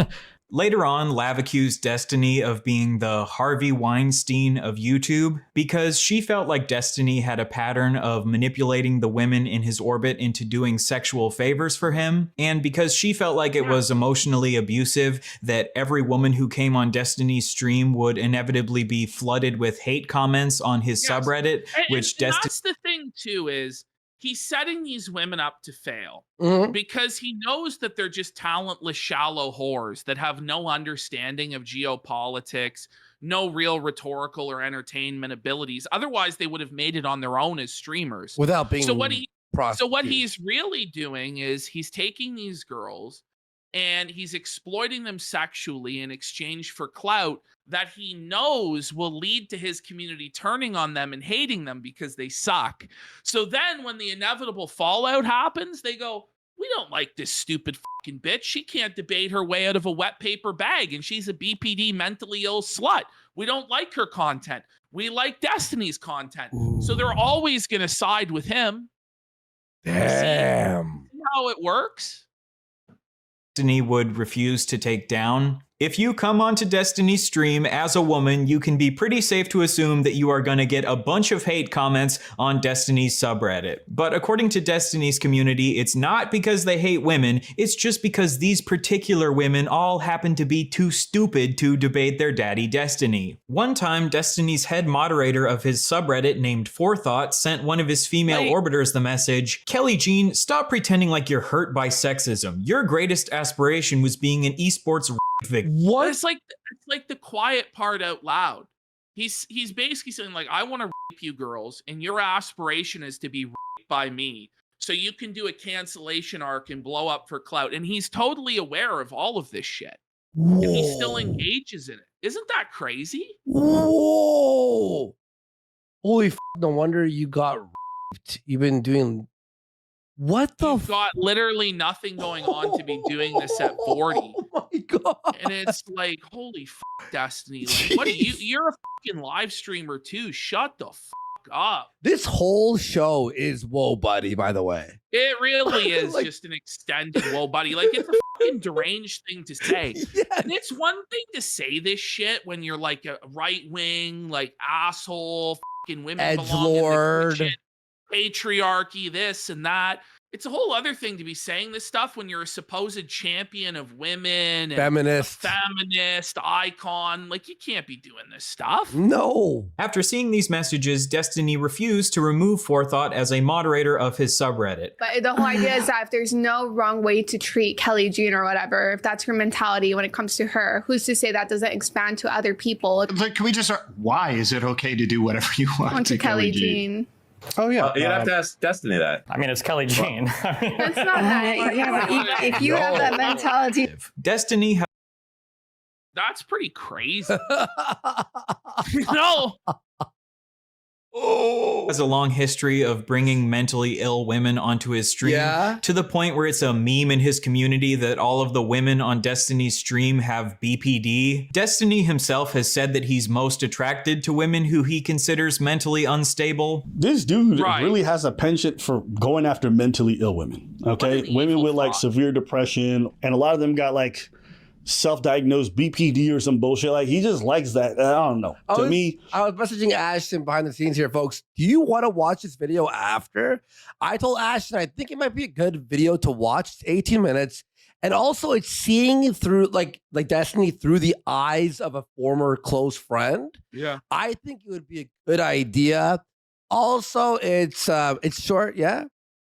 Later on, Lav accused Destiny of being the Harvey Weinstein of YouTube because she felt like Destiny had a pattern of manipulating the women in his orbit into doing sexual favors for him, and because she felt like it was emotionally abusive that every woman who came on Destiny's stream would inevitably be flooded with hate comments on his subreddit, which Destiny... That's the thing too, is he's setting these women up to fail because he knows that they're just talentless, shallow whores that have no understanding of geopolitics, no real rhetorical or entertainment abilities. Otherwise, they would have made it on their own as streamers. Without being So what he's really doing is he's taking these girls and he's exploiting them sexually in exchange for clout that he knows will lead to his community turning on them and hating them because they suck. So then when the inevitable fallout happens, they go, "We don't like this stupid fucking bitch. She can't debate her way out of a wet paper bag, and she's a BPD mentally ill slut. We don't like her content. We like Destiny's content." So they're always going to side with him. Damn. See how it works? Destiny would refuse to take down. If you come onto Destiny's stream as a woman, you can be pretty safe to assume that you are going to get a bunch of hate comments on Destiny's subreddit. But according to Destiny's community, it's not because they hate women, it's just because these particular women all happen to be too stupid to debate their daddy Destiny. One time, Destiny's head moderator of his subreddit named Forethought sent one of his female orbiters the message, "Kelly Jean, stop pretending like you're hurt by sexism. Your greatest aspiration was being an esports victim." What? It's like the quiet part out loud. He's basically saying like, "I want to rape you girls, and your aspiration is to be raped by me, so you can do a cancellation arc and blow up for clout." And he's totally aware of all of this shit, and he still engages in it. Isn't that crazy? Whoa! Holy f! No wonder you got raped. You've been doing. What the? You've got literally nothing going on to be doing this at 40. Oh my god! And it's like, holy fuck, Destiny! Like, what are you? You're a fucking live streamer too. Shut the fuck up. This whole show is whoa, buddy. By the way, it really is just an extended whoa, buddy. Like, it's a fucking deranged thing to say. Yes. And it's one thing to say this shit when you're like a right wing, like asshole, fucking women belong in the kitchen. patriarchy, this and that. It's a whole other thing to be saying this stuff when you're a supposed champion of women and Feminist. a feminist icon. Like, you can't be doing this stuff. No. After seeing these messages, Destiny refused to remove Forethought as a moderator of his subreddit. But the whole idea is that if there's no wrong way to treat Kelly Jean or whatever, if that's her mentality when it comes to her, who's to say that doesn't expand to other people? Like, can we just why is it okay to do whatever you want to Kelly Jean? Oh yeah, you'd have to ask Destiny that. I mean, it's Kelly Jean. That's not that. Yeah, but if you have that mentality, Destiny. That's pretty crazy. No. Has a long history of bringing mentally ill women onto his stream, to the point where it's a meme in his community that all of the women on Destiny's stream have BPD. Destiny himself has said that he's most attracted to women who he considers mentally unstable. This dude really has a penchant for going after mentally ill women. Okay, women with like severe depression, and a lot of them got like self-diagnosed BPD or some bullshit. Like, he just likes that. I don't know. I was messaging Ashton behind the scenes here, folks. Do you want to watch this video after? I told Ashton I think it might be a good video to watch. It's 18 minutes. And also it's seeing through like Destiny through the eyes of a former close friend. Yeah. I think it would be a good idea. Also, it's short, yeah.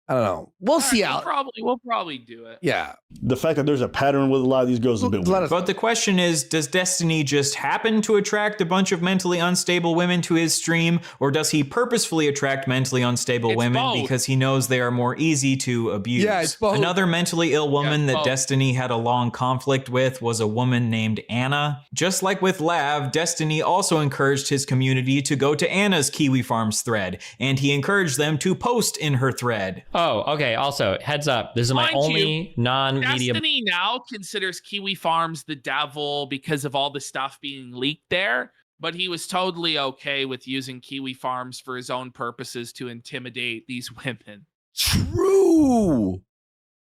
I don't know. We'll see how. We'll probably do it. Yeah. The fact that there's a pattern with a lot of these girls is a bit weird. But the question is, does Destiny just happen to attract a bunch of mentally unstable women to his stream, or does he purposefully attract mentally unstable women because he knows they are more easy to abuse? Yeah, it's both. Another mentally ill woman that Destiny had a long conflict with was a woman named Anna. Just like with Lav, Destiny also encouraged his community to go to Anna's Kiwi Farms thread, and he encouraged them to post in her thread. Oh, okay. Also, heads up. This is my only non-media. Destiny now considers Kiwi Farms the devil because of all the stuff being leaked there, but he was totally okay with using Kiwi Farms for his own purposes to intimidate these women. True.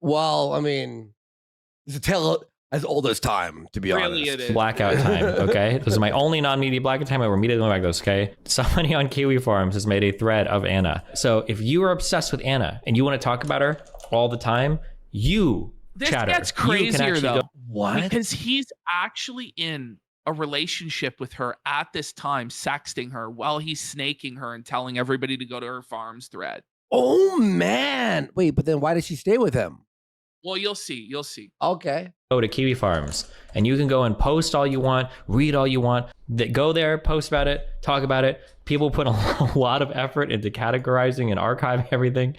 Well, I mean, it's a tale as old as time, to be honest. It is. Blackout time, okay? This is my only non-media blackout time. I will immediately back this, okay? Somebody on Kiwi Farms has made a thread of Anna. So if you are obsessed with Anna and you want to talk about her all the time, This chatter. gets crazier though. What? Because he's actually in a relationship with her at this time, sexting her while he's snaking her and telling everybody to go to her farms thread. Oh man. Wait, but then why did she stay with him? Well, you'll see. You'll see. Okay. Go to Kiwi Farms and you can go and post all you want, read all you want. Go there, post about it, talk about it. People put a lot of effort into categorizing and archiving everything.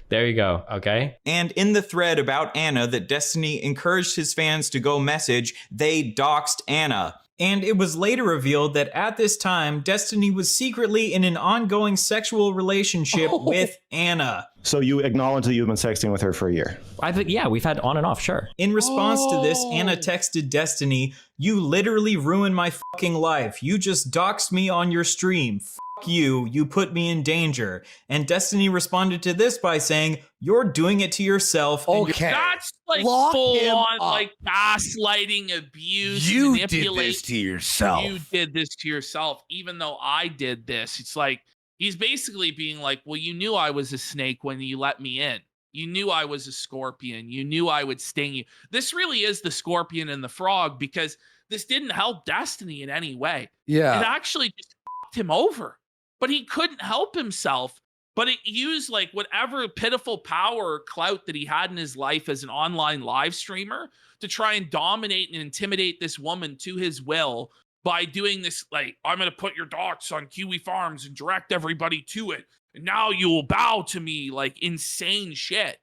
There you go, okay? And in the thread about Anna that Destiny encouraged his fans to go message, they doxed Anna. And it was later revealed that at this time, Destiny was secretly in an ongoing sexual relationship with Anna. So you acknowledge that you've been sexting with her for a year? I think, yeah, we've had on and off, sure. In response to this, Anna texted Destiny, "You literally ruined my fucking life. You just doxed me on your stream. Fuck you. You put me in danger." And Destiny responded to this by saying, "You're doing it to yourself." Okay. That's like Lock full him on up. like gaslighting, abuse, You did manipulation. this to yourself. You did this to yourself, even though I did this. It's like he's basically being like, well, you knew I was a snake when you let me in. You knew I was a scorpion. You knew I would sting you. This really is the scorpion and the frog, because this didn't help Destiny in any way. Yeah. It actually just fucked him over. But he couldn't help himself. But it used like whatever pitiful power or clout that he had in his life as an online live streamer to try and dominate and intimidate this woman to his will by doing this, like, I'm going to put your docs on Kiwi Farms and direct everybody to it. And now you will bow to me, like insane shit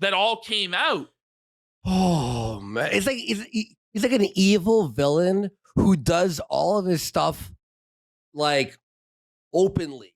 that all came out. Oh, man. It's like he's like an evil villain who does all of his stuff like openly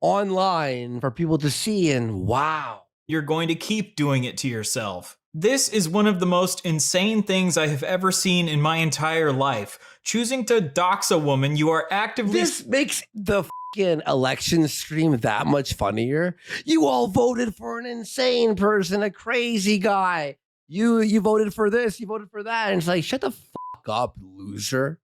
online for people to see, and wow. You're going to keep doing it to yourself. This is one of the most insane things I have ever seen in my entire life. Choosing to dox a woman, you are actively... This makes the fucking election stream that much funnier. You all voted for an insane person, a crazy guy. You voted for this, you voted for that. And it's like, shut the fuck up, loser.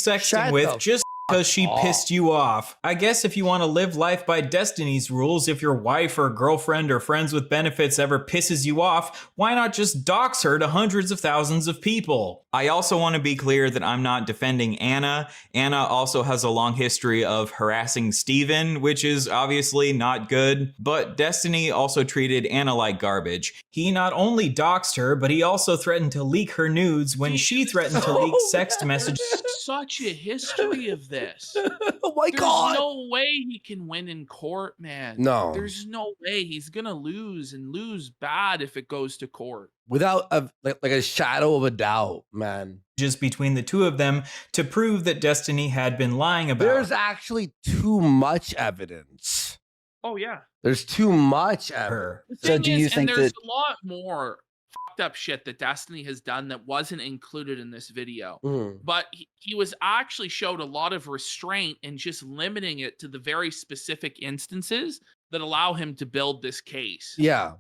Sexting with just because she pissed you off. I guess if you want to live life by Destiny's rules, if your wife or girlfriend or friends with benefits ever pisses you off, why not just dox her to hundreds of thousands of people? I also want to be clear that I'm not defending Anna. Anna also has a long history of harassing Steven, which is obviously not good, but Destiny also treated Anna like garbage. He not only doxed her, but he also threatened to leak her nudes when she threatened to leak sext messages. Such a history of this. Oh my God. There's no way he can win in court, man. No. There's no way. He's gonna lose and lose bad if it goes to court. Without like a shadow of a doubt, man. Just between the two of them to prove that Destiny had been lying about. There's actually too much evidence. Oh yeah. There's too much evidence. So do you think there's a lot more fucked up shit that Destiny has done that wasn't included in this video? But he was actually showed a lot of restraint in just limiting it to the very specific instances that allow him to build this case. Yeah.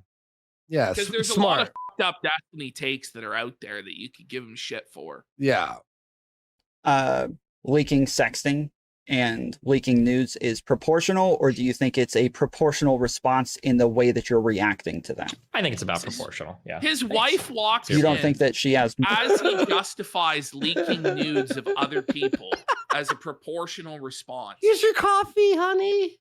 Yeah. Because there's a lot of fucked up Destiny takes that are out there that you could give him shit for. Yeah. Leaking sexting and leaking nudes is proportional, or do you think it's a proportional response in the way that you're reacting to them? I think it's about proportional. Yeah. His wife walks You don't in think that she has as he justifies leaking nudes of other people as a proportional response. Here's your coffee, honey.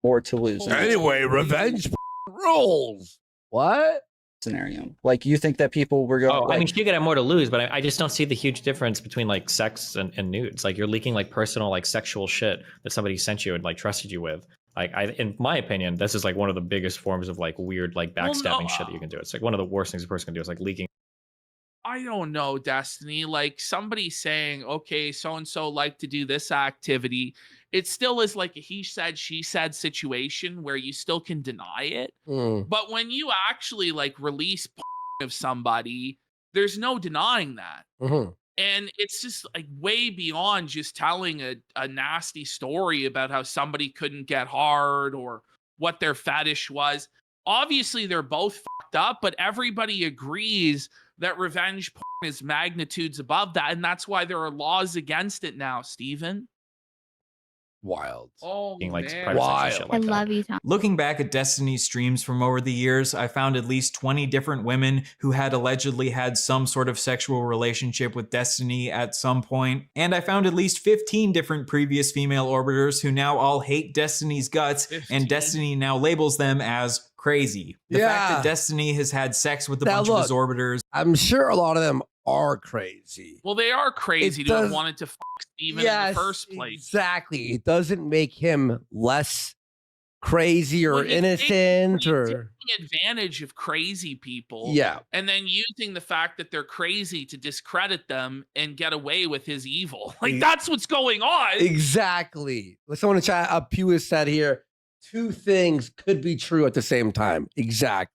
more to lose? Anyway, revenge rules. What? Scenario. Like, you think that people were going... Oh, I mean, you could have more to lose, but I just don't see the huge difference between, like, sex and nudes. Like, you're leaking, like, personal, like, sexual shit that somebody sent you and, like, trusted you with. Like, in my opinion, this is, like, one of the biggest forms of, like, weird, like, backstabbing shit that you can do. It's, like, one of the worst things a person can do is, like, leaking. I don't know, Destiny. Like, somebody saying, okay, so-and-so like to do this activity, it still is like a he said, she said situation where you still can deny it. But when you actually, like, release of somebody, there's no denying that. And it's just, like, way beyond just telling a nasty story about how somebody couldn't get hard or what their fetish was. Obviously, they're both fucked up, but everybody agrees that revenge porn is magnitudes above that, and that's why there are laws against it now, Steven. Wild. Oh, like, man. Wild. I love you, Tom. Looking back at Destiny's streams from over the years, I found at least 20 different women who had allegedly had some sort of sexual relationship with Destiny at some point. And I found at least 15 different previous female orbiters who now all hate Destiny's guts, 15. And Destiny now labels them as crazy. The fact that Destiny has had sex with a bunch of his orbiters. I'm sure a lot of them are crazy. Well, they are crazy to have wanted to fuck Steven in the first place. Exactly. It doesn't make him less crazy or innocent or taking advantage of crazy people. Yeah. And then using the fact that they're crazy to discredit them and get away with his evil. Like, that's what's going on. Exactly. Someone in the chat, Pew has said here, two things could be true at the same time. Exactly.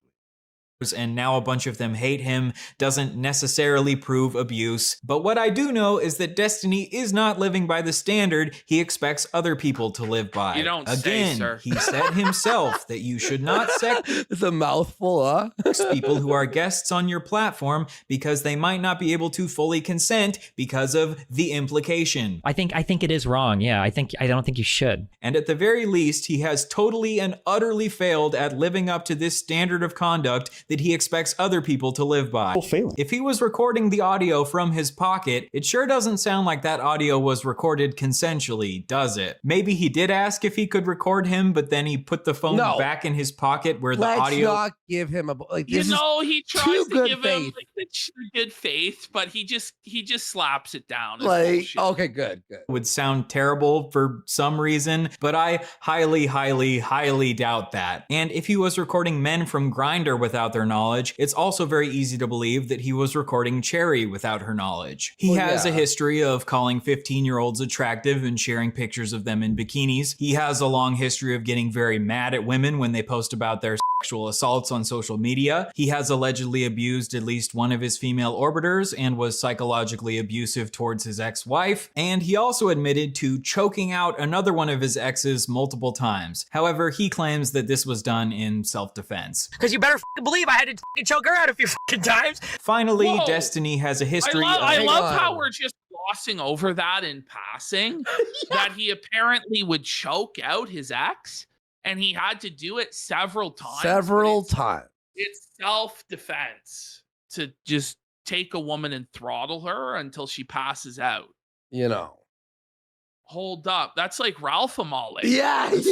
And now a bunch of them hate him doesn't necessarily prove abuse. But what I do know is that Destiny is not living by the standard he expects other people to live by. You don't Again, say, sir. He said himself that you should not sex it's a mouthful, huh? people who are guests on your platform because they might not be able to fully consent because of the implication. I think it is wrong. Yeah, I don't think you should. And at the very least, he has totally and utterly failed at living up to this standard of conduct that he expects other people to live by. If he was recording the audio from his pocket, it sure doesn't sound like that audio was recorded consensually, does it? Maybe he did ask if he could record him, but then he put the phone back in his pocket where the audio... Let's not give him a... Like, you know, he tries to give him like, the good faith, but he just slaps it down. Like, okay, good. Would sound terrible for some reason, but I highly, highly, highly doubt that. And if he was recording men from Grindr without their knowledge, it's also very easy to believe that he was recording Cherry without her knowledge. He has a history of calling 15-year-olds attractive and sharing pictures of them in bikinis. He has a long history of getting very mad at women when they post about their sexual assaults on social media. He has allegedly abused at least one of his female orbiters and was psychologically abusive towards his ex-wife. And he also admitted to choking out another one of his exes multiple times. However, he claims that this was done in self-defense. Because you better believe I had to choke her out a few times. Finally, Destiny has a history I love how we're just glossing over that in passing, that he apparently would choke out his ex, and he had to do it several times. Several times. It's self-defense to just take a woman and throttle her until she passes out. You know. Hold up. That's like Ralph Amale. Yeah, it's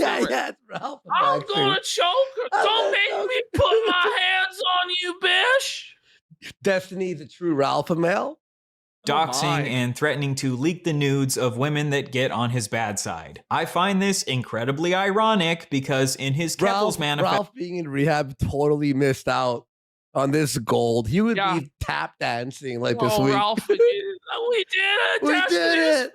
Ralph. I'm gonna choke her. Don't make me put my hands on you, bish. Destiny, the true Ralph Amale. Doxing and threatening to leak the nudes of women that get on his bad side. I find this incredibly ironic because in his Keppel's manifesto, Ralph being in rehab totally missed out on this gold. He would be tap dancing like this week. Ralph, we did it. We did it.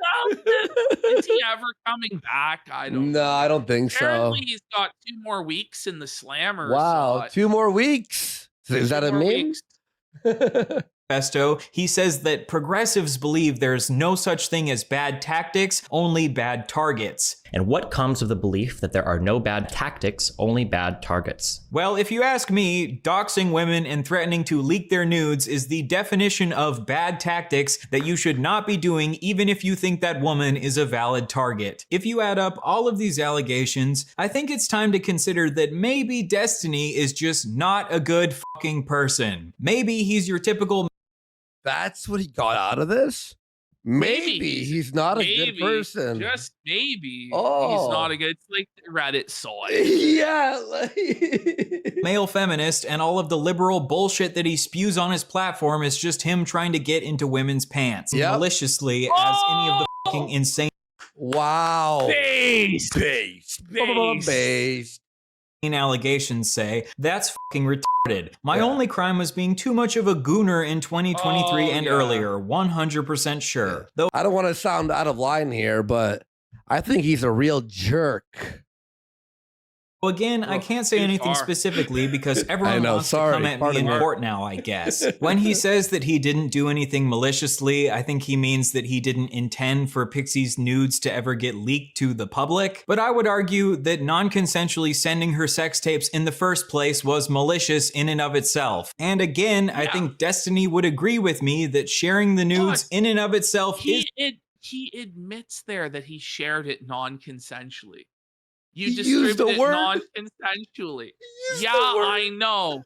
Is he ever coming back? I don't know. I don't think Apparently so. he's got 2 more weeks in the slammer. Wow, 2 more weeks. Is that a meme? he says that progressives believe there's no such thing as bad tactics, only bad targets. And what comes of the belief that there are no bad tactics, only bad targets? Well, if you ask me, doxing women and threatening to leak their nudes is the definition of bad tactics that you should not be doing even if you think that woman is a valid target. If you add up all of these allegations, I think it's time to consider that maybe Destiny is just not a good fucking person. Maybe he's your typical... That's what he got out of this? Maybe he's not a good person. Just maybe. Oh. He's not a good, it's like Reddit soy. Yeah. Male feminist, and all of the liberal bullshit that he spews on his platform is just him trying to get into women's pants maliciously as any of the fucking insane... Wow. Based. Allegations say, that's fucking retarded. My only crime was being too much of a gooner in 2023 and earlier, 100% sure. Though I don't want to sound out of line here, but I think he's a real jerk. Again, I can't say anything specifically because everyone wants to come at me in court now, I guess. When he says that he didn't do anything maliciously, I think he means that he didn't intend for Pixie's nudes to ever get leaked to the public. But I would argue that non-consensually sending her sex tapes in the first place was malicious in and of itself. And again, I think Destiny would agree with me that sharing the nudes in and of itself is... He admits there that he shared it non-consensually. You used distributed the it word. non-consensually. Yeah, I know.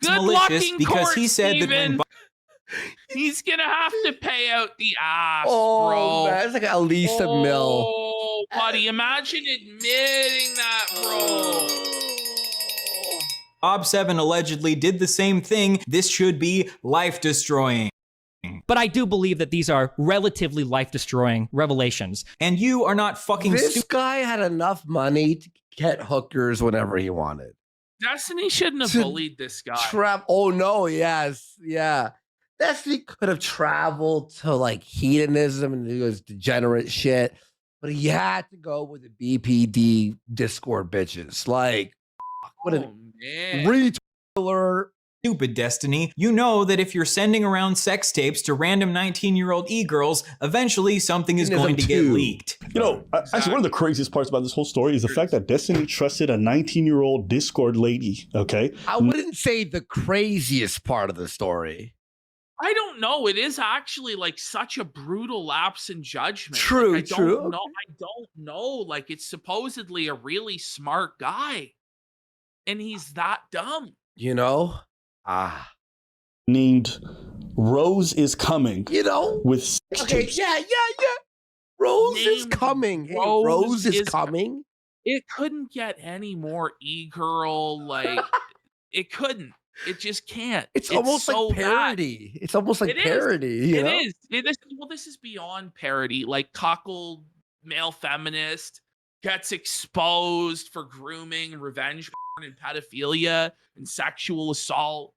Good luck in because court, he said that when... He's gonna have to pay out the ass, Oh, bro. man, that's like at least a mil. Oh, buddy, imagine admitting that, bro. Ob7 allegedly did the same thing. This should be life-destroying. But I do believe that these are relatively life-destroying revelations. And you are not fucking This guy had enough money to get hookers whenever he wanted. Destiny shouldn't have bullied this guy. Oh no, yes, yeah. Destiny could have traveled to like hedonism and do his degenerate shit, but he had to go with the BPD Discord bitches. Like, what an retailer. Stupid Destiny. You know that if you're sending around sex tapes to random 19-year-old e-girls, eventually something is going to get leaked. You know, actually, one of the craziest parts about this whole story is the fact that Destiny trusted a 19-year-old Discord lady, okay? I wouldn't say the craziest part of the story. I don't know. It is actually like such a brutal lapse in judgment. True, like, I true. don't know. I don't know. Like, it's supposedly a really smart guy, and he's that dumb. You know? Named Rose is Coming. You know? With sex tapes. Yeah. Rose is coming. Hey, Rose is coming. It couldn't get any more e-girl. Like, it couldn't. It just can't. It's almost so like parody. bad. It's almost like parody. You know? This is beyond parody. Like, cuckold male feminist gets exposed for grooming, revenge porn, and pedophilia and sexual assault.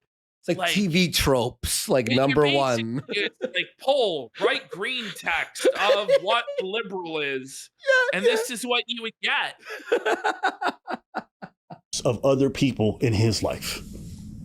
It's like TV tropes, like number one. It's like poll, write green text of what liberal is. And this is what you would get. Of other people in his life.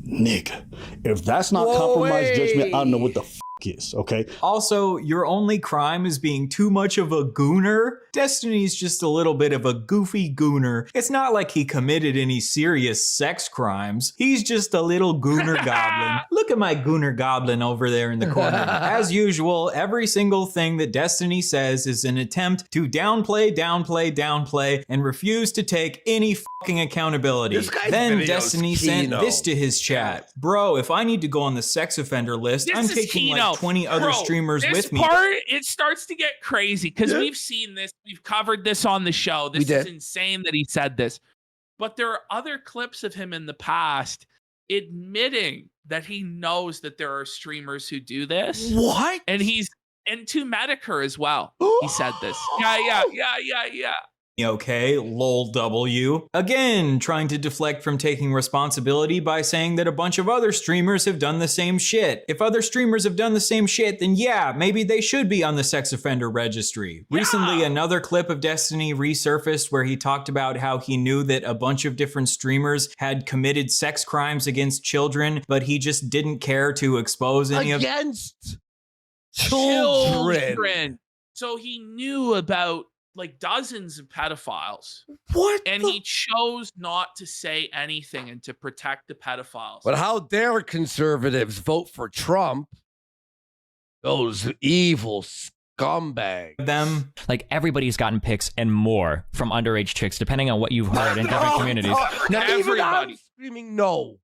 Nigga, if that's not compromised judgment, I don't know what the is, okay? Also, your only crime is being too much of a gooner. Destiny's just a little bit of a goofy gooner. It's not like he committed any serious sex crimes. He's just a little gooner goblin. Look at my gooner goblin over there in the corner. As usual, every single thing that Destiny says is an attempt to downplay, and refuse to take any fucking accountability. Then Destiny sent this to his chat. Bro, if I need to go on the sex offender list, I'm taking like 20 other streamers with me. This part, it starts to get crazy because we've seen this. We've covered this on the show. This is insane that he said this. But there are other clips of him in the past admitting that he knows that there are streamers who do this. What? And he's into Medicare as well. He said this. Yeah. Okay, lol W. Again, trying to deflect from taking responsibility by saying that a bunch of other streamers have done the same shit. If other streamers have done the same shit, then yeah, maybe they should be on the sex offender registry. Yeah. Recently, another clip of Destiny resurfaced where he talked about how he knew that a bunch of different streamers had committed sex crimes against children, but he just didn't care to expose any of against children. So he knew about like dozens of pedophiles. What? And he chose not to say anything and to protect the pedophiles. But how dare conservatives vote for Trump? Those evil scumbags. Them. Like everybody's gotten pics and more from underage chicks, depending on what you've heard in different communities. Now, everybody screaming no.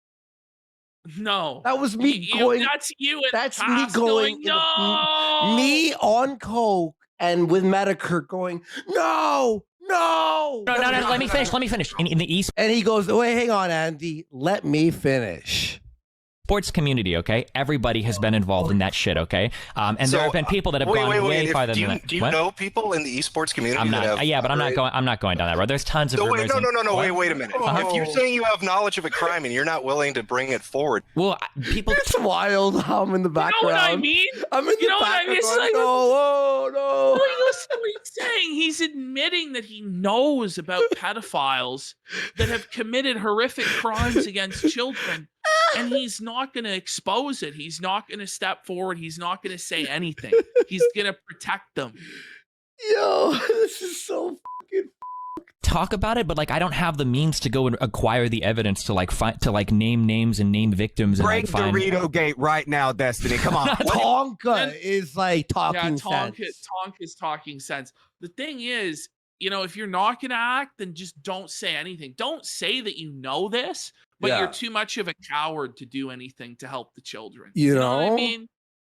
No. That was me going. That's you. That's me going. No. Me on coke. And with Medicare going, no. Let me finish. In the East. And he goes, wait, hang on, Andy. Let me finish. Sports community, okay? Everybody has been involved in that shit, okay? And there have been people that have gone way farther than that. Do you know people in the esports community? I'm not. But I'm not going down that road. There's tons of rumors. No. Wait a minute. If you're saying you have knowledge of a crime and you're not willing to bring it forward, well, people. It's wild how I'm in the background. You know what I mean? I'm in the background. It's like, no. Listen to what he's saying. He's admitting that he knows about pedophiles that have committed horrific crimes against children. And he's not going to expose it. He's not going to step forward. He's not going to say anything. He's going to protect them. Yo, this is so fucking talk about it, but like I don't have the means to go and acquire the evidence to like find name names and name victims. Break and like Dorito Gate right now, Destiny. Come on. Tonka is like talking sense. Tonka is talking sense. The thing is, if you're not going to act, then just don't say anything. Don't say that you know this, but you're too much of a coward to do anything to help the children. You know what I mean?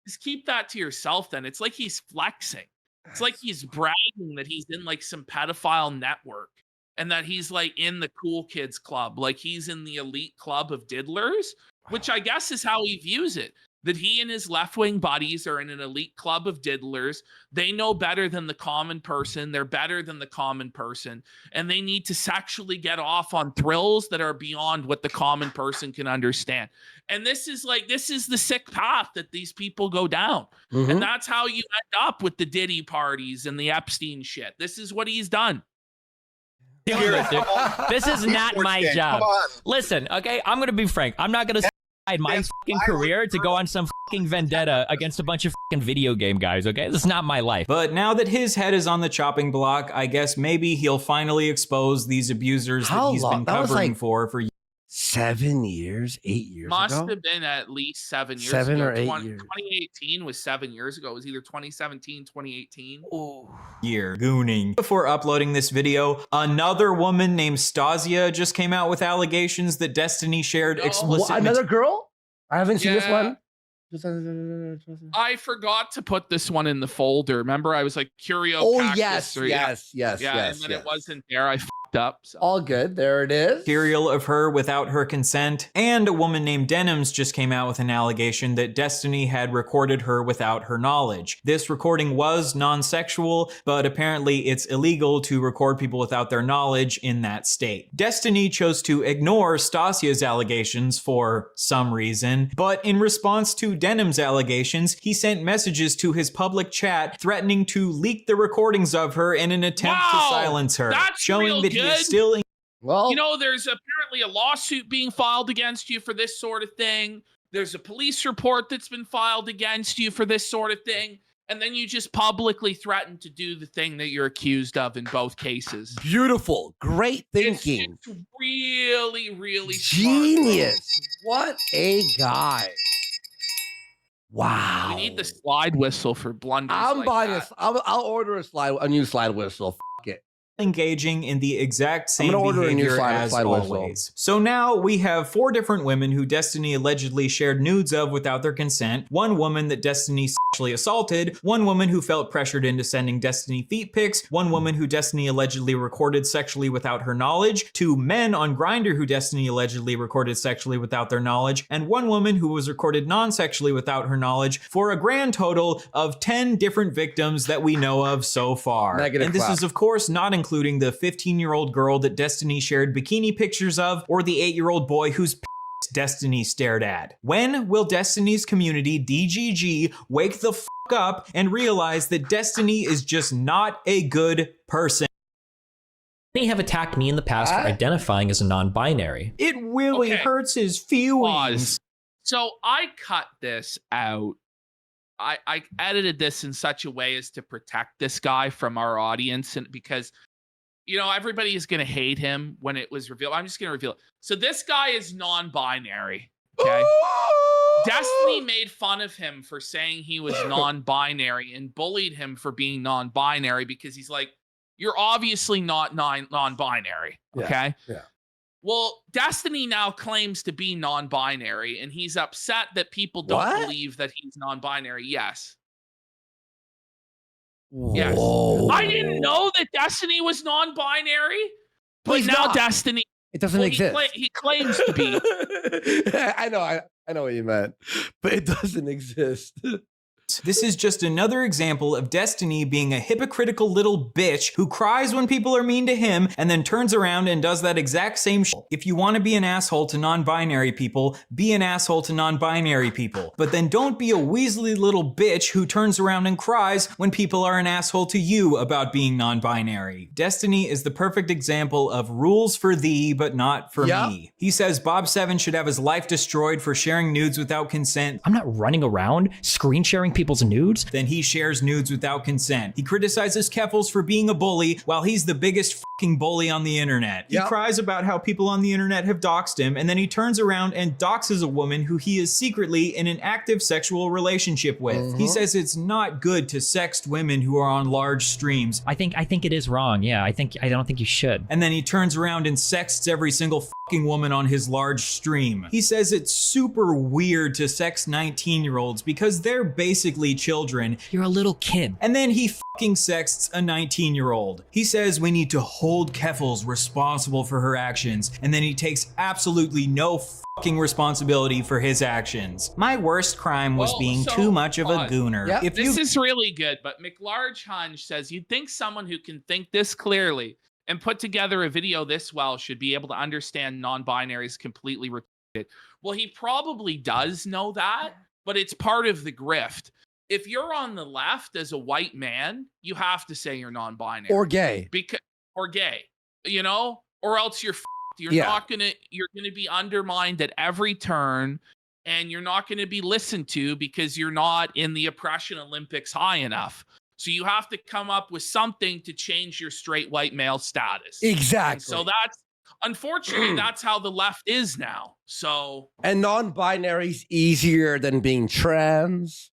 Just keep that to yourself then. It's like he's flexing. It's like he's bragging that he's in like some pedophile network and that he's like in the cool kids club. Like he's in the elite club of diddlers, which I guess is how he views it. That he and his left-wing buddies are in an elite club of diddlers. They know better than the common person. They're better than the common person. And they need to sexually get off on thrills that are beyond what the common person can understand. And this is the sick path that these people go down. Mm-hmm. And that's how you end up with the Diddy parties and the Epstein shit. This is what he's done. This is not my job. Listen, okay, I'm going to be frank. I'm not going to my fucking career to go on some fucking vendetta against a bunch of fucking video game guys, okay? This is not my life. But now that his head is on the chopping block, I guess maybe he'll finally expose these abusers that he's been covering for 7 years, 8 years ago? Must have been at least 7 years 7 ago. or 8 years. 2018 was 7 years ago. It was either 2017, 2018. Year gooning. Before uploading this video, another woman named Stasia just came out with allegations that Destiny shared explicit. Another girl? I haven't seen this one. I forgot to put this one in the folder. Remember, I was like Curio. Oh, Cactus, yes. And then it wasn't there. I up. So. All good. There it is. Material of her without her consent. And a woman named Denims just came out with an allegation that Destiny had recorded her without her knowledge. This recording was non-sexual, but apparently it's illegal to record people without their knowledge in that state. Destiny chose to ignore Stasia's allegations for some reason, but in response to Denim's allegations, he sent messages to his public chat threatening to leak the recordings of her in an attempt to silence her, showing that he is still there's apparently a lawsuit being filed against you for this sort of thing. There's a police report that's been filed against you for this sort of thing. and then you just publicly threaten to do the thing that you're accused of in both cases. Beautiful. Great thinking. It's really, really genius. Smart, what a guy. Wow. we need the slide whistle for blunders. I'm like buying that. I'll order a new slide whistle. F it. Engaging in the exact same gonna order a new behavior slide as whistle. always. So now we have 4 different women who Destiny allegedly shared nudes of without their consent, 1 woman that Destiny sexually assaulted, 1 woman who felt pressured into sending Destiny feet pics, 1 woman who Destiny allegedly recorded sexually without her knowledge, 2 men on Grindr who Destiny allegedly recorded sexually without their knowledge, and 1 woman who was recorded non-sexually without her knowledge, for a grand total of 10 different victims that we know of so far. Negative and this clap. is of course not including the 15-year-old girl that Destiny shared bikini pictures of, or the 8-year-old boy whose Destiny stared at. When will Destiny's community, DGG, wake the f up and realize that Destiny is just not a good person? Many have attacked me in the past for identifying as a non-binary. It really hurts his feelings. So I cut this out. I edited this in such a way as to protect this guy from our audience, and because everybody is going to hate him when it was revealed. I'm just going to reveal it. So this guy is non-binary. Okay. Destiny made fun of him for saying he was non-binary and bullied him for being non-binary because he's like, you're obviously not non-binary. Okay. Yeah. Well, Destiny now claims to be non-binary, and he's upset that people don't believe that he's non-binary. Yes. Yes. Whoa. I didn't know that Destiny was non-binary, but He's now not. Destiny. It doesn't exist. He claims to be. I know what you meant, but it doesn't exist. This is just another example of Destiny being a hypocritical little bitch who cries when people are mean to him and then turns around and does that exact same shit. If you want to be an asshole to non-binary people, be an asshole to non-binary people. But then don't be a weaselly little bitch who turns around and cries when people are an asshole to you about being non-binary. Destiny is the perfect example of rules for thee, but not for me. He says Bob 7 should have his life destroyed for sharing nudes without consent. I'm not running around screen sharing people's nudes. Then he shares nudes without consent. He criticizes Keffals for being a bully while he's the biggest fucking bully on the internet. He cries about how people on the internet have doxed him, and then he turns around and doxes a woman who he is secretly in an active sexual relationship with. He says it's not good to sext women who are on large streams. I think it is wrong. Yeah, I don't think you should. And then he turns around and sexts every single fucking woman on his large stream. He says it's super weird to sext 19-year-olds because they're basically children. You're a little kid. And then he fucking sexts a 19-year-old. He says we need to hold Keffals responsible for her actions, and then he takes absolutely no fucking responsibility for his actions. My worst crime was being too much of a gooner. This is really good, but McLarge Hunch says you'd think someone who can think this clearly and put together a video this well should be able to understand non-binaries completely retarded. Well, he probably does know that, but it's part of the grift. If you're on the left as a white man, you have to say you're non-binary Or gay. Or gay, or else you're you're gonna be undermined at every turn, and you're not gonna be listened to because you're not in the oppression Olympics high enough. So you have to come up with something to change your straight white male status. Exactly. And so unfortunately, that's how the left is now. So And non-binary's easier than being trans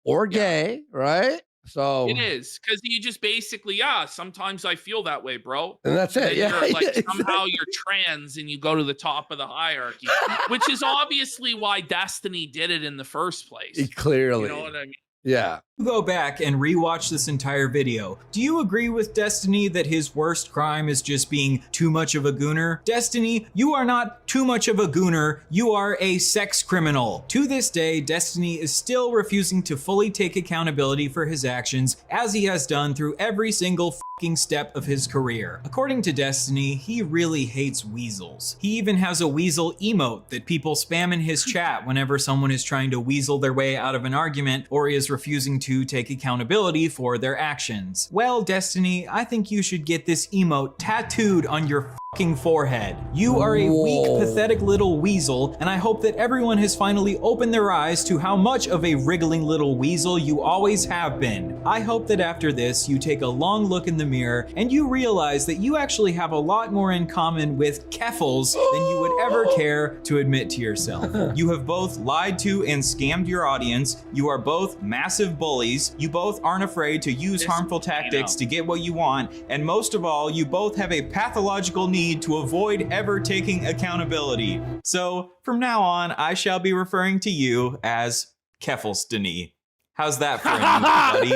or gay, right? So it is, because you just basically, sometimes I feel that way, bro. And that's it. Then you're like, somehow you're trans and you go to the top of the hierarchy, which is obviously why Destiny did it in the first place. Clearly. You know what I mean? Yeah. Go back and rewatch this entire video. Do you agree with Destiny that his worst crime is just being too much of a gooner? Destiny, you are not too much of a gooner, you are a sex criminal. To this day, Destiny is still refusing to fully take accountability for his actions, as he has done through every single fucking step of his career. According to Destiny, he really hates weasels. He even has a weasel emote that people spam in his chat whenever someone is trying to weasel their way out of an argument or is refusing to take accountability for their actions. Well, Destiny, I think you should get this emote tattooed on your fucking forehead. You are a weak, pathetic little weasel, and I hope that everyone has finally opened their eyes to how much of a wriggling little weasel you always have been. I hope that after this, you take a long look in the mirror and you realize that you actually have a lot more in common with Keffels than you would ever care to admit to yourself. You have both lied to and scammed your audience. You are both massive bullies. You both aren't afraid to use harmful tactics to get what you want. And most of all, you both have a pathological need to avoid ever taking accountability. So from now on, I shall be referring to you as Keffelstony. How's that for anybody?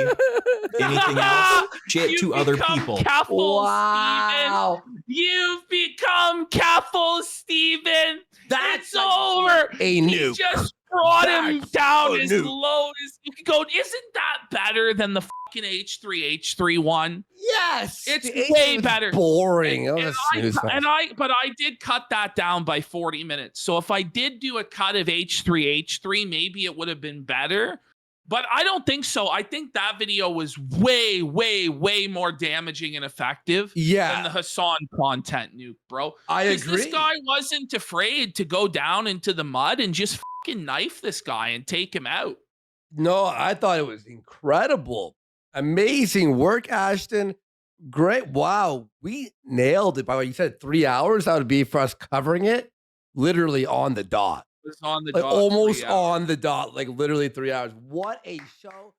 Anything else? Shit to other people. Wow. Steven. You've become Keffel, Steven. That's over. A nuke. Just brought him down as low as you could go. Isn't that better than the fucking H3 one? Yes. It's way better. Boring. But I did cut that down by 40 minutes. So if I did do a cut of H3, maybe it would have been better. But I don't think so. I think that video was way, way, way more damaging and effective than the Hassan content, Nuke, bro. I agree. This guy wasn't afraid to go down into the mud and just fucking knife this guy and take him out. No, I thought it was incredible. Amazing work, Ashton. Great. Wow. We nailed it. By the way, you said 3 hours. That would be for us covering it literally on the dot. It was on the like dot. Almost on the dot, like literally 3 hours. What a show.